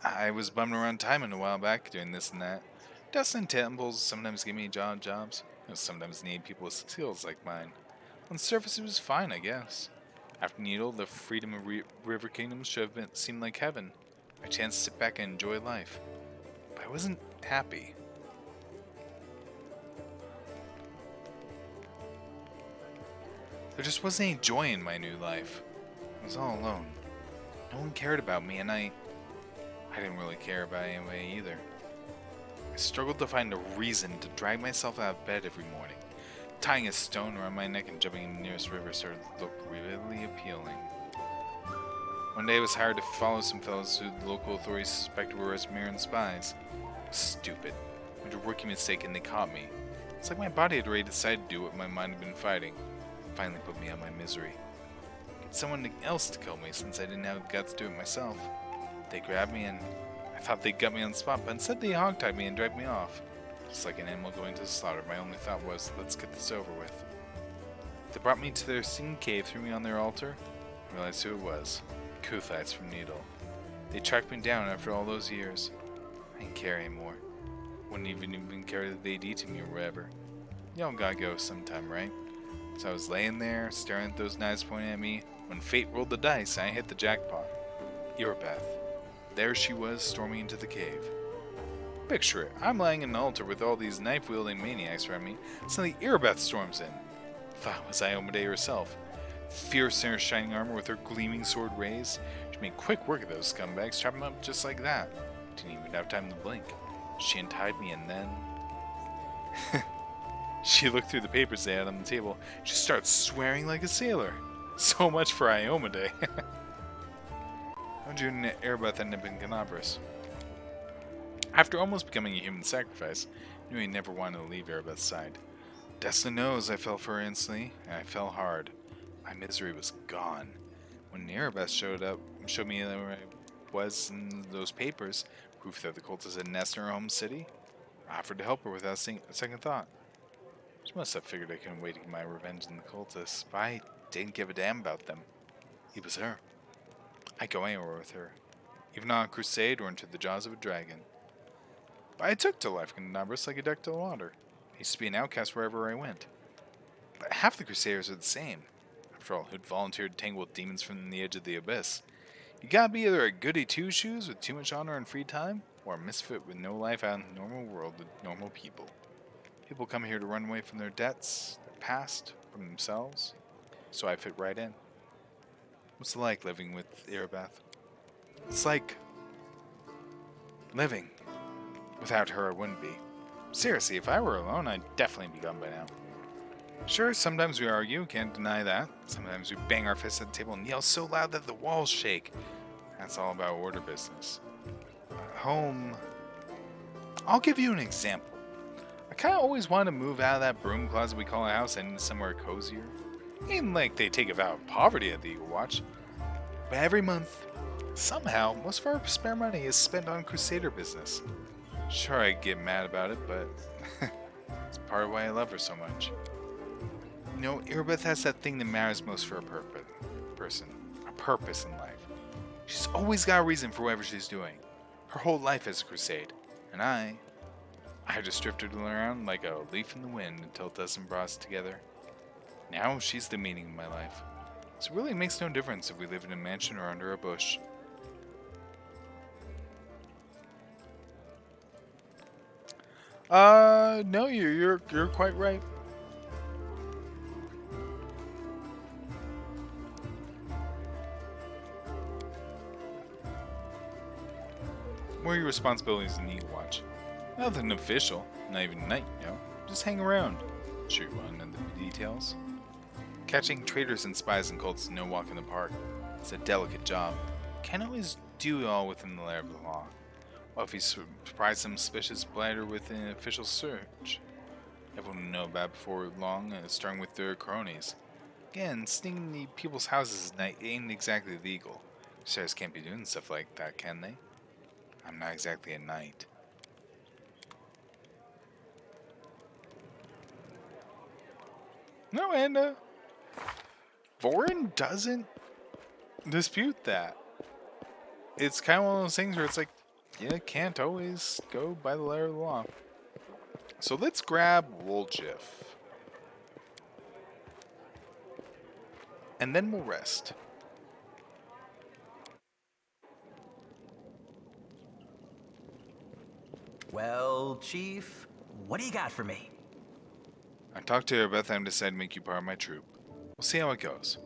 I was bumming around Timon a while back, doing this and that. Dusting temples sometimes give me jobs. Sometimes need people with skills like mine. On the surface, it was fine, I guess. After Needle, the freedom of River Kingdom should have seemed like heaven. A chance to sit back and enjoy life. But I wasn't happy. There just wasn't any joy in my new life. I was all alone. No one cared about me, and I didn't really care about anyone either. I struggled to find a reason to drag myself out of bed every morning. Tying a stone around my neck and jumping in the nearest river started to look really appealing. One day I was hired to follow some fellows who the local authorities suspected were Esmerian spies. Stupid. Made a rookie mistake and they caught me. It's like my body had already decided to do what my mind had been fighting. Finally put me out of my misery. Get someone else to kill me since I didn't have the guts to do it myself. They grabbed me and I thought they'd gut me on the spot, but instead they hogtied me and dragged me off. Just like an animal going to the slaughter, my only thought was, let's get this over with. They brought me to their singing cave, threw me on their altar, and realized who it was. Kuthites from Needle. They tracked me down after all those years. I didn't care anymore. Wouldn't even care that they'd eaten me or whatever. Y'all gotta go sometime, right? So I was laying there, staring at those knives pointing at me, when fate rolled the dice and I hit the jackpot. Irabeth. There she was, storming into the cave. Picture it. I'm lying in an altar with all these knife-wielding maniacs around me. Suddenly Irabeth storms in. Thought it was Iomade herself. Fierce in her shining armor with her gleaming sword raised. She made quick work of those scumbags, chopping them up just like that. Didn't even have time to blink. She untied me and then... She looked through the papers they had on the table. She started swearing like a sailor. So much for Iomade. How'd you and Irabeth end up in Canabras? After almost becoming a human sacrifice, I knew he never wanted to leave Irabeth's side. Destiny knows I fell for her instantly, and I fell hard. My misery was gone. When Irabeth showed me where I was in those papers, proof that the cultists had nested in her home city, I offered to help her without a second thought. She must have figured I couldn't wait to get my revenge on the cultists, but I didn't give a damn about them. It was her. I'd go anywhere with her, even on a crusade or into the jaws of a dragon. But I took to life in Nabras like a duck to the water. I used to be an outcast wherever I went. But half the Crusaders are the same. After all, who'd volunteered to tangle with demons from the edge of the abyss? You gotta be either a goody two-shoes with too much honor and free time, or a misfit with no life out in the normal world with normal people. People come here to run away from their debts, their past, from themselves. So I fit right in. What's it like living with Irabeth? It's like living. Without her, I wouldn't be. Seriously, if I were alone, I'd definitely be gone by now. Sure, sometimes we argue, can't deny that. Sometimes we bang our fists at the table and yell so loud that the walls shake. That's all about order business. Home... I'll give you an example. I kinda always wanted to move out of that broom closet we call a house and into somewhere cozier. Ain't like they take a vow of poverty at the Eagle Watch. But every month, somehow, most of our spare money is spent on Crusader business. Sure, I get mad about it, but it's part of why I love her so much. You know, Irabeth has that thing that matters most for a person. A purpose in life. She's always got a reason for whatever she's doing. Her whole life is a crusade. And I just drifted around like a leaf in the wind until it doesn't brought us together. Now she's the meaning of my life. So it really makes no difference if we live in a mansion or under a bush. No, you're quite right. What are your responsibilities in the Eagle Watch? Nothing official, not even night, you know. Just hang around. Sure you want to know the details? Catching traitors and spies and cults is no walk in the park. It's a delicate job. Can't always do it all within the lair of the law. Well, if you surprise some suspicious blighter with an official search, everyone will know about it before long, starting with their cronies. Again, sneaking into people's houses at night ain't exactly legal. Crusaders can't be doing stuff like that, can they? I'm not exactly a knight. No, and Vorin doesn't dispute that. It's kind of one of those things where it's like, yeah, can't always go by the letter of the law. So let's grab Woljif. And then we'll rest. Well, Chief, what do you got for me? I talked to Irabeth and decided to make you part of my troop. We'll see how it goes.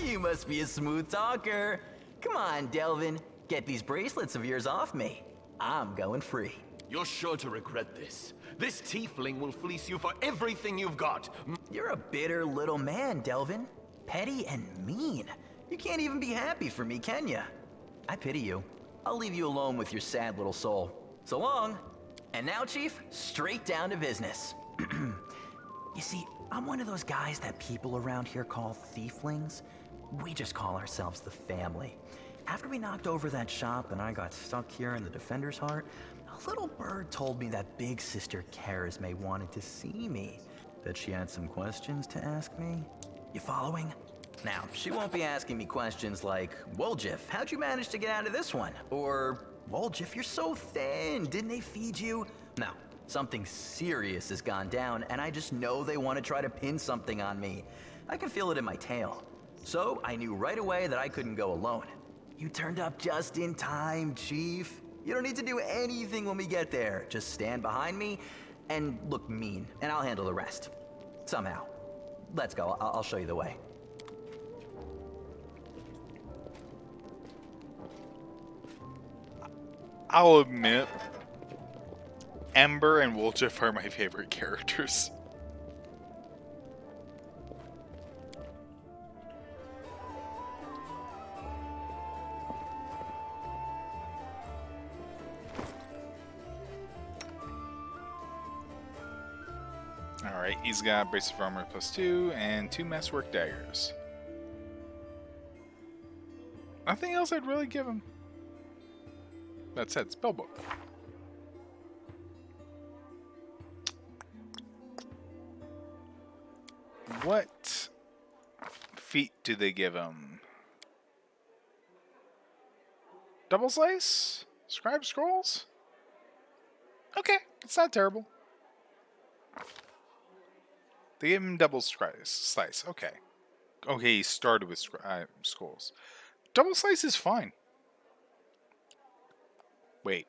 You must be a smooth talker. Come on, Delvin. Get these bracelets of yours off me. I'm going free. You're sure to regret this. This tiefling will fleece you for everything you've got. You're a bitter little man, Delvin. Petty and mean. You can't even be happy for me, can ya? I pity you. I'll leave you alone with your sad little soul. So long. And now, Chief, straight down to business. You see, I'm one of those guys that people around here call thieflings. We just call ourselves the family. After we knocked over that shop and I got stuck here in the Defender's Heart, a little bird told me that Big Sister Charisme wanted to see me. That she had some questions to ask me. You following? Now, she won't be asking me questions like, Woljif, how'd you manage to get out of this one? Or, Woljif, you're so thin, didn't they feed you? No, something serious has gone down, and I just know they want to try to pin something on me. I can feel it in my tail. So, I knew right away that I couldn't go alone. You turned up just in time, Chief. You don't need to do anything when we get there. Just stand behind me and look mean, and I'll handle the rest. Somehow. Let's go, I'll show you the way. I'll admit, Ember and Woljif are my favorite characters. Alright, he's got Brace of Armor +2 and 2 Masterwork Daggers. Nothing else I'd really give him. That said, Spellbook. What feat do they give him? Double Slice? Scribe Scrolls? Okay, it's not terrible. They gave him Double Slice. Okay. Okay, he started with Scrolls. Double Slice is fine. Wait.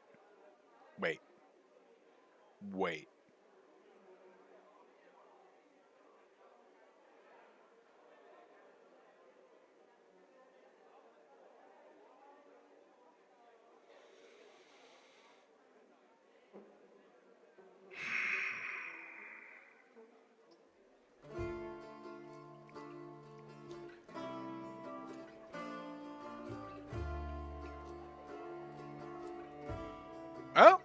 Oh!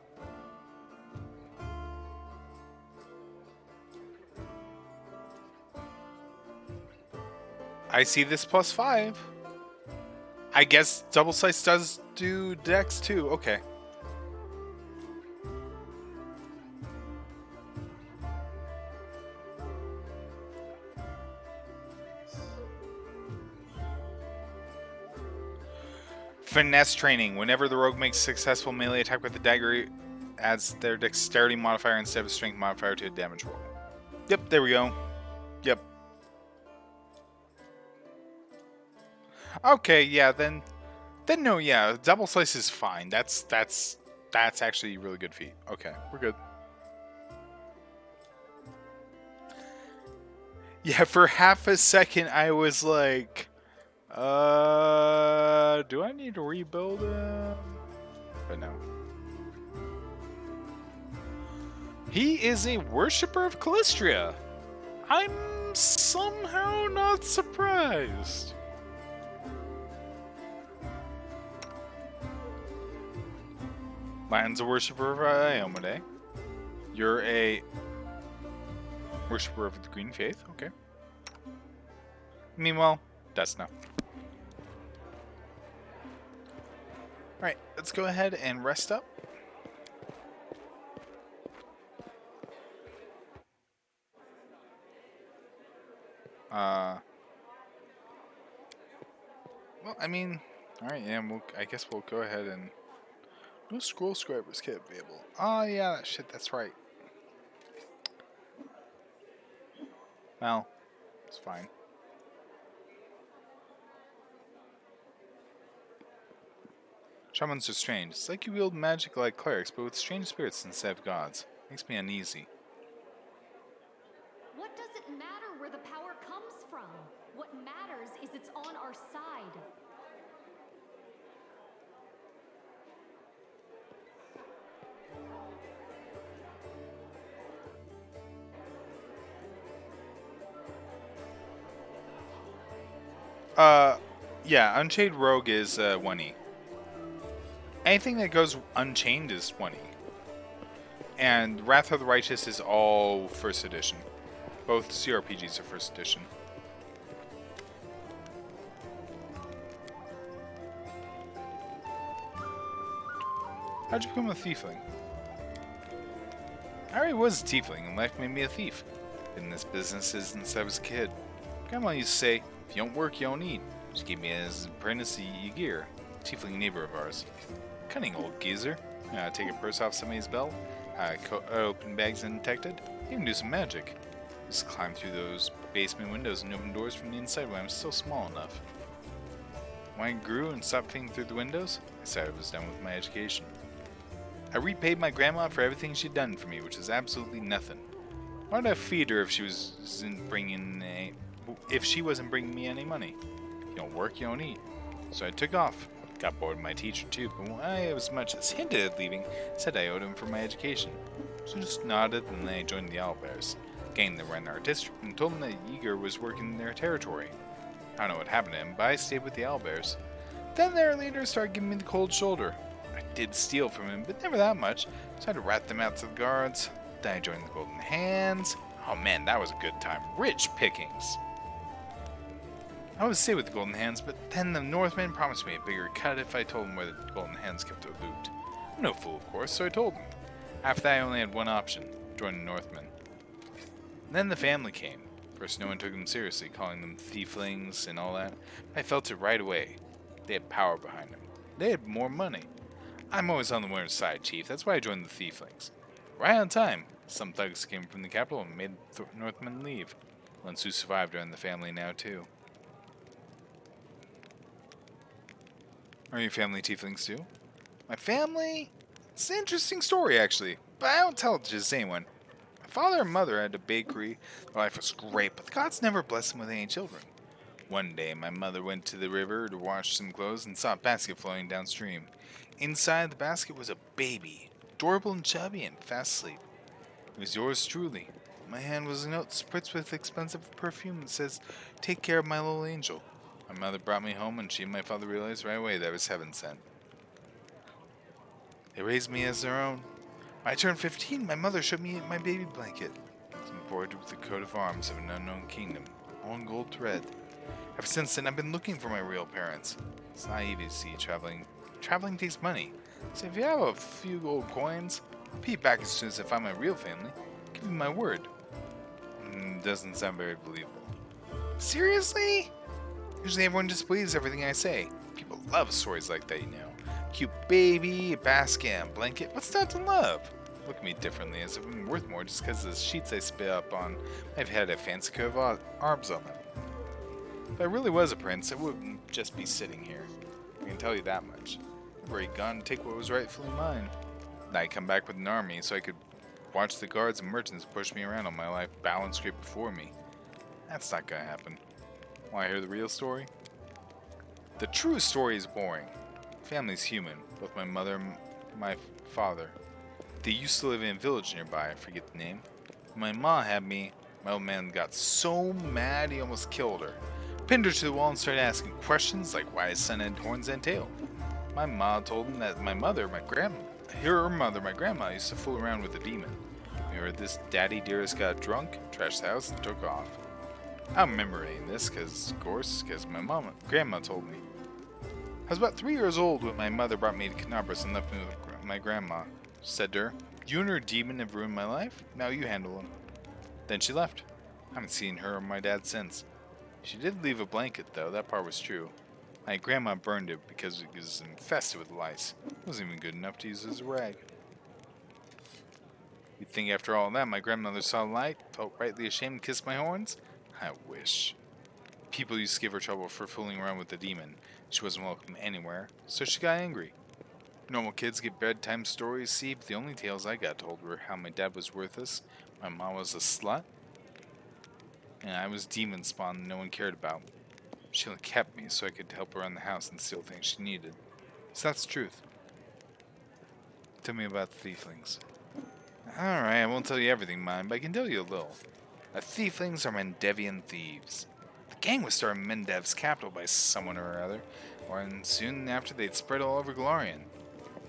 I see this +5. I guess Double Slice does do Dex too. Okay. Finesse training. Whenever the rogue makes a successful melee attack with the dagger, adds their dexterity modifier instead of strength modifier to a damage roll. Yep, there we go. Yep. Okay, yeah, then no, yeah, Double Slice is fine. That's actually a really good feat. Okay, we're good. Yeah, for half a second I was like, do I need to rebuild him? But no. He is a worshipper of Callistria. I'm somehow not surprised. Lan's a worshipper of Iomade. You're a worshipper of the Green Faith. Okay. Meanwhile, that's no. Alright, let's go ahead and rest up. Well, I mean, alright, yeah, I guess we'll go ahead and... No scroll scribers kit available. Oh, yeah, shit, that's right. Well, it's fine. Shamans are strange. It's like you wield magic like clerics, but with strange spirits instead of gods. Makes me uneasy. What does it matter where the power comes from? What matters is it's on our side. Yeah, Unchained Rogue is 1E. Anything that goes Unchained is 1E. And Wrath of the Righteous is all first edition. Both CRPGs are first edition. How'd you become a thiefling? I already was a tiefling, and life made me a thief. Been in this business since I was a kid. Grandma used to say, if you don't work, you don't eat. She gave me as an apprentice a Ygir, a tiefling neighbor of ours. Cunning old geezer. Take a purse off somebody's belt, open bags undetected, even do some magic. Just climb through those basement windows and open doors from the inside when I'm still small enough. When I grew and stopped fitting through the windows, I decided I was done with my education. I repaid my grandma for everything she'd done for me, which is absolutely nothing. Why'd I feed her if she wasn't bringing me any money? You don't work, you don't eat. So I took off. Got bored of my teacher too, but when I as much as hinted at leaving, said I owed him for my education. So just nodded, and then I joined the Owlbears, gang that ran our district, and told him that Ygir was working in their territory. I don't know what happened to him, but I stayed with the Owlbears. Then their leader started giving me the cold shoulder. I did steal from him, but never that much, so I had to rat them out to the guards. Then I joined the Golden Hands. Oh man, that was a good time. Rich pickings. I would stay with the Golden Hands, but then the Northmen promised me a bigger cut if I told them where the Golden Hands kept their loot. I'm no fool, of course, so I told them. After that, I only had one option: join the Northmen. Then the family came. First, no one took them seriously, calling them thieflings and all that. I felt it right away. They had power behind them. They had more money. I'm always on the winner's side, Chief. That's why I joined the thieflings. Right on time. Some thugs came from the capital and made the Northmen leave. Ones who survived are in the family now, too. Are your family tieflings too? My family? It's an interesting story, actually, but I don't tell it to just anyone. My father and mother had a bakery. Their life was great, but the gods never blessed them with any children. One day, my mother went to the river to wash some clothes and saw a basket floating downstream. Inside the basket was a baby, adorable and chubby and fast asleep. It was yours truly. In my hand was a note spritz with expensive perfume that says, "Take care of my little angel." My mother brought me home, and she and my father realized right away that I was heaven sent. They raised me as their own. When I turned 15, my mother showed me my baby blanket. It's embroidered with the coat of arms of an unknown kingdom, all in gold thread. Ever since then, I've been looking for my real parents. It's not easy to see traveling. Traveling takes money. So if you have a few gold coins, I'll pay you back as soon as I find my real family. I'll give you my word. Doesn't sound very believable. Seriously? Usually everyone just believes everything I say. People love stories like that, you know. Cute baby, a basket, and a blanket. What's not to love? Look at me differently, as if I'm worth more just because the sheets I spit up on I've had a fancy coat of arms on them. If I really was a prince, I wouldn't just be sitting here. I can tell you that much. I've already gone to take what was rightfully mine. Then I'd come back with an army so I could watch the guards and merchants push me around on my life balance straight before me. That's not gonna happen. Want to hear the real story? The true story is boring. Family's human, both my mother and my father. They used to live in a village nearby, I forget the name. When my ma had me, my old man got so mad he almost killed her. Pinned her to the wall and started asking questions like why his son had horns and tail. My ma told him that my grandma, used to fool around with a demon. We heard this, Daddy Dearest got drunk, trashed the house, and took off. I'm remembering this because my grandma told me. I was about 3 years old when my mother brought me to Canabras and left me with my grandma. She said to her, "You and her demon have ruined my life, now you handle him." Then she left. I haven't seen her or my dad since. She did leave a blanket though, that part was true. My grandma burned it because it was infested with lice. It wasn't even good enough to use as a rag. You'd think after all that my grandmother saw the light, felt rightly ashamed and kissed my horns? I wish. People used to give her trouble for fooling around with the demon. She wasn't welcome anywhere, so she got angry. Normal kids get bedtime stories, see, but the only tales I got told were how my dad was worthless, my mom was a slut, and I was demon spawn no one cared about. She only kept me so I could help her around the house and steal things she needed. So that's the truth. Tell me about the thieflings. Alright, I won't tell you everything, mine, but I can tell you a little. The thieflings are Mendevian thieves. The gang was started in Mendev's capital by someone or other, and soon after they'd spread all over Galarian.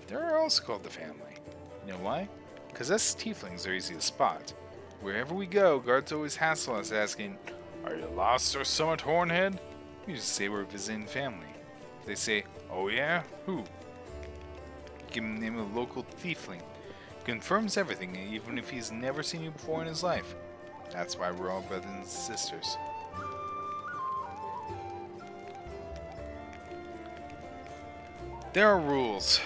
They're also called the family. You know why? because us tieflings are easy to spot. Wherever we go, guards always hassle us asking, "Are you lost or somewhat, Hornhead?" We just say we're visiting family. If they say, "Oh yeah? Who?" Give him the name of a local tiefling. Confirms everything, even if he's never seen you before in his life. That's why we're all brothers and sisters. There are rules.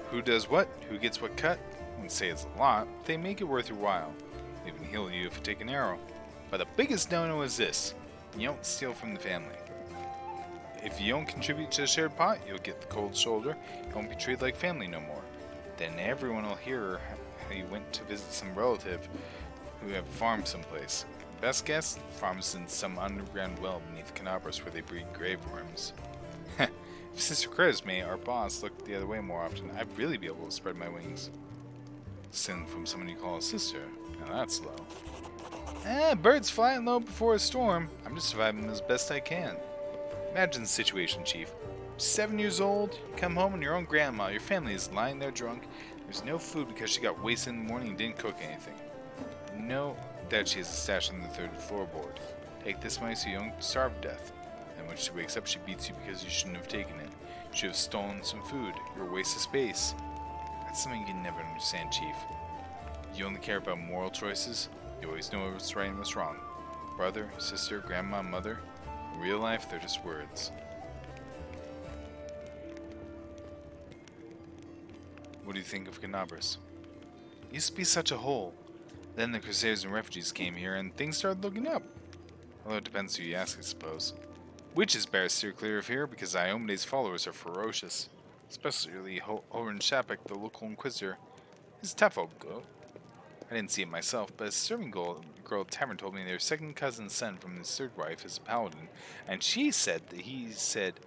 Who does what, who gets what cut. I wouldn't say it's a lot, but they make it worth your while. They even heal you if you take an arrow. But the biggest no-no is this. You don't steal from the family. If you don't contribute to the shared pot, you'll get the cold shoulder. You won't be treated like family no more. Then everyone will hear how you went to visit some relative who have farmed someplace. Best guess, farms in some underground well beneath Canabras where they breed grave worms. If Sister Crusade, our boss, looked the other way more often, I'd really be able to spread my wings. Sin from someone you call a sister. Now that's low. Birds flying low before a storm. I'm just surviving as best I can. Imagine the situation, Chief. 7 years old, you come home and your own grandma, your family is lying there drunk. There's no food because she got wasted in the morning and didn't cook anything. You know that she has a stash on the third floorboard. Take this money so you don't starve to death. And when she wakes up, she beats you because you shouldn't have taken it. You should have stolen some food. You're a waste of space. That's something you can never understand, Chief. You only care about moral choices. You always know what's right and what's wrong. Brother, sister, grandma, mother. In real life, they're just words. What do you think of Canabras? It used to be such a hole. Then the Crusaders and refugees came here and things started looking up. Although it depends who you ask, I suppose. Witches better steer clear of here because Iomede's followers are ferocious. Especially Horan Shapik, the local inquisitor. He's a tough old goat. I didn't see it myself, but a serving girl at tavern told me their second cousin's son from his third wife is a paladin, and she said that he said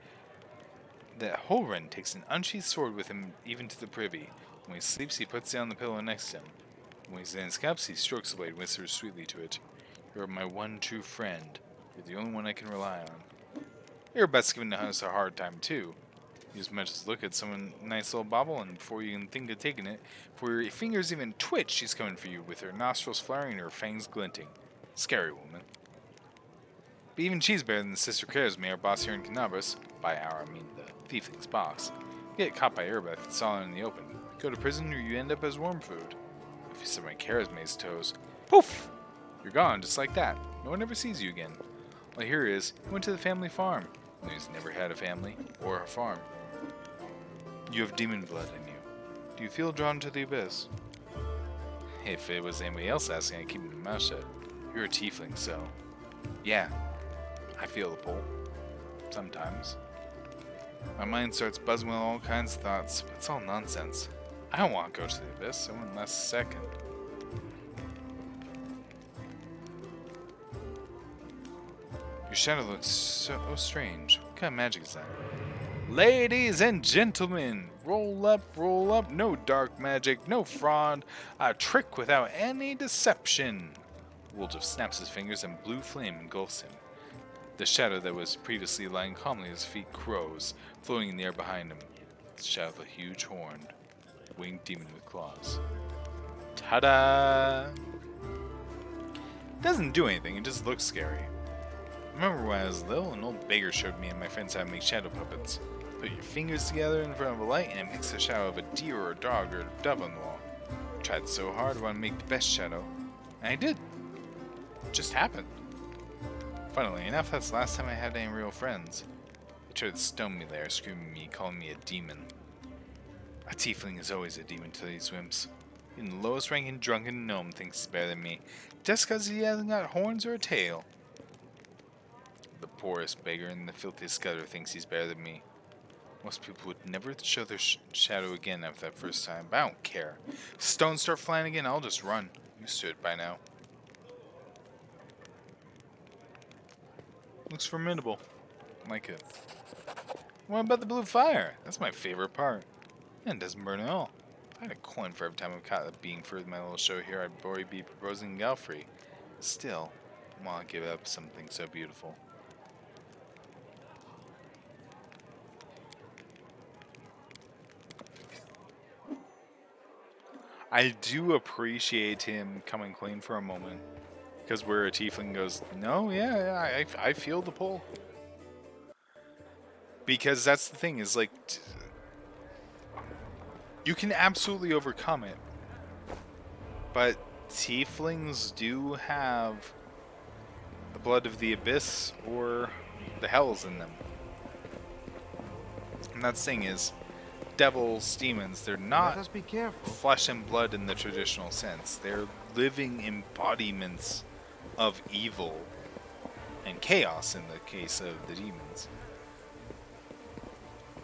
that Holren takes an unsheathed sword with him even to the privy. When he sleeps, he puts it on the pillow next to him. When he's in his cups, he strokes the blade and whispers sweetly to it. You're my one true friend. You're the only one I can rely on. Erebeth's giving us a hard time, too. You just might just look at someone nice little bauble, and before you can think of taking it, before your fingers even twitch, she's coming for you with her nostrils flaring and her fangs glinting. Scary woman. But even she's better than Sister Charisma, our boss here in Canabras. By our, I mean the thiefling's boss. You get caught by Erebeth, it's all in the open. Go to prison or you end up as worm food. If you step on Charisma's toes, poof! You're gone, just like that. No one ever sees you again. All here is, he went to the family farm. And he's never had a family or a farm. You have demon blood in you. Do you feel drawn to the abyss? If it was anybody else asking, I'd keep my mouth shut. You're a tiefling, so... yeah, I feel the pull. Sometimes. My mind starts buzzing with all kinds of thoughts, but it's all nonsense. I don't want to go to the abyss. I wouldn't last a second. Your shadow looks so strange. What kind of magic is that? Ladies and gentlemen, roll up, no dark magic, no fraud, a trick without any deception. Woljif snaps his fingers and blue flame engulfs him. The shadow that was previously lying calmly at his feet grows, floating in the air behind him. It's the shadow of a huge horned, winged demon with claws. Ta-da! It doesn't do anything, it just looks scary. I remember when I was little, an old beggar showed me and my friends how to make shadow puppets. Put your fingers together in front of a light and it makes the shadow of a deer or a dog or a dove on the wall. I tried so hard I wanted to make the best shadow. And I did. It just happened. Funnily enough, that's the last time I had any real friends. They tried to stone me there, screaming at me, calling me a demon. A tiefling is always a demon to these wimps. Even the lowest ranking drunken gnome thinks he's better than me, just because he hasn't got horns or a tail. The poorest beggar and the filthiest gutter thinks he's better than me. Most people would never show their shadow again after that first time, but I don't care. If stones start flying again, I'll just run. I'm used to it by now. Looks formidable. I like it. What about the blue fire? That's my favorite part. And it doesn't burn at all. If I had a coin for every time I've caught a being for my little show here, I'd already be proposing Galfrey. Still, I want to give up something so beautiful. I do appreciate him coming clean for a moment. Because where a tiefling goes, no, yeah, I feel the pull. Because that's the thing, is like, you can absolutely overcome it. But tieflings do have the blood of the abyss or the hells in them. And that's the thing is, devils, demons, they're Let not us be careful. flesh and blood in the traditional sense. They're living embodiments of evil and chaos in the case of the demons.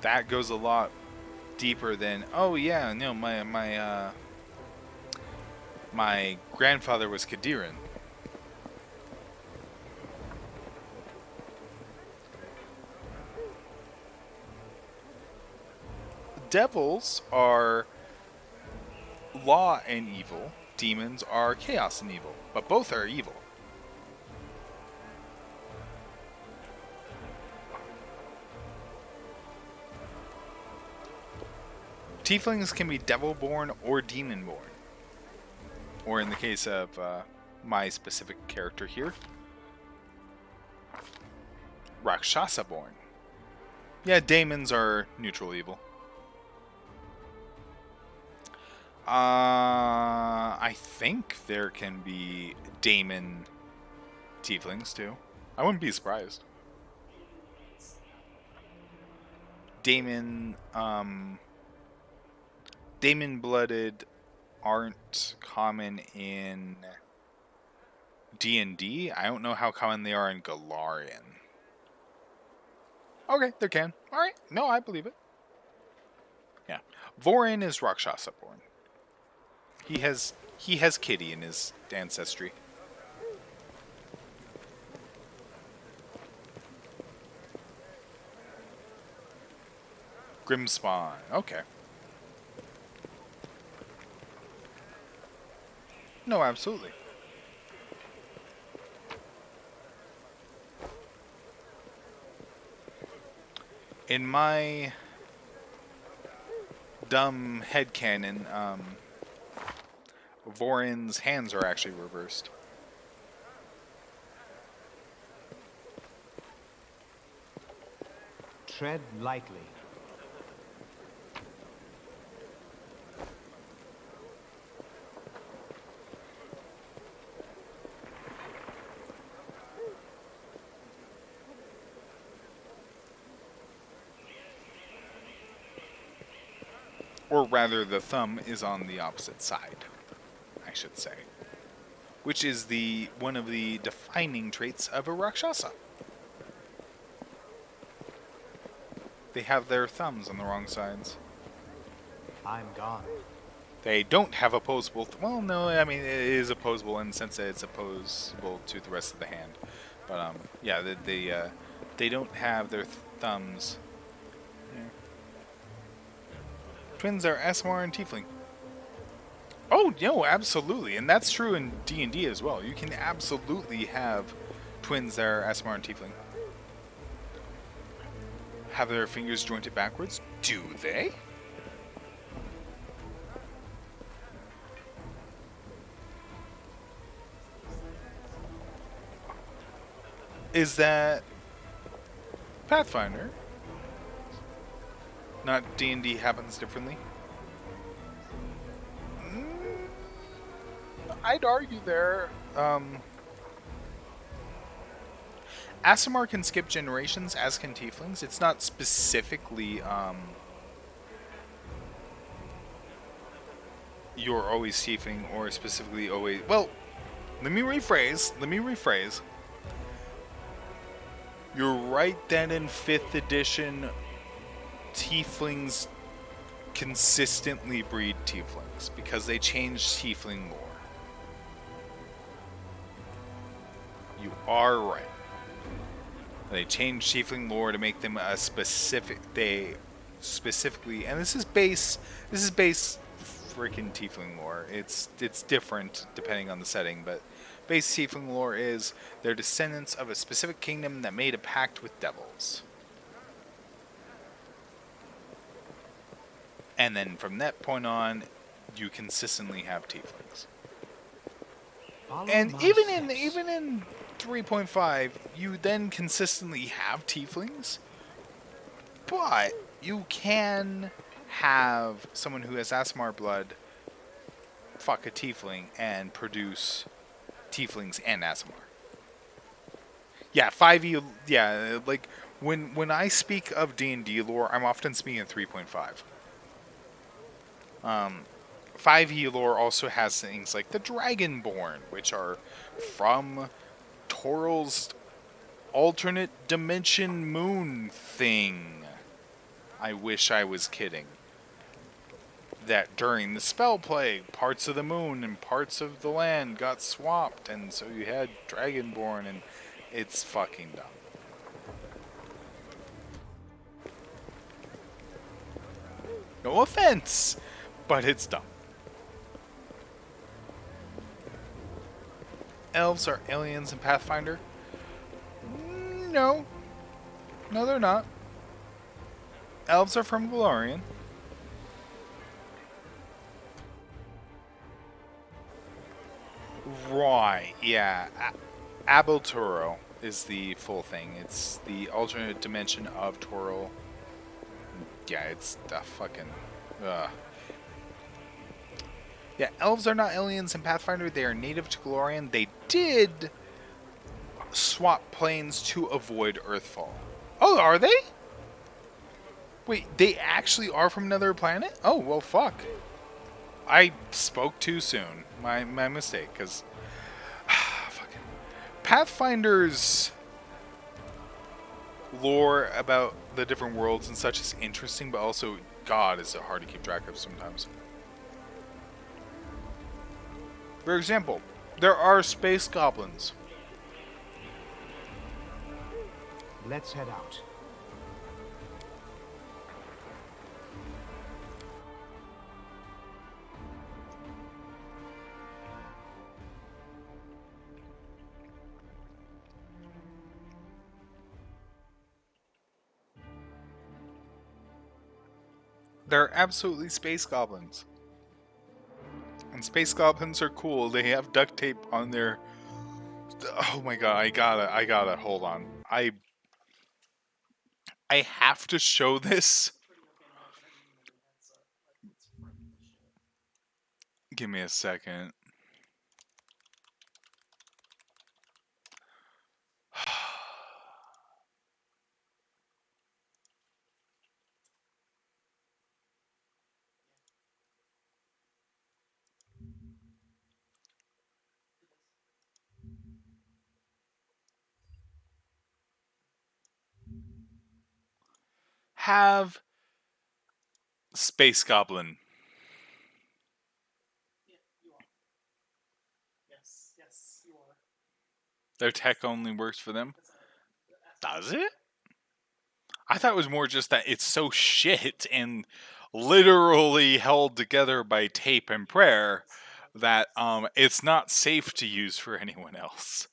That goes a lot deeper than, oh yeah, no, my grandfather was Kadiran. Devils are law and evil. Demons are chaos and evil. But both are evil. Tieflings can be devil-born or demon-born. Or in the case of my specific character here, Rakshasa-born. Yeah, daemons are neutral evil. I think there can be daemon tieflings too. I wouldn't be surprised. Daemon, daemon-blooded aren't common in D&D. I don't know how common they are in Galarian. Okay, there can. Alright, no, I believe it. Yeah. Vorin is Rakshasa-born. He has Kitty in his ancestry. Grimspawn. Okay. No, absolutely. In my dumb headcanon, Vorin's hands are actually reversed. Tread lightly. Or rather, the thumb is on the opposite side, I should say. Which is one of the defining traits of a Rakshasa. They have their thumbs on the wrong sides. I'm gone. They don't have opposable... well, no, I mean, it is opposable in the sense that it's opposable to the rest of the hand. But, yeah, they don't have their thumbs. Yeah. Twins are SMR and Tiefling. Oh, no, absolutely. And that's true in D&D as well. You can absolutely have twins that are SMR and Tiefling. Have their fingers jointed backwards? Do they? Is that Pathfinder? Not D&D happens differently? I'd argue there. Aasimar can skip generations, as can Tieflings. It's not specifically, you're always Tiefling, or specifically always... well, let me rephrase. You're right that in 5th edition, Tieflings consistently breed Tieflings, because they changed Tiefling lore. You are right. They changed Tiefling lore to make them a specific... they specifically... and this is base freaking Tiefling lore. It's different depending on the setting, but base Tiefling lore is they're descendants of a specific kingdom that made a pact with devils. And then from that point on, you consistently have tieflings. Follow And my even in 3.5, you then consistently have tieflings, but you can have someone who has Asmar blood fuck a tiefling and produce tieflings and Asmar. Yeah, 5e. Yeah, like when I speak of D&D lore, I'm often speaking of 3.5. 5e lore also has things like the Dragonborn, which are from Toral's alternate dimension moon thing. I wish I was kidding. That during the spell plague, parts of the moon and parts of the land got swapped, and so you had Dragonborn, and it's fucking dumb. No offense, but it's dumb. Elves are aliens in Pathfinder? No. No, they're not. Elves are from Galarian. Right, yeah. Abalturo is the full thing. It's the alternate dimension of Toral. Yeah, it's the fucking. Ugh. Yeah, elves are not aliens in Pathfinder. They are native to Galarian. They did swap planes to avoid Earthfall. Oh, are they? Wait, they actually are from another planet? Oh, well, fuck. I spoke too soon. My mistake, because fucking Pathfinder's lore about the different worlds and such is interesting, but also, God, is it hard to keep track of sometimes. For example, there are space goblins. Let's head out. They're absolutely space goblins. And space goblins are cool. They have duct tape on their. Oh my god! I gotta. Hold on. I have to show this. Pretty okay knowledge. I didn't know that's like it's fucking shit. Give me a second. Have space goblin. Yeah, you are. Yes, yes, you are. Their tech only works for them. That's Does it? I thought it was more just that it's so shit and literally held together by tape and prayer that it's not safe to use for anyone else.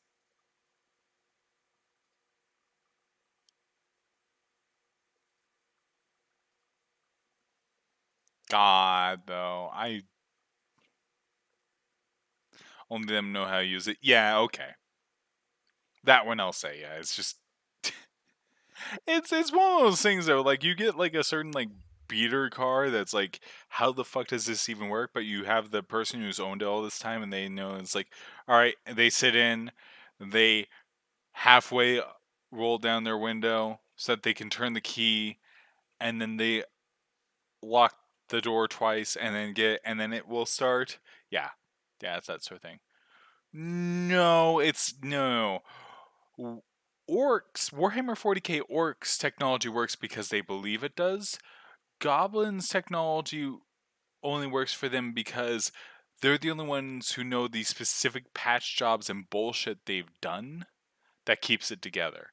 God, though, I only them know how to use it. Yeah, okay, that one I'll say. Yeah, it's just it's one of those things though. Like you get like a certain like beater car that's like, how the fuck does this even work? But you have the person who's owned it all this time, and they know it's like, all right, they sit in, they halfway roll down their window so that they can turn the key, and then they lock the door twice, and then it will start. Yeah, yeah, it's that sort of thing. No, it's no. Orcs, Warhammer 40k Orcs technology works because they believe it does. Goblins technology only works for them because they're the only ones who know the specific patch jobs and bullshit they've done that keeps it together.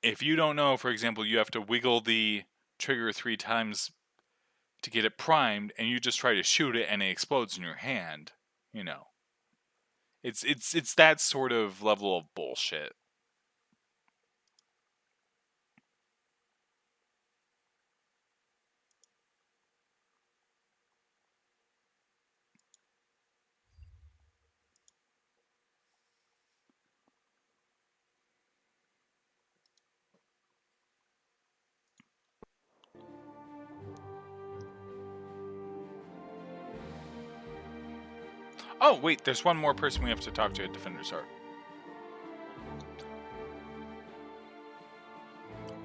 If you don't know, for example, you have to wiggle the trigger 3 times to get it primed, and you just try to shoot it and it explodes in your hand, you know. It's that sort of level of bullshit. Oh, wait, there's one more person we have to talk to at Defender's Heart.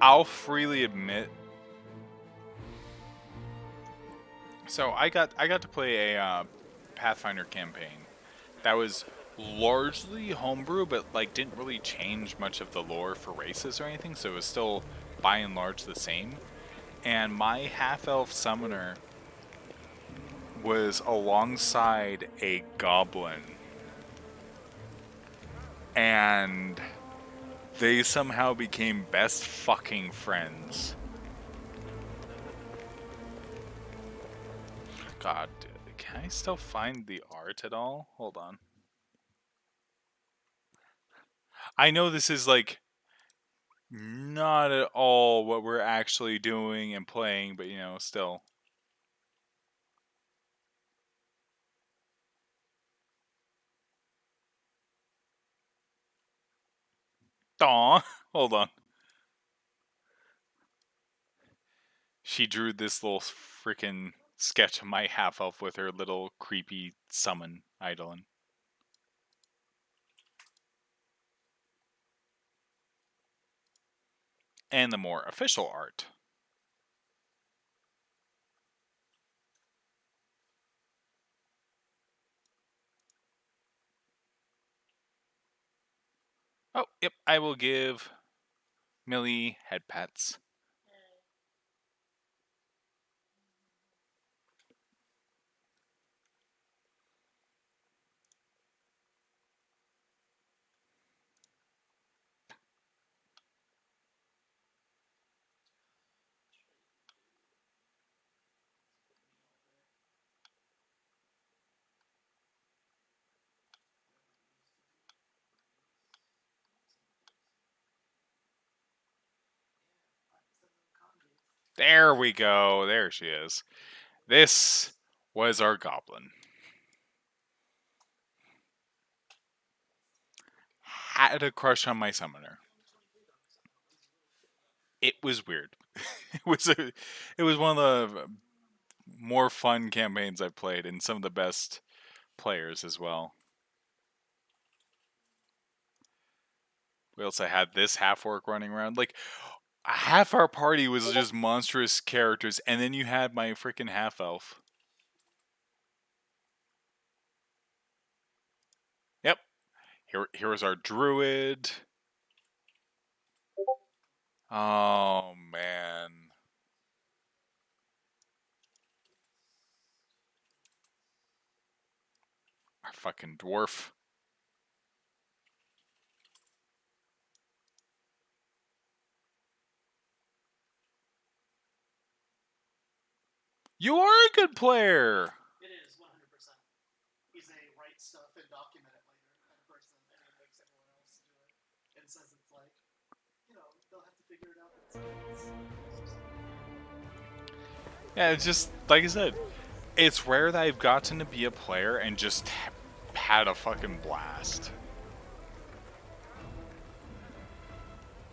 I'll freely admit. So I got to play a Pathfinder campaign that was largely homebrew, but like didn't really change much of the lore for races or anything. So it was still by and large the same. And my half-elf summoner was alongside a goblin, and they somehow became best fucking friends. God, can I still find the art at all? Hold on. I know this is like not at all what we're actually doing and playing, but you know, still. Aw, hold on. She drew this little freaking sketch of my half elf with her little creepy summon idling. And the more official art. Oh, yep, I will give Millie head pats. There we go. There she is. This was our goblin. Had a crush on my summoner. It was weird. It was one of the more fun campaigns I've played, and some of the best players as well. We also had this half orc running around. Like half our party was just monstrous characters, and then you had my freaking half elf. Yep. Here was our druid. Oh man. Our fucking dwarf. You are a good player. It is 100%. He's a write stuff and document it later kind of person, and he makes everyone else do it, and says it's like, they'll have to figure it out themselves. Yeah, it's just like I said. It's rare that I've gotten to be a player and just had a fucking blast.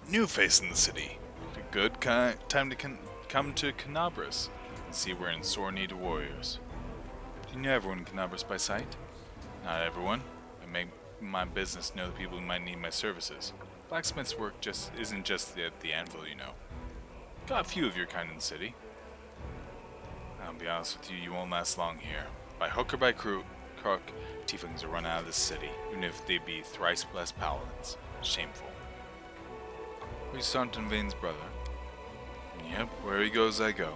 New face in the city. A good time to come to Canabras and see we're in sore need of warriors. Do you know everyone in Canabras by sight? Not everyone. I make my business know the people who might need my services. Blacksmith's work isn't just at the anvil, you know. Got a few of your kind in the city. I'll be honest with you, you won't last long here. By hook or by crook, tieflings are run out of this city, even if they be thrice blessed paladins. Shameful. He's Staunton Vane's brother. Yep, where he goes, I go.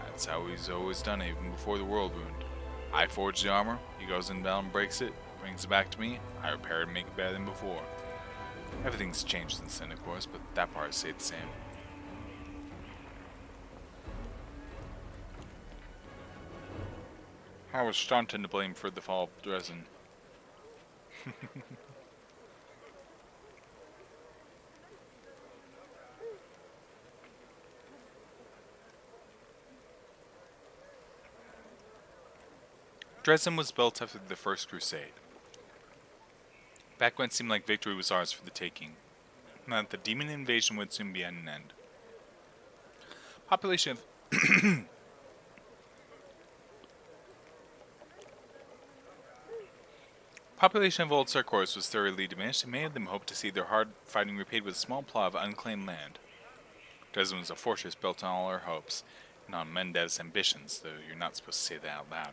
That's how he's always done it, even before the world wound. I forge the armor, he goes in battle and breaks it, brings it back to me, I repair it and make it better than before. Everything's changed since then, of course, but that part stayed the same. How was Staunton to blame for the fall of Dresden? Dresden was built after the First Crusade. Back when it seemed like victory was ours for the taking, and that the demon invasion would soon be at an end. Population of Population of Old Sarkors was thoroughly diminished, and many of them hoped to see their hard fighting repaid with a small plot of unclaimed land. Dresden was a fortress built on all our hopes, and on Mendev's ambitions, though you're not supposed to say that out loud.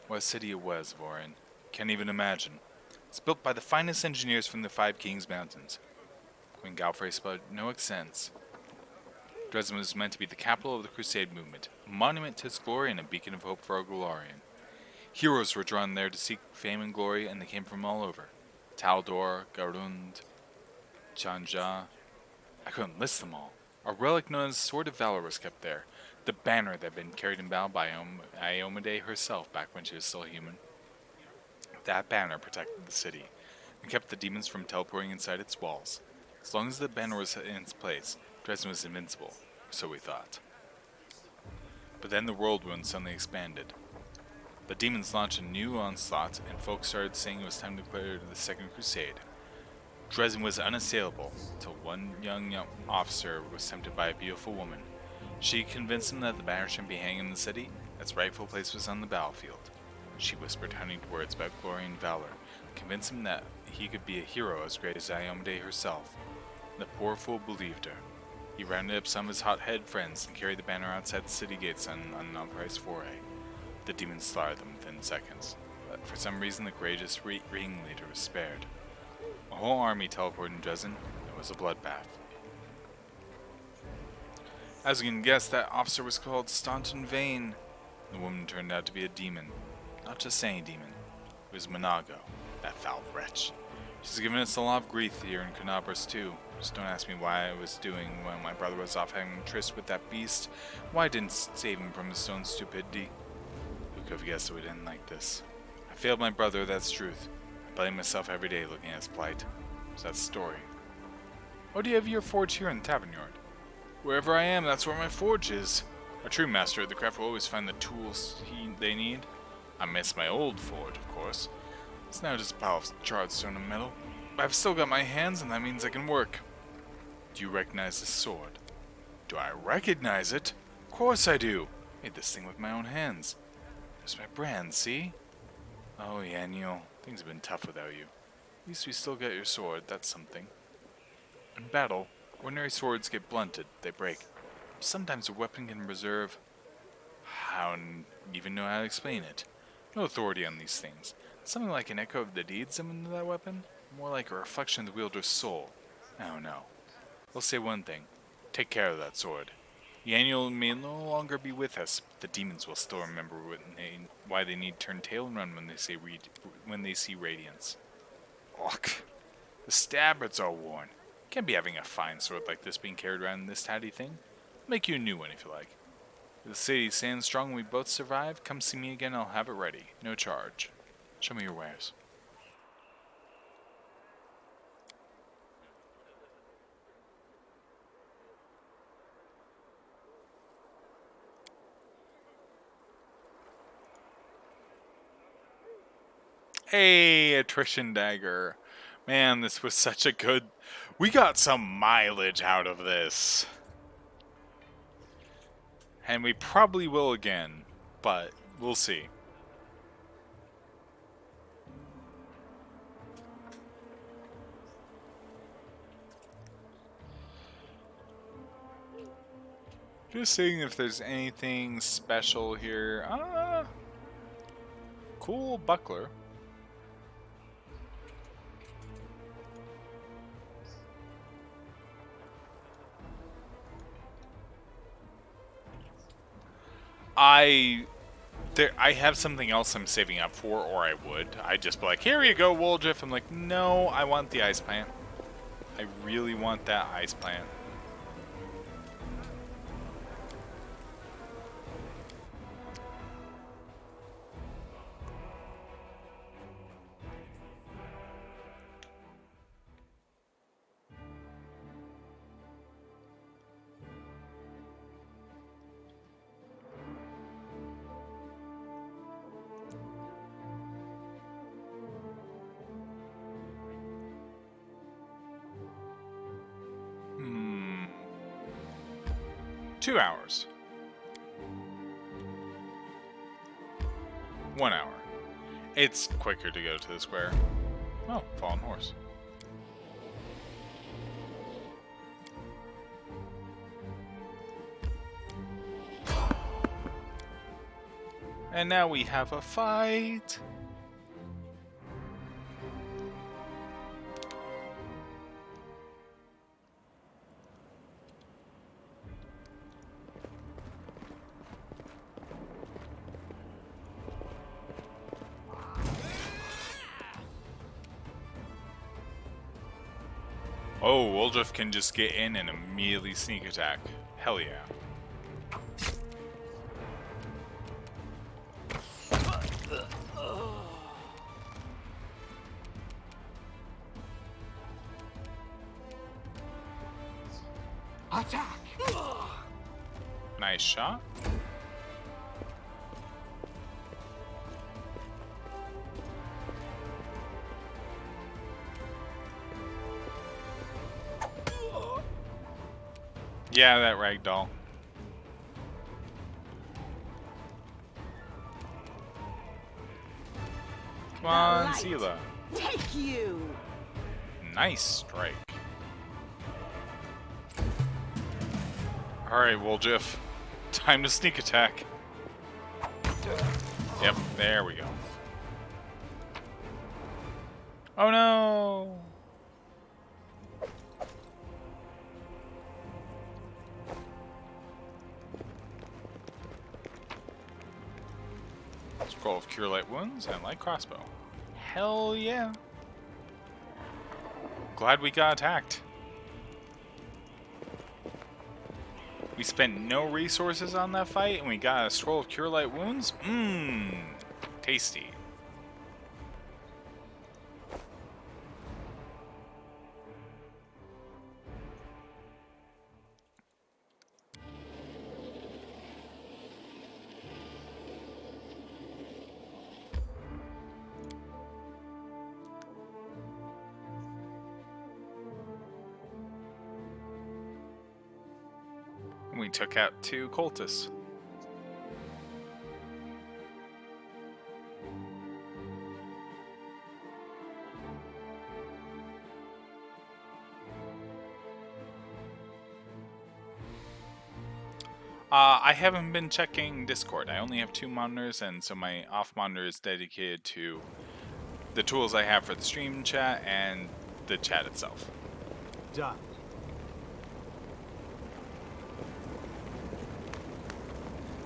What a city it was, Vorin. Can't even imagine. It's built by the finest engineers from the Five Kings Mountains. Queen Galfrey spelled no accents. Dresden was meant to be the capital of the Crusade movement, a monument to its glory and a beacon of hope for Golarion. Heroes were drawn there to seek fame and glory, and they came from all over. Taldor, Garund, Chanja. I couldn't list them all. A relic known as Sword of Valor was kept there, the banner that had been carried in battle by Iomade herself back when she was still human. That banner protected the city, and kept the demons from teleporting inside its walls. As long as the banner was in its place, Dresden was invincible, so we thought. But then the world wound suddenly expanded. The demons launched a new onslaught, and folks started saying it was time to declare the Second Crusade. Dresden was unassailable, till one young officer was tempted by a beautiful woman. She convinced him that the banner shouldn't be hanging in the city, its rightful place was on the battlefield. She whispered honeyed words about glory and valor, convinced him that he could be a hero as great as Iomade herself. The poor fool believed her. He rounded up some of his hot-headed friends and carried the banner outside the city gates on an unauthorized foray. The demons slaughtered them within seconds, but for some reason the courageous ringleader was spared. A whole army teleported in Dresden. It was a bloodbath. As you can guess, that officer was called Staunton Vane. The woman turned out to be a demon. Not just any demon. It was Monago, that foul wretch. She's given us a lot of grief here in Canabras too. Just don't ask me why I was doing when my brother was off having a tryst with that beast. Why I didn't save him from his own stupidity. Who could have guessed that we didn't like this? I failed my brother, that's truth. I blame myself every day looking at his plight. So that's the story. Why do you have your forge here in the tavern yard? Wherever I am, that's where my forge is. A true master of the craft will always find the tools they need. I miss my old forge, of course. It's now just a pile of charred stone and metal. But I've still got my hands, and that means I can work. Do you recognize this sword? Do I recognize it? Of course I do. Made this thing with my own hands. There's my brand, see? Oh yeah, Neil. Things have been tough without you. At least we still got your sword, that's something. In battle, ordinary swords get blunted, they break. Sometimes a weapon can reserve... I don't even know how to explain it. No authority on these things. Something like an echo of the deeds into that weapon? More like a reflection of the wielder's soul. I don't know. I'll say one thing. Take care of that sword. Yaniel may no longer be with us, but the demons will still remember why they need turn tail and run when they see radiance. Ugh. The stabbards are worn. Can't be having a fine sword like this being carried around in this tatty thing. I'll make you a new one if you like. If the city stands strong and we both survive, come see me again, I'll have it ready. No charge. Show me your wares. Hey, attrition dagger. Man, this was such a good... We got some mileage out of this. And we probably will again, but we'll see. Just seeing if there's anything special here. Cool buckler. I have something else I'm saving up for, or I would. I'd just be like, here you go, Woldriff. I'm like, no, I want the ice plant. I really want that ice plant. Hmm. 2 hours. 1 hour. It's quicker to go to the square. Oh, fallen horse. And now we have a fight. Oh, Woldriff can just get in and immediately sneak attack. Hell yeah. Attack! Nice shot. Yeah, that ragdoll. Come on, Sela. Take you! Nice strike. Alright, Woljif. Time to sneak attack. Yep, there we go. Oh no! Scroll of Cure Light Wounds and Light Crossbow. Hell yeah. Glad we got attacked. We spent no resources on that fight and we got a Scroll of Cure Light Wounds? Mmm. Tasty. We took out 2 cultists. I haven't been checking Discord. I only have 2 monitors, and so my off monitor is dedicated to the tools I have for the stream chat and the chat itself. Done.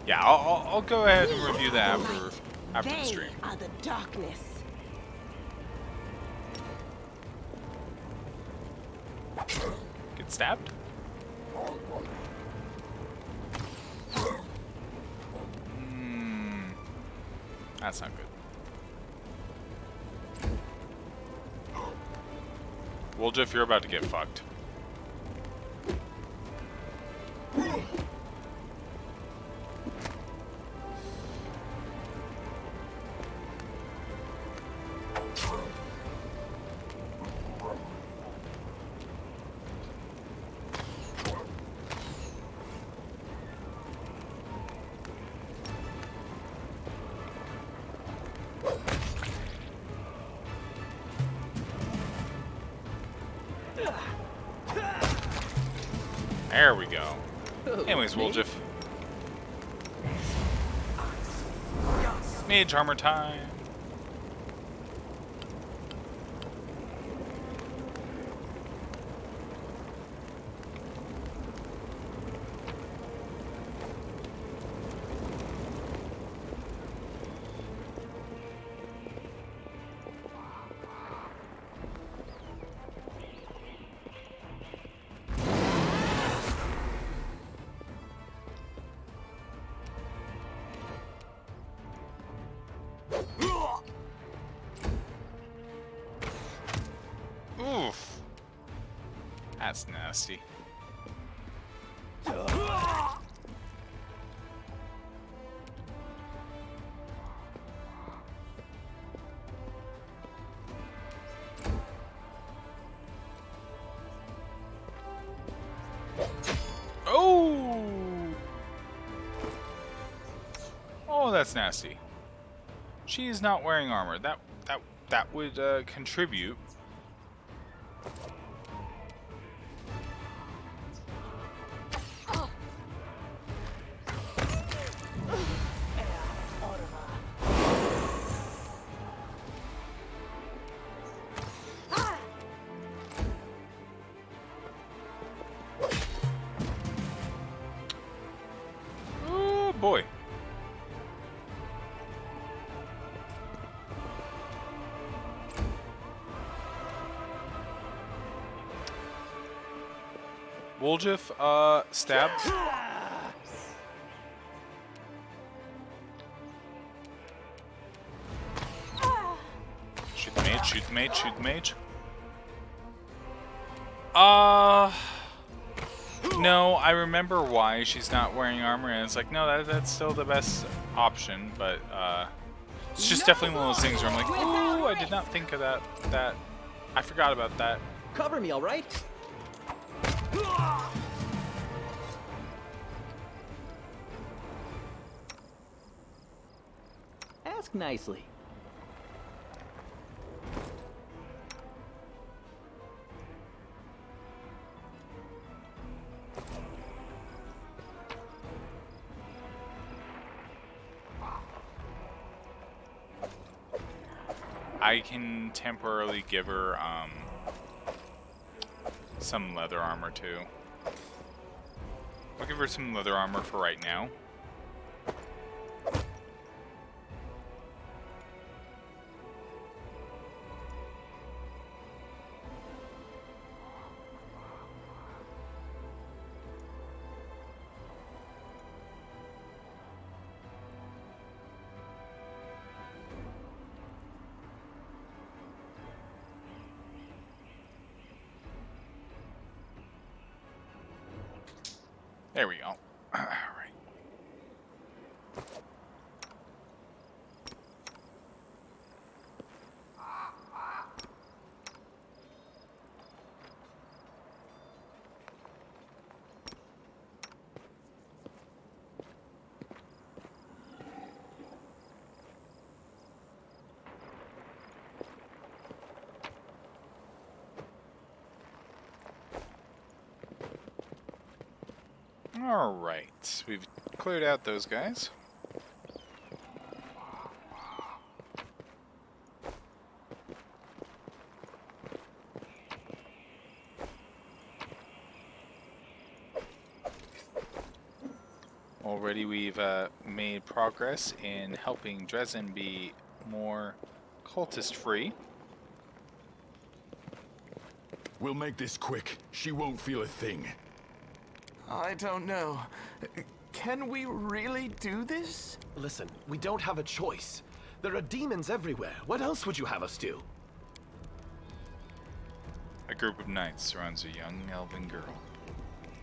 Yeah, I'll go ahead and review that after the They stream. are the darkness. Get stabbed? That's not good. Woljif, you're about to get fucked. There we go. Anyways, Woljif. Mage armor time. Oof. That's nasty. Oh! Oh, that's nasty. She is not wearing armor. That would contribute. Oh boy. Woljif, stab. Shoot the mage, shoot the mage, shoot the mage. No, I remember why she's not wearing armor, and it's like, no, that's still the best option, but, it's just definitely one of those things where I'm like, ooh, I did not think of that. I forgot about that. Cover me, all right? Ask nicely. I can temporarily give her, some leather armor, too. I'll give her some leather armor for right now. There we go. All right. Alright, we've cleared out those guys. Already we've made progress in helping Dresden be more cultist-free. We'll make this quick. She won't feel a thing. I don't know. Can we really do this? Listen, we don't have a choice. There are demons everywhere. What else would you have us do? A group of knights surrounds a young elven girl.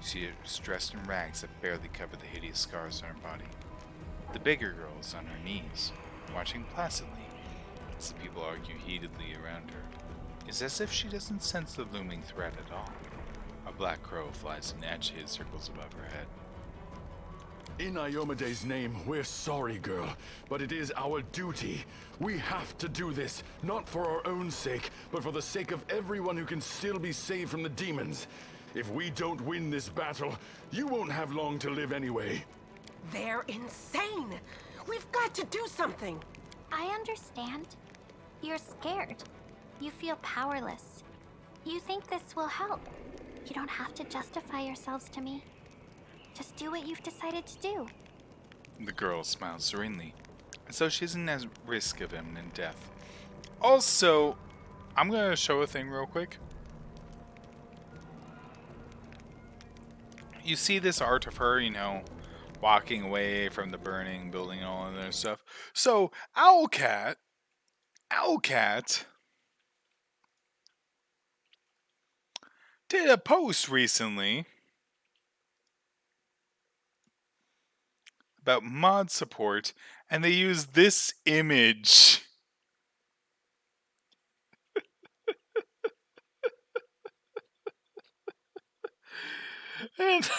You see her dressed in rags that barely cover the hideous scars on her body. The bigger girl is on her knees, watching placidly as the people argue heatedly around her. It's as if she doesn't sense the looming threat at all. A black crow flies in agitated circles above her head. In Iomede's name, we're sorry, girl, but it is our duty. We have to do this, not for our own sake, but for the sake of everyone who can still be saved from the demons. If we don't win this battle, you won't have long to live anyway. They're insane. We've got to do something. I understand. You're scared. You feel powerless. You think this will help. You don't have to justify yourselves to me. Just do what you've decided to do. The girl smiles serenely, as though she isn't at risk of imminent death. Also, I'm going to show a thing real quick. You see this art of her, walking away from the burning building and all of that stuff. So, Owlcat did a post recently about mod support, and they used this image. And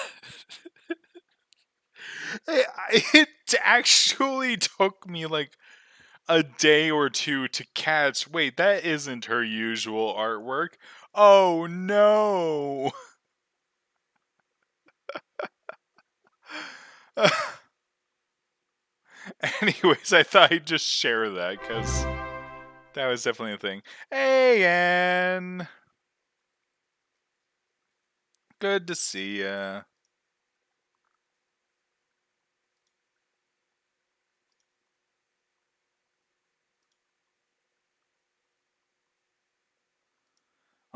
it actually took me like a day or two to catch, wait, that isn't her usual artwork. Oh no! Anyways, I thought I'd just share that because that was definitely a thing. Hey, Ann. Good to see ya.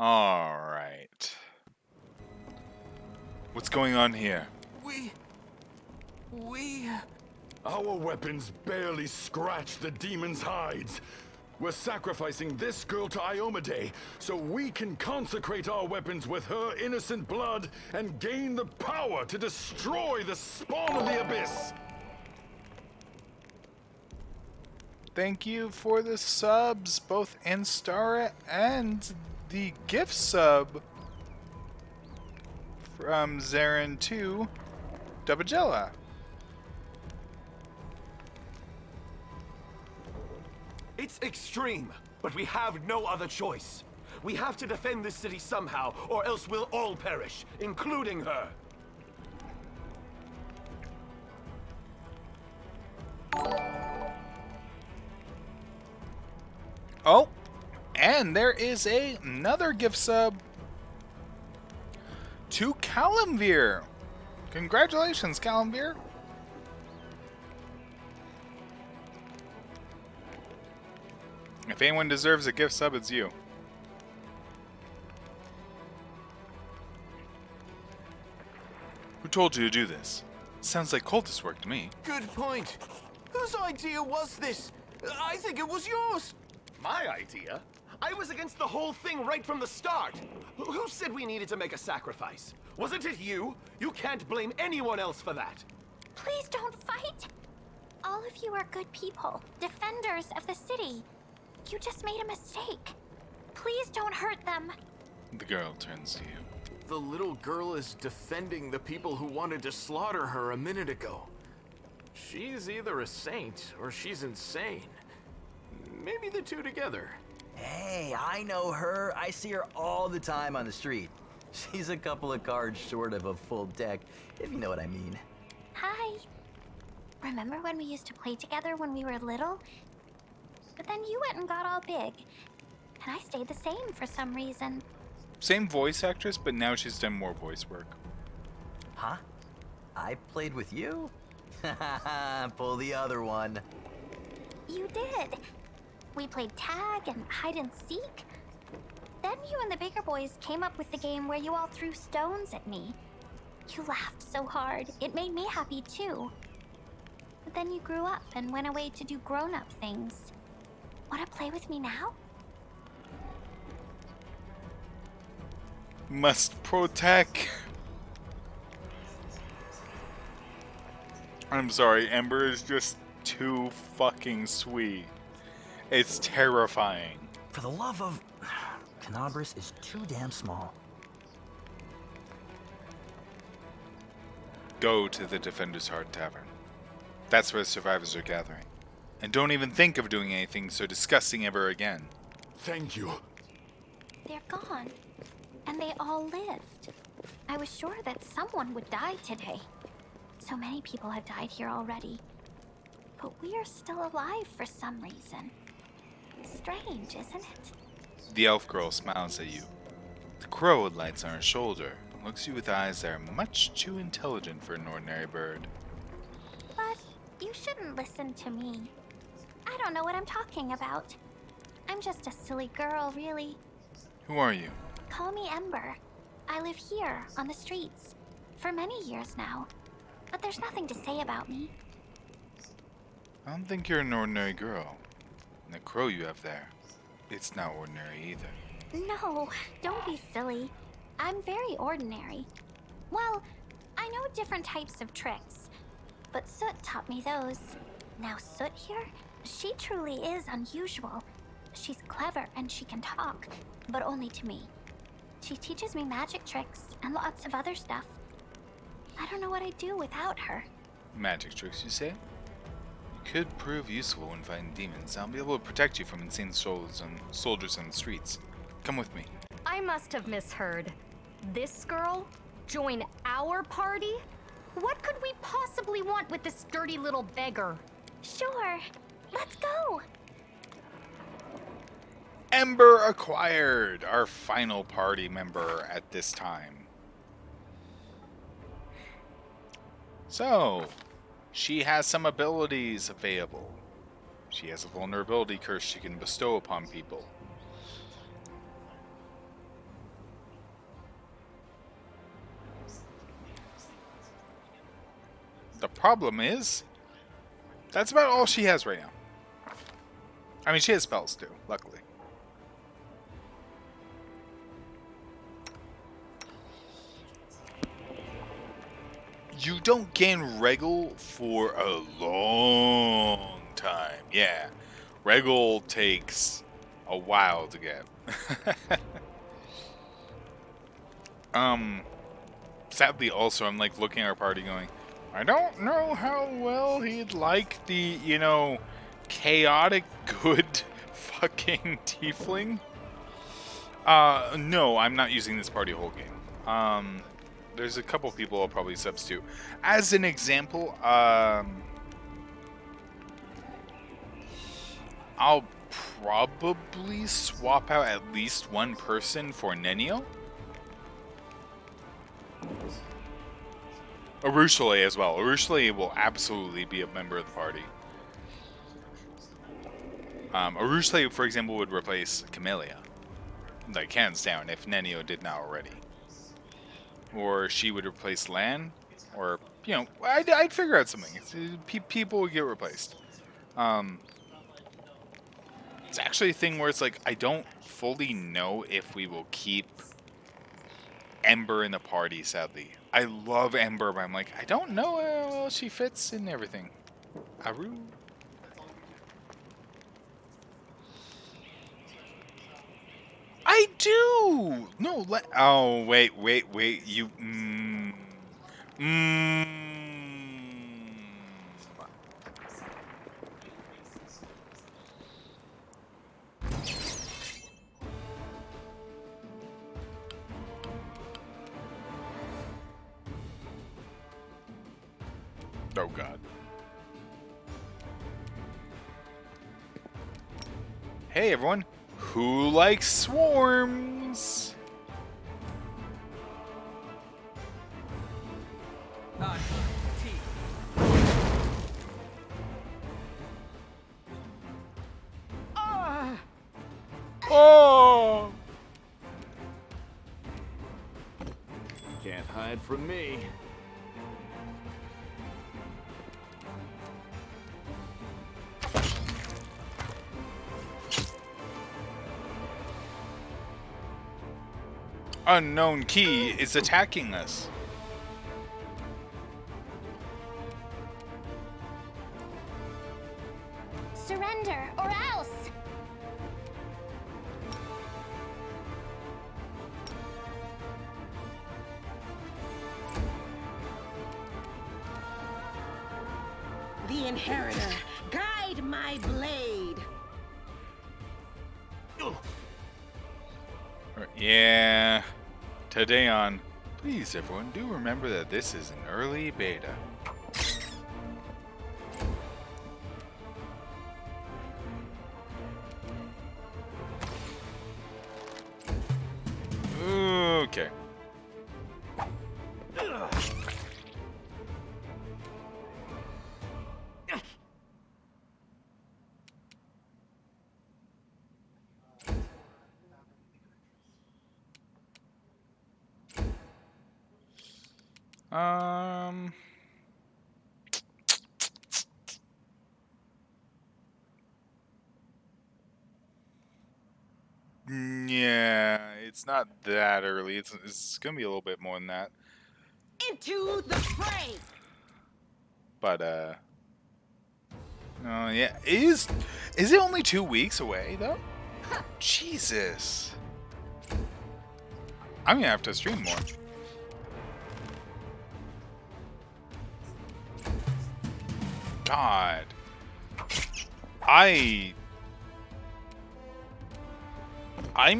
Alright. What's going on here? We... Our weapons barely scratch the demon's hides. We're sacrificing this girl to Iomade so we can consecrate our weapons with her innocent blood and gain the power to destroy the spawn of the abyss. Thank you for the subs, both Instara and the gift sub from Zarin to Dubagella. It's extreme, but we have no other choice. We have to defend this city somehow, or else we'll all perish, including her. Oh, and there is another gift sub to Calamvir. Congratulations, Calamvir. If anyone deserves a gift sub, it's you. Who told you to do this? Sounds like cultist work to me. Good point. Whose idea was this? I think it was yours. My idea? I was against the whole thing right from the start. Who said we needed to make a sacrifice? Wasn't it you? You can't blame anyone else for that. Please don't fight! All of you are good people, defenders of the city. You just made a mistake. Please don't hurt them. The girl turns to you. The little girl is defending the people who wanted to slaughter her a minute ago. She's either a saint or she's insane. Maybe the two together. Hey, I know her. I see her all the time on the street. She's a couple of cards short of a full deck, if you know what I mean. Hi. Remember when we used to play together when we were little? But then you went and got all big. And I stayed the same for some reason. Same voice actress, but now she's done more voice work. Huh? I played with you? Pull the other one. You did. We played tag and hide and seek. Then you and the bigger boys came up with the game where you all threw stones at me. You laughed so hard, it made me happy too. But then you grew up and went away to do grown-up things. Wanna play with me now? Must protect. I'm sorry, Ember is just too fucking sweet. It's terrifying. For the love of... Canabris is too damn small. Go to the Defender's Heart Tavern. That's where the survivors are gathering. And don't even think of doing anything so disgusting ever again. Thank you. They're gone. And they all lived. I was sure that someone would die today. So many people have died here already. But we are still alive for some reason. Strange, isn't it? The elf girl smiles at you. The crow lights on her shoulder and looks at you with eyes that are much too intelligent for an ordinary bird. But you shouldn't listen to me. I don't know what I'm talking about. I'm just a silly girl, really. Who are you? Call me Ember. I live here, on the streets, for many years now. But there's nothing to say about me. I don't think you're an ordinary girl. And the crow you have there, it's not ordinary either. No, don't be silly. I'm very ordinary. Well, I know different types of tricks, but Soot taught me those. Now Soot here, she truly is unusual. She's clever and she can talk, but only to me. She teaches me magic tricks and lots of other stuff. I don't know what I'd do without her. Magic tricks, you say? Could prove useful when fighting demons. I'll be able to protect you from insane soldiers in the streets. Come with me. I must have misheard. This girl? Join our party? What could we possibly want with this dirty little beggar? Sure. Let's go. Ember acquired, our final party member at this time. So, she has some abilities available. She has a vulnerability curse she can bestow upon people. The problem is, that's about all she has right now. I mean, she has spells too, luckily. You don't gain Regal for a long time. Yeah, Regal takes a while to get. Sadly also, I'm like looking at our party going, I don't know how well he'd like the, you know, chaotic good fucking tiefling. No, I'm not using this party whole game. There's a couple people I'll probably substitute. As an example, I'll probably swap out at least one person for Nenio. Arushale as well. Arushale will absolutely be a member of the party. Arushale, for example, would replace Camellia. Like, hands down, if Nenio did not already. Or she would replace Lan. Or, you know, I'd figure out something. People would get replaced. It's actually a thing where it's like, I don't fully know if we will keep Ember in the party, sadly. I love Ember, but I'm like, I don't know how well she fits in everything. Aru? I do! No, oh, wait, you... Oh, God. Hey, everyone. Who likes swarms? Oh! Can't hide from me. Unknown key is attacking us. Surrender or else. The Inheritor, guide my blade. Yeah. Today on, please everyone, do remember that this is an early beta. Okay. Yeah, it's not that early. It's gonna be a little bit more than that. Into the fray. But oh yeah, is it only 2 weeks away though? Jesus, I'm gonna have to stream more. God, I'm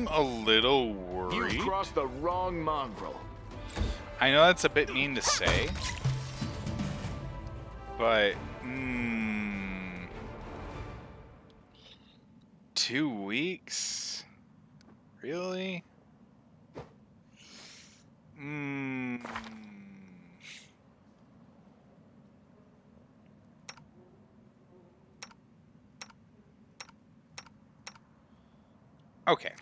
a little worried. You've crossed the wrong mongrel. I know that's a bit mean to say, but 2 weeks? Really? Okay.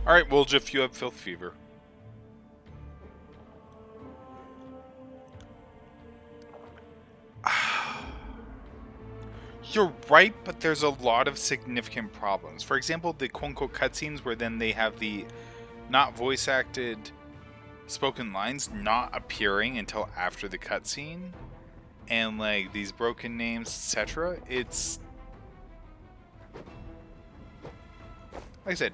Alright, Wolf, you have filth fever. You're right, but there's a lot of significant problems. For example, the quote-unquote cutscenes where then they have the not voice-acted spoken lines not appearing until after the cutscene, and like these broken names, etc. It's like I said,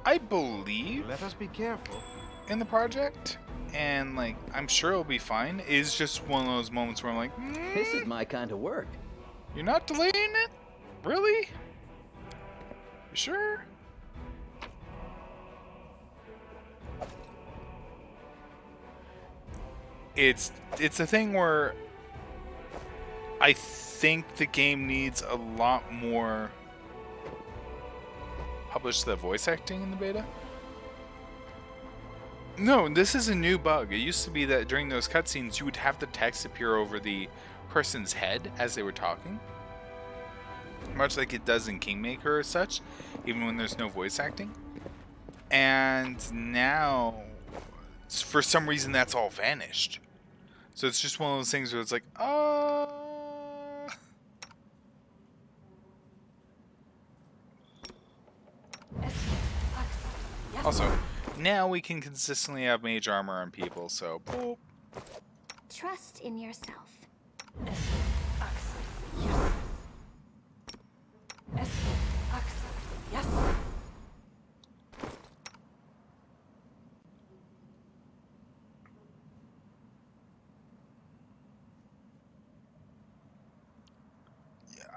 I believe Let us be careful. in the project, and like I'm sure it'll be fine. It's just one of those moments where I'm like, This is my kind of work. you're not delaying it? Really? You sure? It's a thing where I think the game needs a lot more publish the voice acting in the beta. No, this is a new bug. It used to be that during those cutscenes you would have the text appear over the person's head as they were talking. Much like it does in Kingmaker or such, even when there's no voice acting. And now, for some reason, that's all vanished. So it's just one of those things where it's like, Also, now we can consistently have mage armor on people, so boop. Trust in yourself.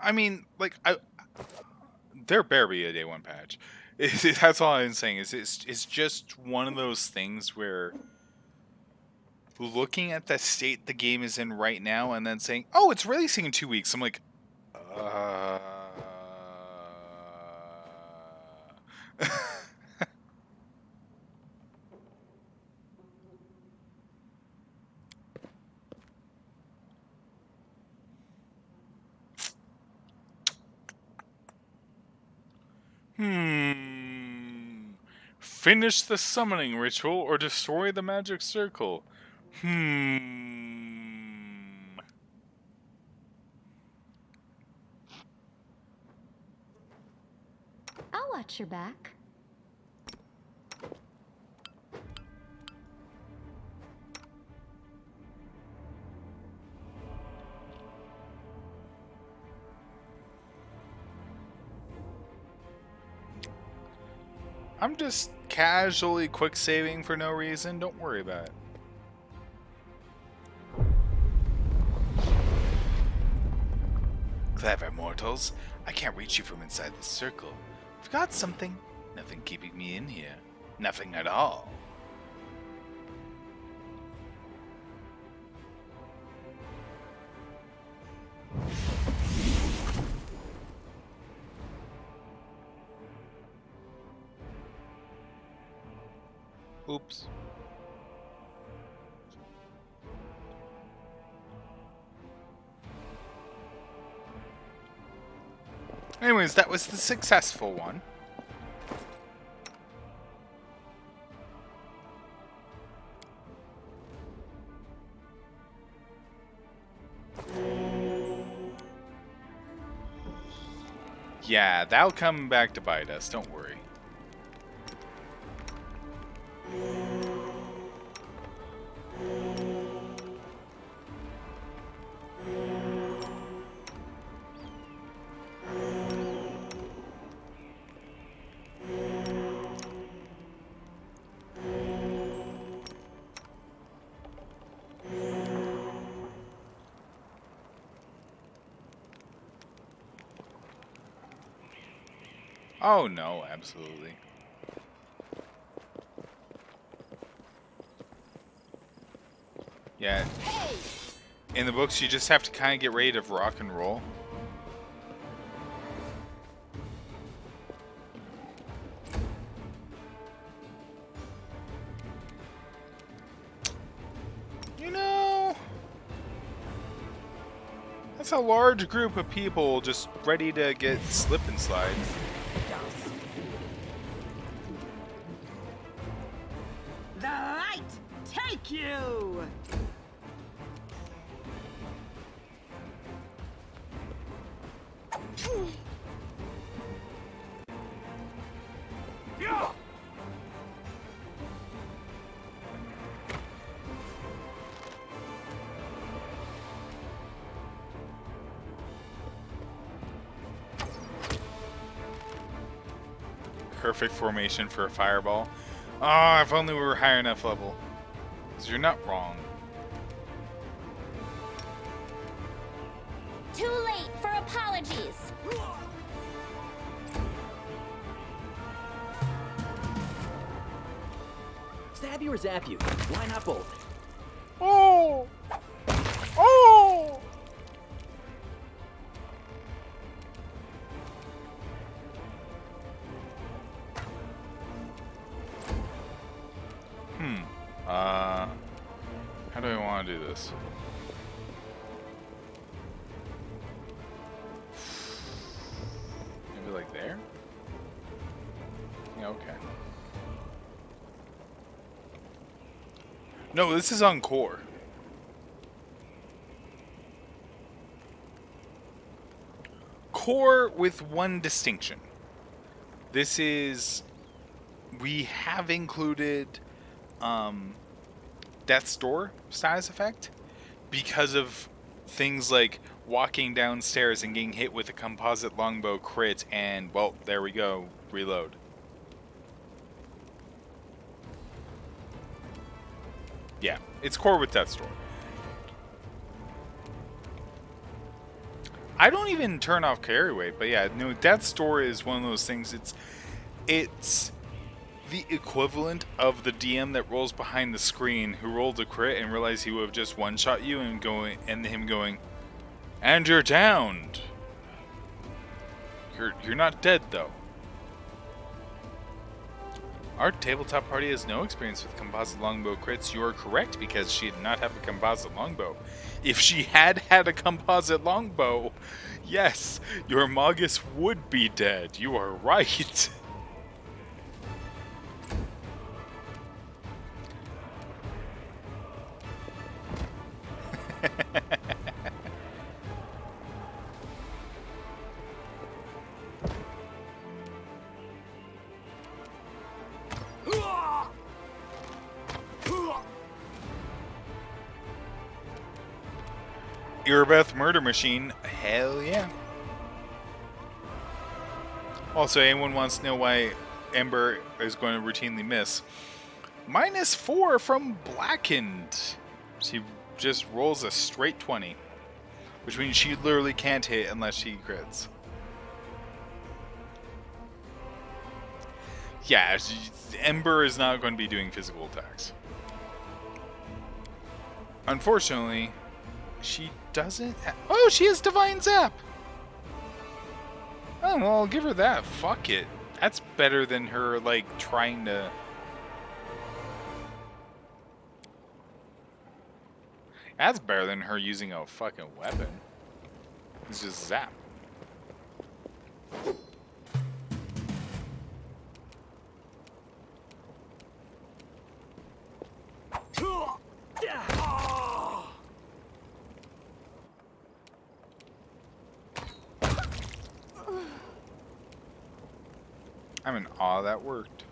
I mean, like, there better be a day one patch. That's all I'm saying. It's just one of those things where looking at the state the game is in right now and then saying, "Oh, it's releasing in 2 weeks." I'm like, Finish the summoning ritual or destroy the magic circle. I'll watch your back. I'm just casually quick saving for no reason. Don't worry about it. Clever mortals. I can't reach you from inside the circle. I've got something. Nothing keeping me in here. Nothing at all. Oops. Anyways, that was the successful one. Yeah, that'll come back to bite us, don't worry. Oh no, absolutely. Yeah. In the books, you just have to kind of get ready to rock and roll. You know, that's a large group of people just ready to get slip and slide. The light take you! Perfect formation for a fireball. Oh, if only we were higher enough level. Because you're not wrong. Too late for apologies. Stab you or zap you? Why not both? Oh! Oh! How do I want to do this? Maybe like there? Yeah, okay. No, this is on core. Core with one distinction. This is... We have included Death's Door status effect because of things like walking downstairs and getting hit with a composite longbow crit and, well, there we go, reload. Yeah, it's core with Death's Door. I don't even turn off carry weight, but yeah, no, Death's Door is one of those things, it's the equivalent of the DM that rolls behind the screen who rolled a crit and realized he would have just one-shot you and him going, and you're downed. You're not dead though. Our tabletop party has no experience with composite longbow crits. You are correct because she did not have a composite longbow. If she had had a composite longbow, yes, your Magus would be dead. You are right. Irabeth Murder Machine, hell yeah. Also, anyone wants to know why Ember is going to routinely miss? -4 from Blackened. She just rolls a straight 20. Which means she literally can't hit unless she crits. Yeah, Ember is not going to be doing physical attacks. Unfortunately, she doesn't oh, she has Divine Zap! Oh, well, I'll give her that. Fuck it. That's better than her, like, trying to... That's better than her using a fucking weapon. It's just zap. I'm in awe that worked.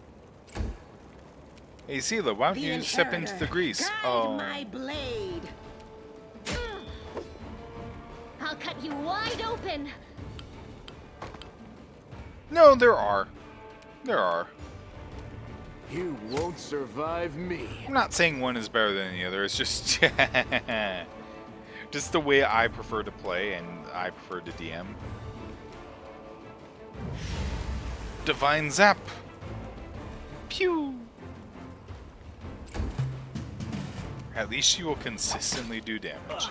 Hey, Sela, why don't you step into the grease? Guide Oh. my blade. I'll cut you wide open. No, there are. There are. You won't survive me. I'm not saying one is better than the other. It's just... just the way I prefer to play and I prefer to DM. Divine Zap! Pew! At least she will consistently do damage.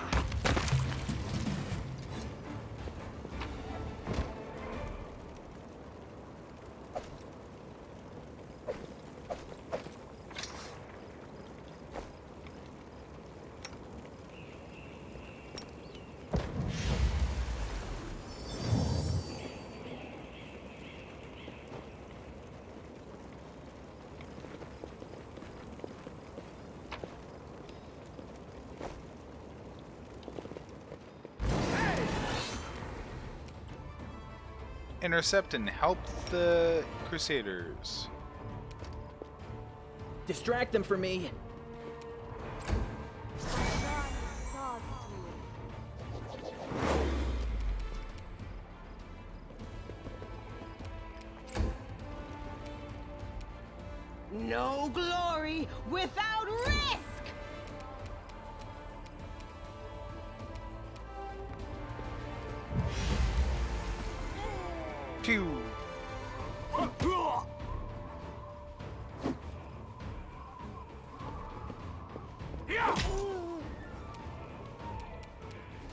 Intercept and help the Crusaders. Distract them from me. No glory without risk! Pew!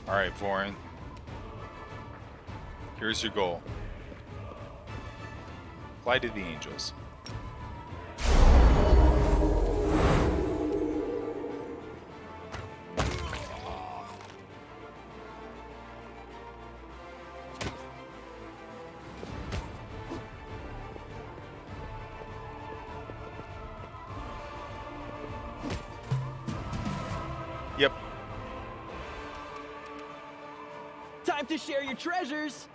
Alright, Vorin. Here's your goal. Fly to the angels. Yep. Time to share your treasures.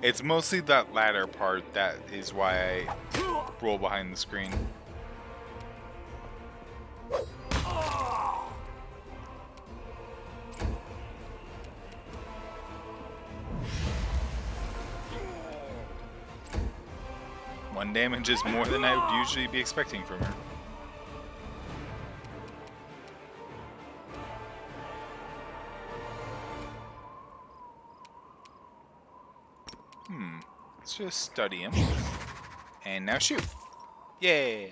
It's mostly that latter part that is why I roll behind the screen. One damage is more than I would usually be expecting from her. Let's just study him. And now shoot. Yeah.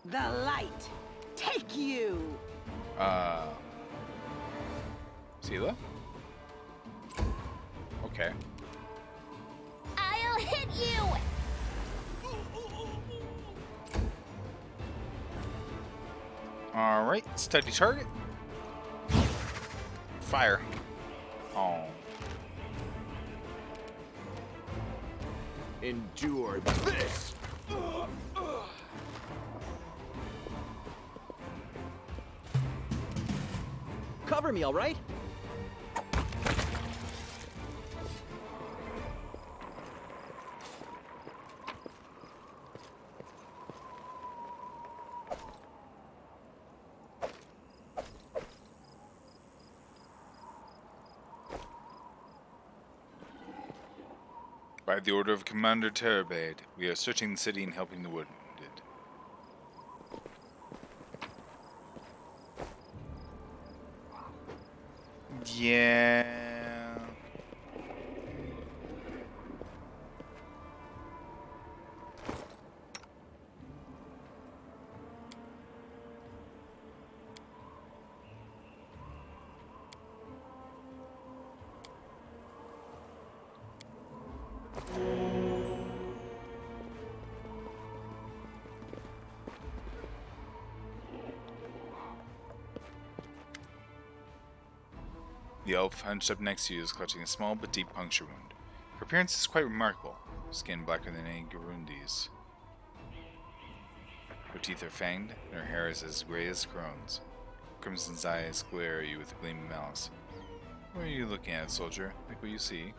The light, take you! Sela? Okay. I'll hit you! Alright, study target. Fire. Oh. Endure this! Cover me, all right? By the order of Commander Terabade, we are searching the city and helping the wounded. Yeah. The elf hunched up next to you is clutching a small but deep puncture wound. Her appearance is quite remarkable, skin blacker than any Garundi's. Her teeth are fanged, and her hair is as gray as Crone's. Crimson's eyes glare at you with a gleam of malice. What are you looking at, soldier? Like what you see?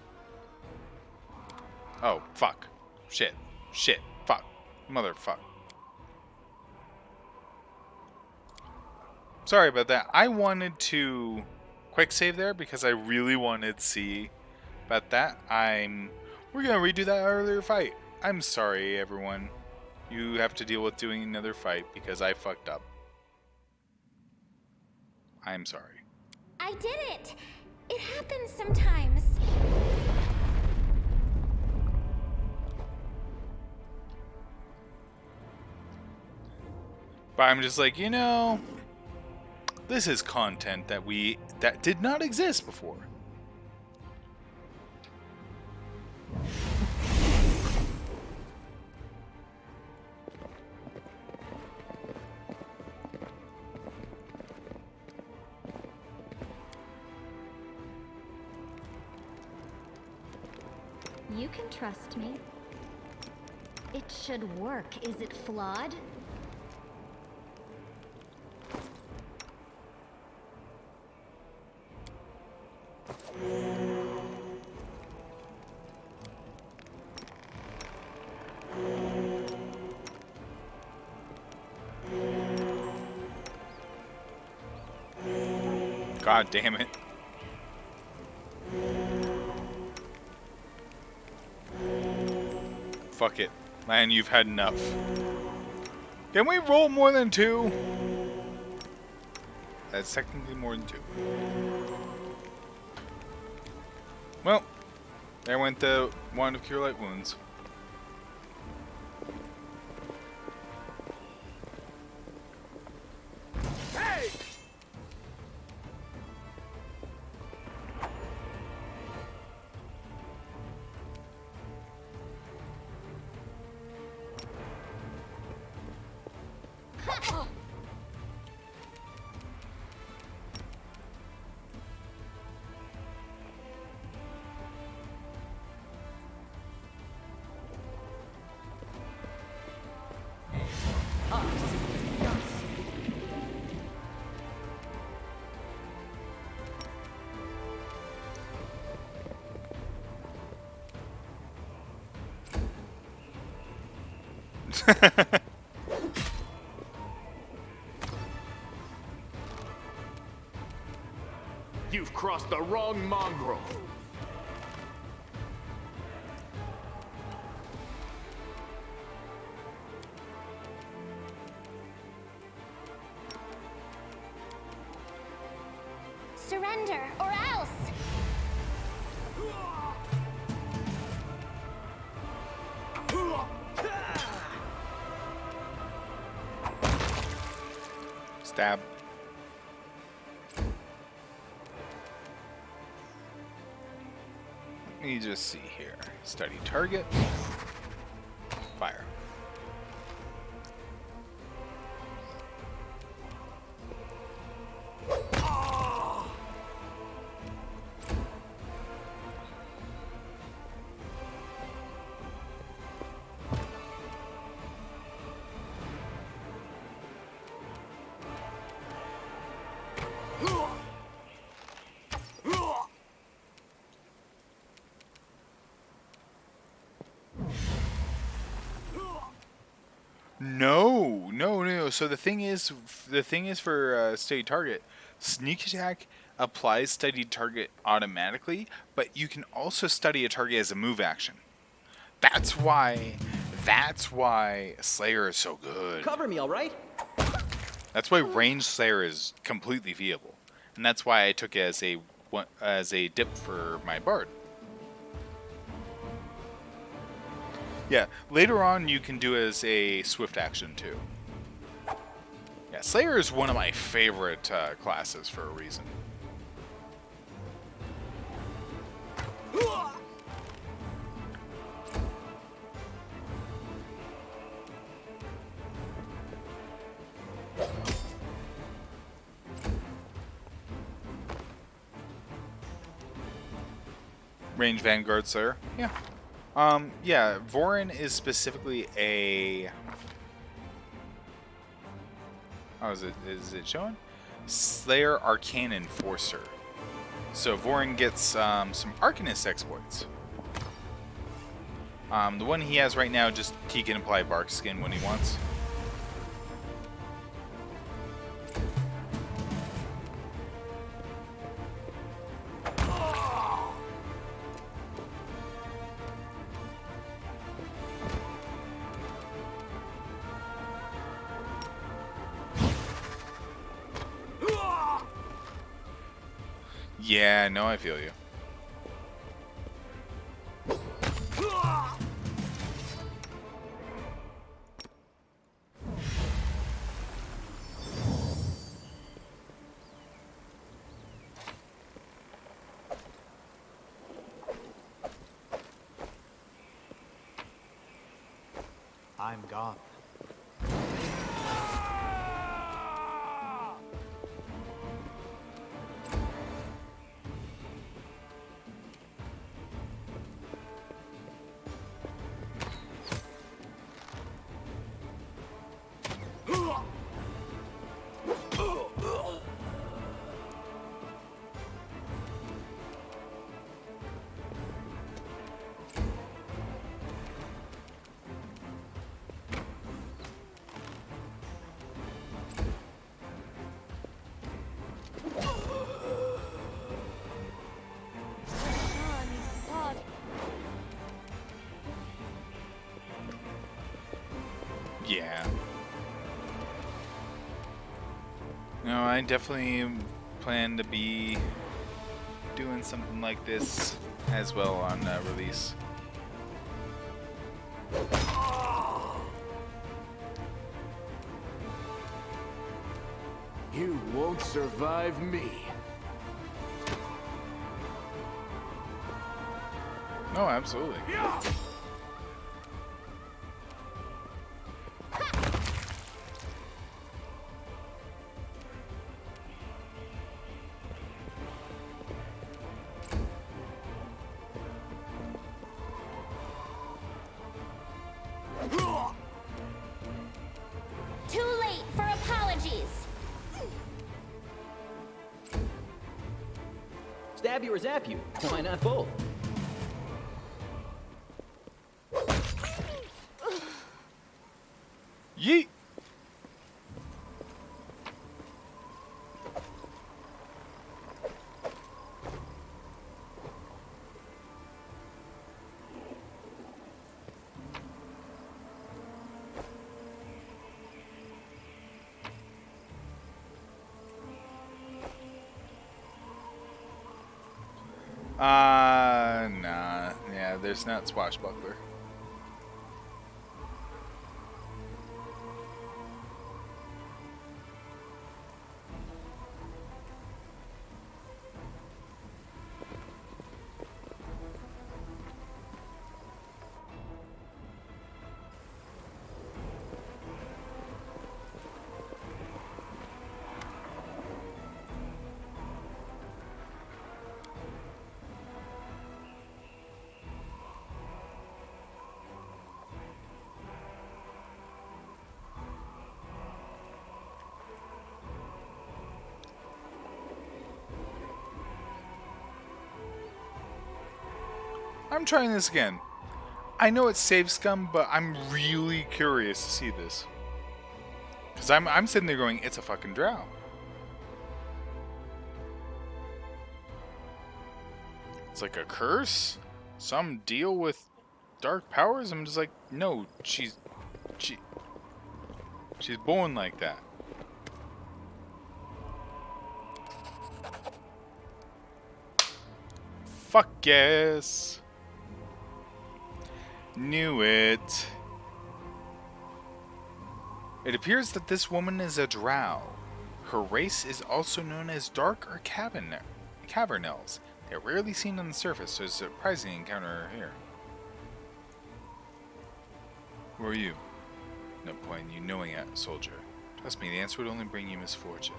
Oh, fuck. Shit. Shit. Fuck. Motherfuck. Sorry about that. I wanted to quick save there because I really wanted to see about that. We're gonna redo that earlier fight. I'm sorry, everyone. You have to deal with doing another fight because I fucked up. I'm sorry. I did it! It happens sometimes. But I'm just like, this is content that did not exist before. You can trust me. It should work. Is it flawed? God damn it. Fuck it. Man, you've had enough. Can we roll more than 2? That's technically more than 2. Well, there went the Wand of Cure Light Wounds. Hey! You've crossed the wrong mongrel. Surrender, or else! Stab. Let me just see here. Study target. Fire. No. So the thing is for steady target, sneak attack applies steady target automatically, but you can also study a target as a move action. That's why Slayer is so good. Cover me, all right? That's why Range Slayer is completely viable, and that's why I took it as a dip for my Bard. Yeah, later on you can do it as a swift action too. Yeah, Slayer is one of my favorite classes for a reason. Range Vanguard Slayer, yeah. Yeah, Vorin is specifically a... Oh, is it showing? Slayer Arcane Enforcer. So Vorin gets some Arcanist exploits. The one he has right now, just he can apply Bark Skin when he wants. Yeah, no, I feel you. I'm gone. Yeah. No, I definitely plan to be doing something like this as well on release. You won't survive me. No, absolutely. Too late for apologies. Stab you or zap you? Why not both? Yeet! Nah. Yeah, there's not Swashbuckler. I'm trying this again. I know it's Save Scum, but I'm really curious to see this. Because I'm sitting there going, it's a fucking drow. It's like a curse? Some deal with dark powers? I'm just like, no, she's born like that. Fuck yes. Knew it. It appears that this woman is a drow. Her race is also known as Dark or Cavernels. They're rarely seen on the surface, so it's surprising to encounter her here. Who are you? No point in you knowing it, soldier. Trust me, the answer would only bring you misfortune.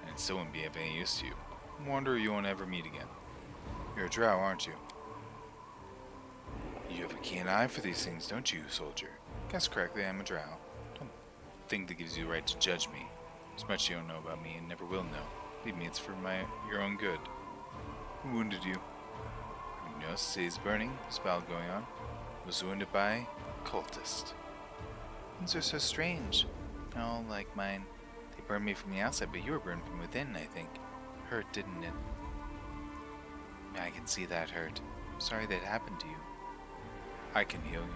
And it still wouldn't be of any use to you. No wonder you won't ever meet again. You're a drow, aren't you? You have a keen eye for these things, don't you, soldier? Guess correctly, I'm a drow. Don't think that gives you the right to judge me. As much you don't know about me and never will know. Believe me, it's for your own good. Who wounded you? You know, city's burning, spell going on. Was wounded by a cultist. Things are so strange. Oh, like mine. They burned me from the outside, but you were burned from within, I think. Hurt, didn't it? I can see that hurt. I'm sorry that happened to you. I can heal you.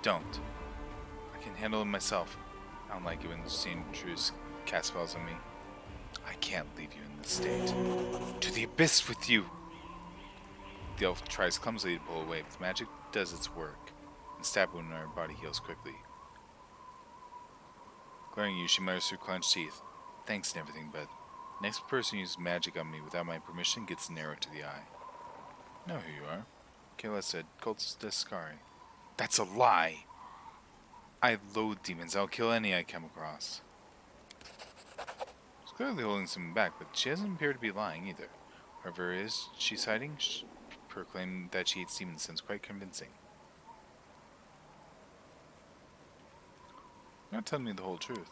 Don't. I can handle it myself. I don't like it when strangers cast spells on me. I can't leave you in this state. To the abyss with you! The elf tries clumsily to pull away, but the magic does its work. The stab wound in her body heals quickly. Glaring at you, she mutters through clenched teeth. Thanks and everything, but the next person who uses magic on me without my permission gets an arrow to the eye. I know who you are. Kayla said, Cultist Descari. That's a lie! I loathe demons. I'll kill any I come across. She's clearly holding something back, but she doesn't appear to be lying either. Whoever it is she's hiding, her claim that she hates demons sounds quite convincing. You're not telling me the whole truth.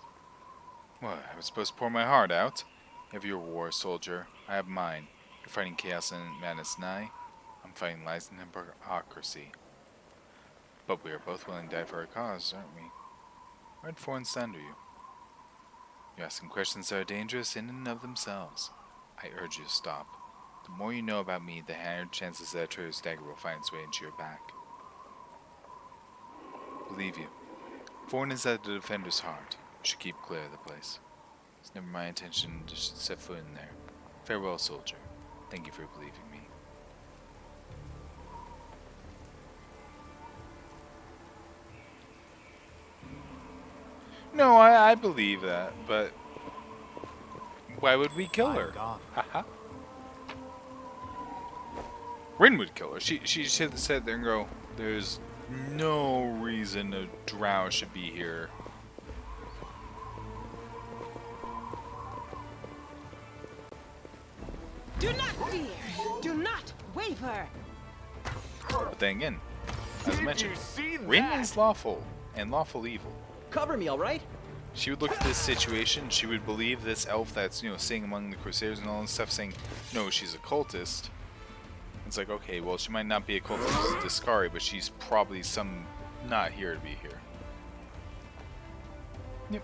What, I was supposed to pour my heart out? You have your war, soldier. I have mine. You're fighting chaos and madness, and I'm fighting lies and hypocrisy. But we are both willing to die for our cause, aren't we? Why'd foreign stand you? You're asking questions that are dangerous in and of themselves. I urge you to stop. The more you know about me, the higher chances that a traitor's dagger will find its way into your back. Believe you. Foreign is at the defender's heart. You should keep clear of the place. It's never my intention to set foot in there. Farewell, soldier. Thank you for believing me. No, I believe that, but why would we kill her? Haha. Rin would kill her. She should have sat there and go, there's no reason a drow should be here. Do not fear. Do not waver. But then again, as I mentioned, Rin is lawful and lawful evil. Cover me, alright? She would look at this situation, she would believe this elf that's, sitting among the Crusaders and all this stuff saying, no, she's a cultist. It's like, okay, well, she might not be a cultist Discari, but she's probably not here to be here. Yep.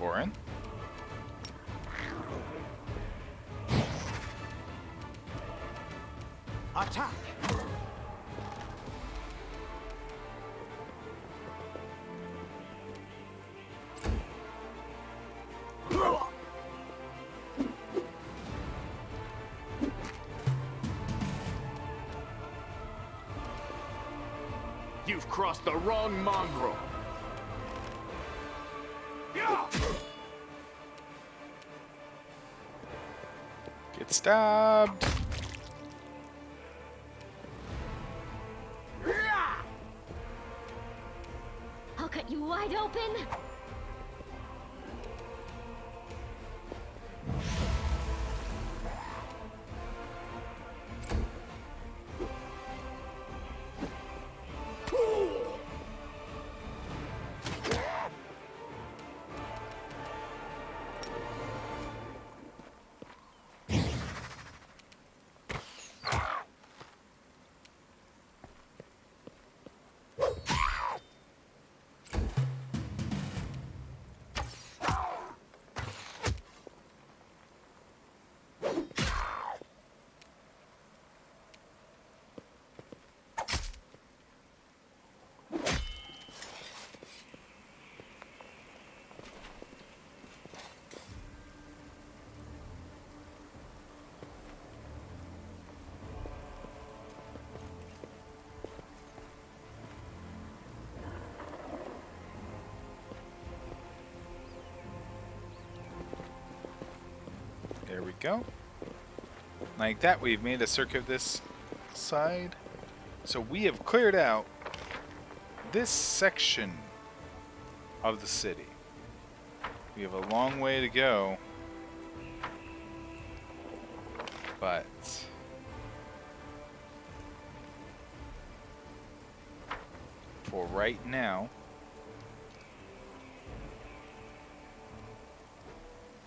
Warren? Attack! You've crossed the wrong mongrel. Get stabbed! I'll cut you wide open. There we go. Like that, we've made a circuit of this side. So we have cleared out this section of the city. We have a long way to go, but for right now,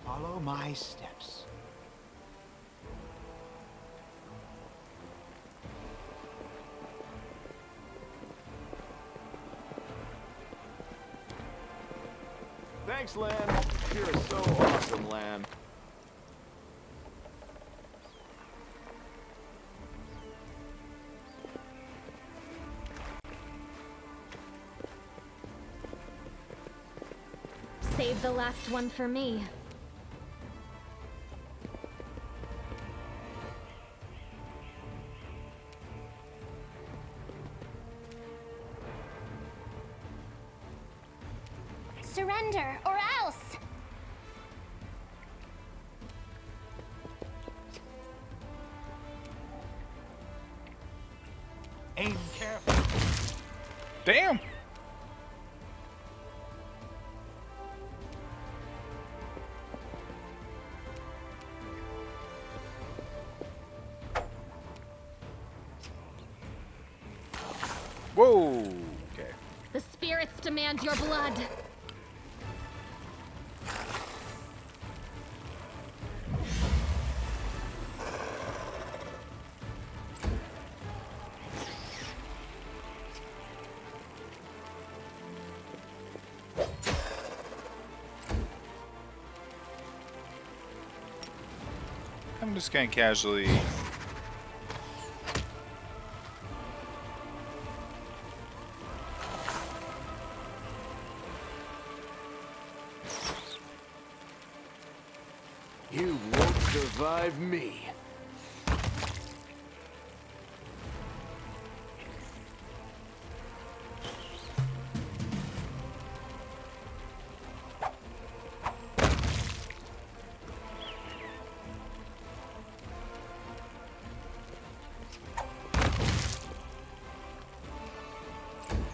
Follow my steps. Thanks, Lan. You're so awesome, Lan. Save the last one for me. Surrender, or else! Aim carefully. Damn! Whoa! Okay. The spirits demand your blood. I'm just gonna casually... You won't survive me.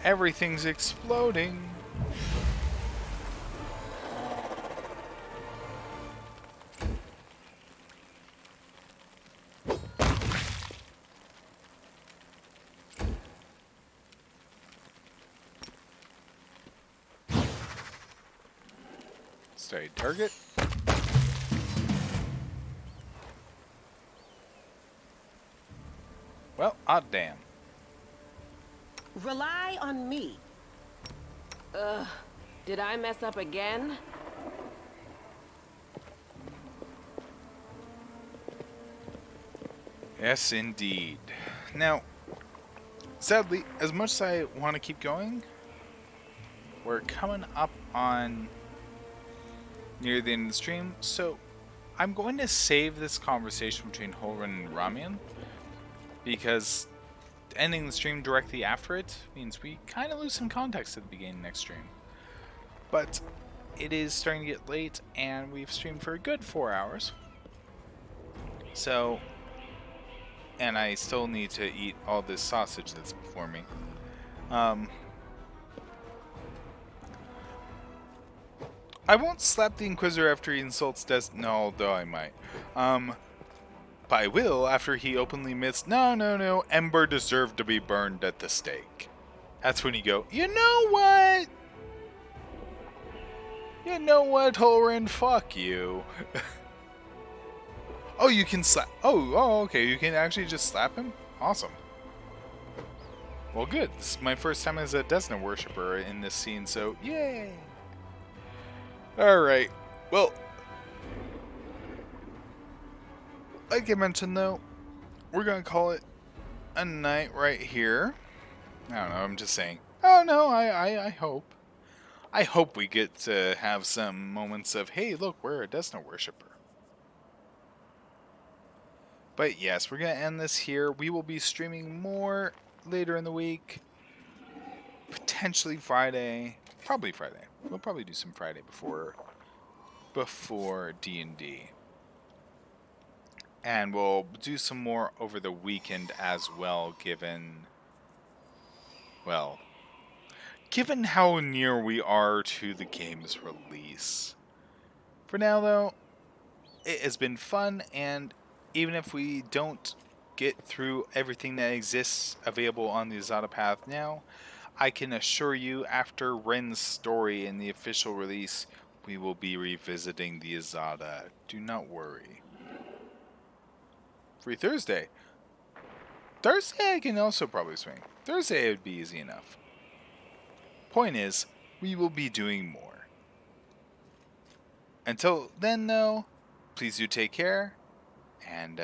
Everything's exploding. Stay target. Well, hot damn. Rely on me. Did I mess up again? Yes, indeed. Now, sadly, as much as I want to keep going, we're coming up on near the end of the stream, so I'm going to save this conversation between Holren and Ramian, because ending the stream directly after it means we kind of lose some context at the beginning of next stream. But it is starting to get late, and we've streamed for a good 4 hours. So, and I still need to eat all this sausage that's before me. I won't slap the Inquisitor after he insults no, although I might. But I will after he openly admits, no, Ember deserved to be burned at the stake. That's when you go, you know what? You know what, Holren? Fuck you. Oh, you can slap. Oh, okay. You can actually just slap him? Awesome. Well, good. This is my first time as a Desna worshiper in this scene, so yay. Alright. Well, like I mentioned, though, we're going to call it a night right here. I don't know. I'm just saying. Oh, no. I hope. I hope we get to have some moments of, hey, look, we're a Desna worshiper. But yes, we're going to end this here. We will be streaming more later in the week. Potentially Friday. Probably Friday. We'll probably do some Friday before D&D. And we'll do some more over the weekend as well, given how near we are to the game's release. For now, though, it has been fun, and even if we don't get through everything that exists available on the Azata path now, I can assure you, after Ren's story in the official release, we will be revisiting the Azata. Do not worry. Free Thursday. Thursday I can also probably swing. Thursday it would be easy enough. Point is, we will be doing more. Until then, though, please do take care, and